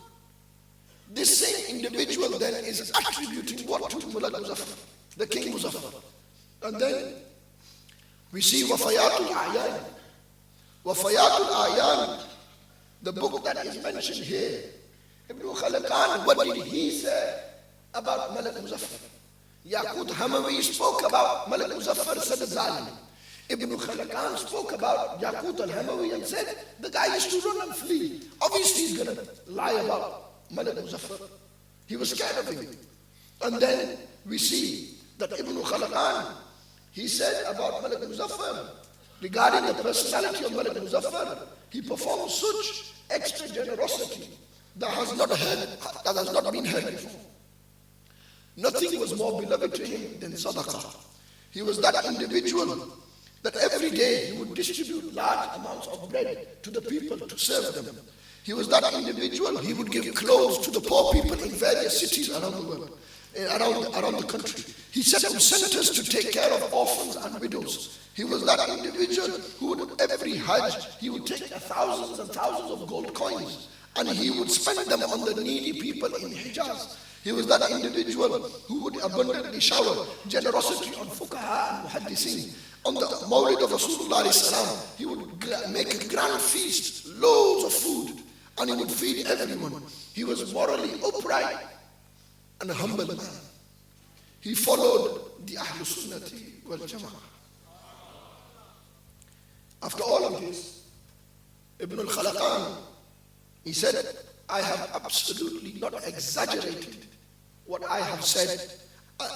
This same individual then is attributing what to Mullah Muzaffar, the King Muzaffar. And then we see Wafayatul A'yan. Wafayatul A'yan, the book that is mentioned here, Ibn Khalaqan, what did he say about Malik Muzaffar? Yaqut Hamawi spoke about Malik Muzaffar said Zalim. Ibn Khalaqan spoke about Yaqut al-Hamawi and said the guy used to run and flee. Obviously he's going to lie about Malik Muzaffar. He was scared of him. And then we see that Ibn Khalaqan, he said about Malik Muzaffar, regarding the personality of Malik Muzaffar, he performed such extra generosity that has not been heard before. Nothing was more beloved to him than sadaqah. He was that individual that every day he would distribute large amounts of bread to the people to serve them. He was that individual, he would give clothes to the poor people in various cities around the world, around the country. He set up centers to take care of orphans and widows. He was that individual who would, every Hajj, he would take thousands and thousands of gold coins and he would spend them on the needy people in Hijaz. He was that individual who would abundantly shower generosity on fuqaha and muhaddisin. On the Mawlid of Rasulullah, he would make a grand feast, loads of food, and he would feed everyone. He was morally upright and a humble man. He followed the Ahlul Sunnati wal Jama'ah. After all of this, Ibn al-Khalaqan, he said, I have absolutely not exaggerated what I have said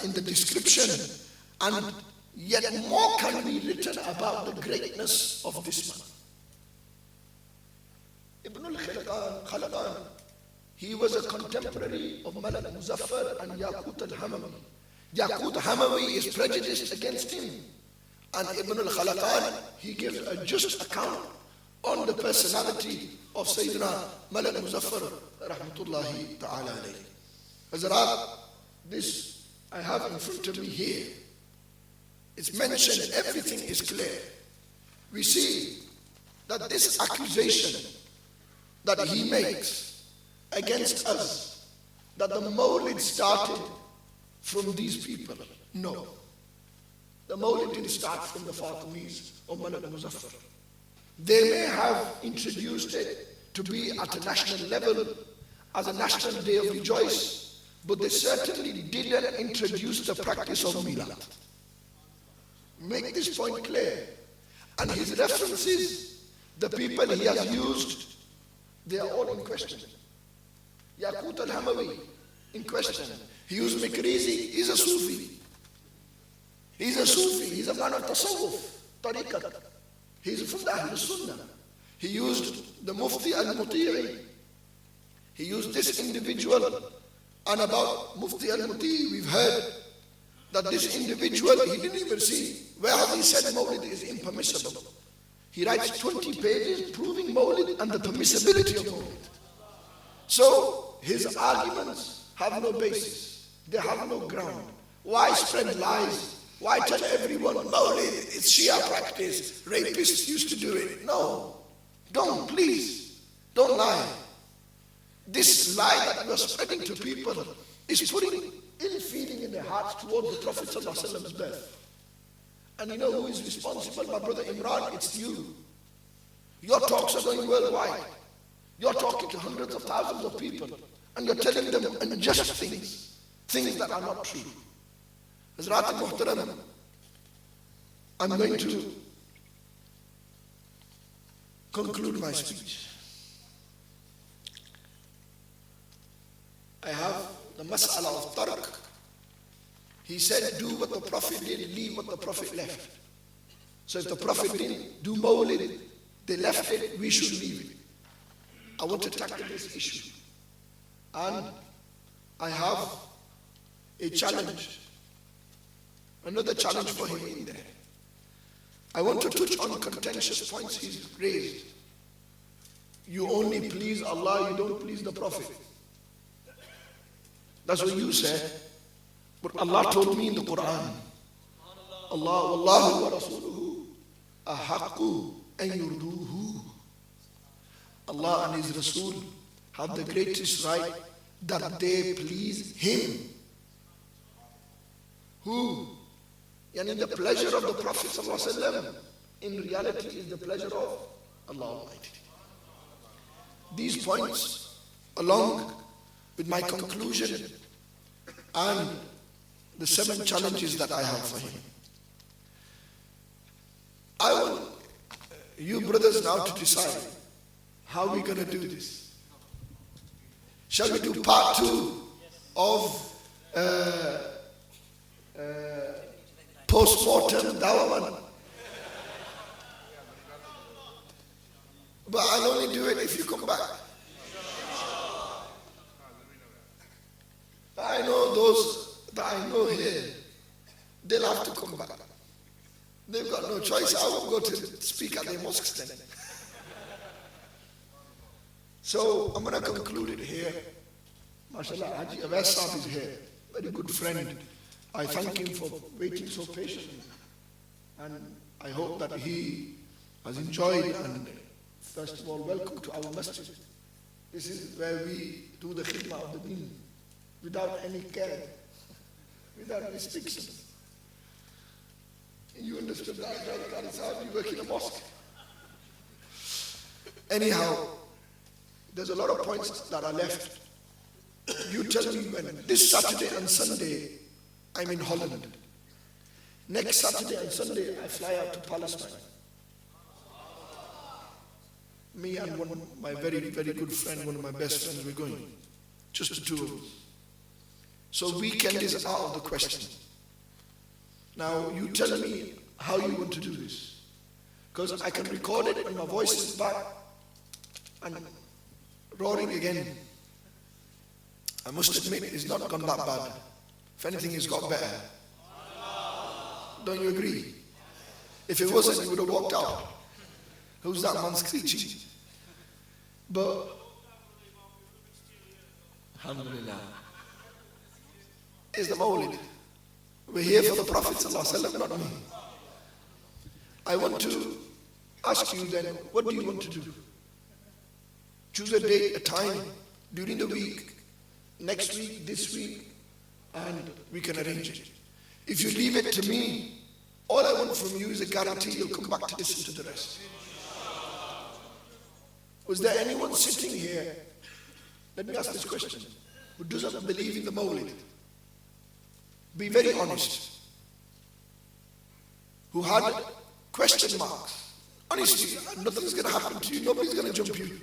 in the description, and yet more can be written about the greatness of this man. Ibn al-Khalaqan, he was a contemporary of Malik Muzaffar and Yaqut al-Hamawi. Yaqut al-Hamawi is prejudiced against him, and Ibn al-Khalaqan, he gives a just account on the personality of Sayyidina Malik Muzaffar rahmatullahi ta'ala alayhi. Hazrat, this I have in front of me here. It's mentioned, everything is clear. We see that this accusation that he makes against us, that the Mawlid started from these people. No. The Mawlid didn't start from the Fatimis or Malik Muzaffar. They may have introduced it to be at a national level as a national day of rejoice, but they certainly didn't introduce the practice of Milad. Make this point clear. And his references, the people he has used, they are all in question. Yaqut al-Hamawi, in question. He used Mikrizi, he's a Sufi. He's a Sufi, he's a man of Tasawwuf, Tariqat. He's from the Ahlul Sunnah. He used the Mufti al-Muti'i. He used this individual. And about Mufti al-Muti'i, we've heard that this individual, he didn't even see where he said Mawlid is impermissible. He writes 20 pages proving Mawlid and the permissibility of Mawlid. So his arguments have no basis. They have no ground. Why spread lies? Why tell everyone Mawlid is Shia practice? Rapists used to do it. No. Don't, please. Don't lie. This lie that we're spreading to people is putting ill feeling in their hearts towards the Prophet ﷺ's birth. And you know who is responsible? My brother Imran, it's you. Your talks are going worldwide. You're talking to hundreds of thousands of people, and you're telling them unjust things that are not true. Hazrat Muhtaram, I'm going to conclude my speech. I have the mas'ala of tarq. He said, do what the Prophet did, leave what the Prophet left. So if the Prophet didn't do Mawlid, they left it, we should leave it. I want to tackle this issue. And I have a challenge, another challenge for him in there. I want to touch on contentious points he's raised. You only please Allah, you don't please the Prophet. That's what you said. But Allah told me in the Quran, Allah wallahu wa rasuluhu ahaqqu an yurduhu. Allah and His Rasul have the greatest right that they please Him. Who? And the pleasure of the Prophet ﷺ in reality is the pleasure of Allah Almighty. These points, along with my conclusion and the 7 challenges that I have for him. I want you brothers now to decide how we're going to do this. Shall we do part 2 of post-mortem dawah? But I'll only do it if you come back. I know those that I know here, they'll have to come back. They've got no choice. I won't go to speak at their mosques then. So I'm going to conclude it here. MashaAllah, Haji Awais Sahib is here. Very good friend. I thank him for waiting so patiently. And I hope that he has enjoyed, and first of all, welcome to our masjid. This is where we do the khidmah of the deen without any care, without restriction. You understood that, right? You work in a mosque. Anyhow, there's a lot of points that are left. You tell me when. This Saturday and Sunday, I'm in Holland. Next Saturday and Sunday, I fly out to Palestine. Me and one of my very, very good friend, one of my best friends, we're going. Just the 2 of us. So weekend is out of the question. Now, you tell me how you want to do this. Because I can record it when my voice is back and roaring again. I must admit, it's not gone that bad. If anything, it's got better. Don't you agree? If it wasn't, you would have walked out. Who's that man screeching? But, alhamdulillah, it's the Mawlid. We're here for the Prophet ﷺ, not me. I want to ask you then, what do you want to do? Choose a date, a time, during the week, next week, this week, and we can arrange it. If you leave it to me, all I want from you is a guarantee you'll come back to listen to the rest. Was there anyone sitting here, let me ask this question, who doesn't believe in the Mawlid? Be very honest. Who had question marks. Honestly, nothing's going to happen to you. Nobody's going to jump you.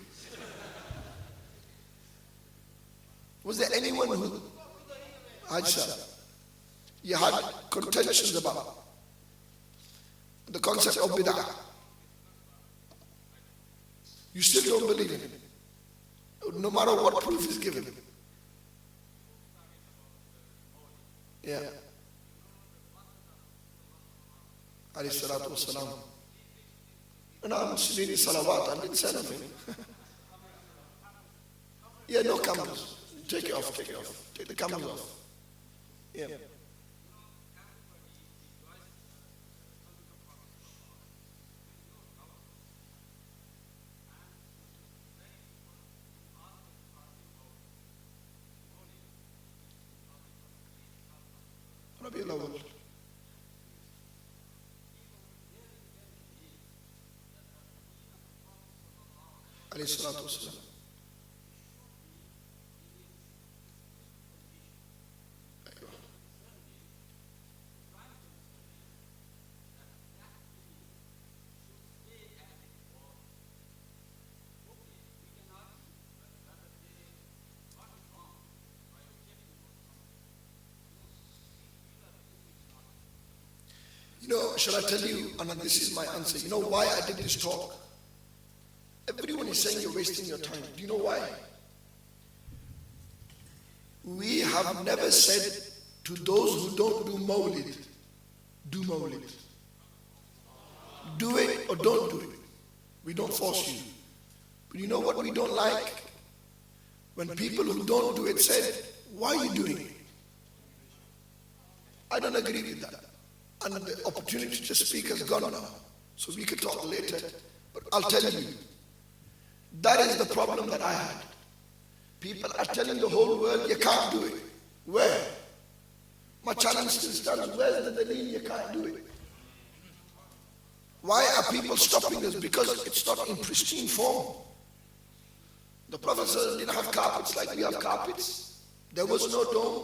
Was there anyone who, Aisha, you had contentions about the concept of bid'ah? You still don't believe in it, no matter what proof is given. Yeah. Alayhi salatu wasalam. And I'm reading salawat, I didn't say anything. Yeah, no cameras. Take it off, take it off. Take the cameras off. Yeah. Rabi al-Awwal. Alayhi salatu wasalam. You know, shall I tell you, and this is my answer, you know why I did this talk? Everyone is saying you're wasting your time. Do you know why? We have never said to those who don't do Mawlid, do Mawlid. Do it or don't do it. We don't force you. But you know what we don't like? When people who don't do it said, why are you doing it? I don't agree with that. And the opportunity to speak has gone now. So we could talk later. But I'll tell you, that is the problem that I had. People are telling the whole world, you can't do it. Where? My challenge still stands. Where's the dalil? You can't do it. Why are people stopping us? Because it's not in pristine form. The Prophet didn't have carpets like we have carpets. There was no dome.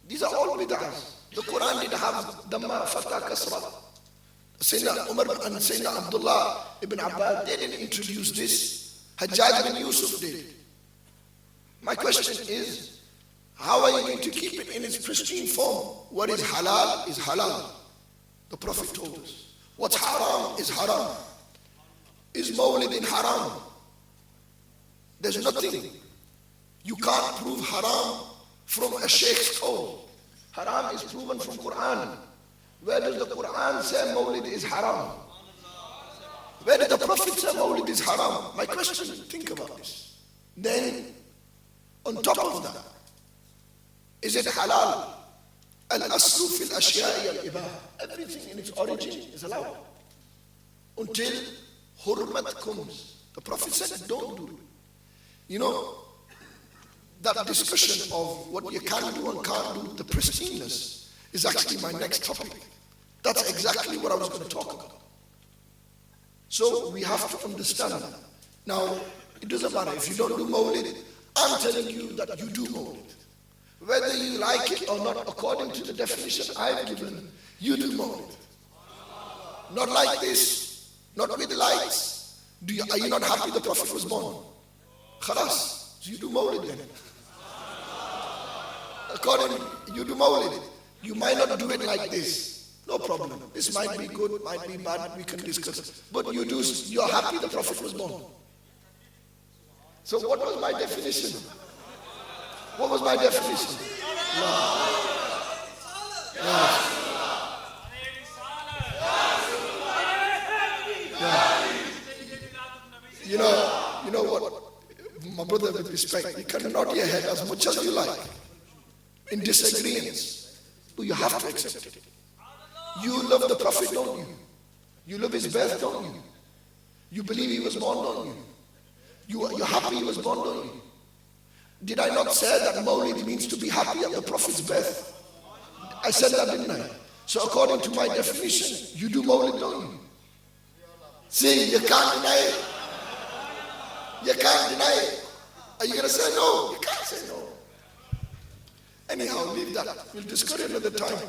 These are all bid'ahs. The Quran didn't have Dhamma, Fatah, Kasra. Sayyidina Umar and Sayyidina Abdullah ibn Abbas, they didn't introduce this. Hajjaj bin Yusuf did. My question is, how are you going to keep it in its pristine form? What is halal is halal. The Prophet told us. What's haram is haram. Is Mawlid in haram? There's nothing. You can't prove haram from a sheikh's call. Haram is proven from Quran. Where does the Quran say Mawlid is haram? Where did the Prophet say Mawlid is haram? My question, think about this. Then, on top of that, is it halal? Al-aslu fil ashya'i al-ibah. Everything in its origin is allowed. Until hurmat comes. The Prophet said, don't do it. You know, that discussion of what you can do and can't do, the pristineness, is actually my next topic. That's exactly what I was going to talk about. So we have to understand that. Now, it doesn't matter if you don't do Mawlid. I'm telling you that you do Mawlid. Whether you like it or not, according to the definition I've given, you do Mawlid. Not like this, not with lights. Are you not happy the Prophet was born? Khalas, so you do Mawlid then. According, you do Mawlid. You might not do it like this. No problem. This might be good, might be bad, we can discuss. But you're happy the Prophet was born. So what was my definition? What was my definition? You know what? My brother, with respect, you can nod your head as much as you like in disagreements, but you have to accept it. You love the Prophet, don't you? You love his birth, don't you? You believe he was born, don't you? You're happy he was born, don't you? Did I not say that Mawlid means to be happy at the Prophet's birth? I said that, didn't I? So according to my definition, you do Mawlid, don't you? See, you can't deny it. You can't deny it. Are you going to say no? You can't say no. Anyhow, leave that. We'll discuss it another time.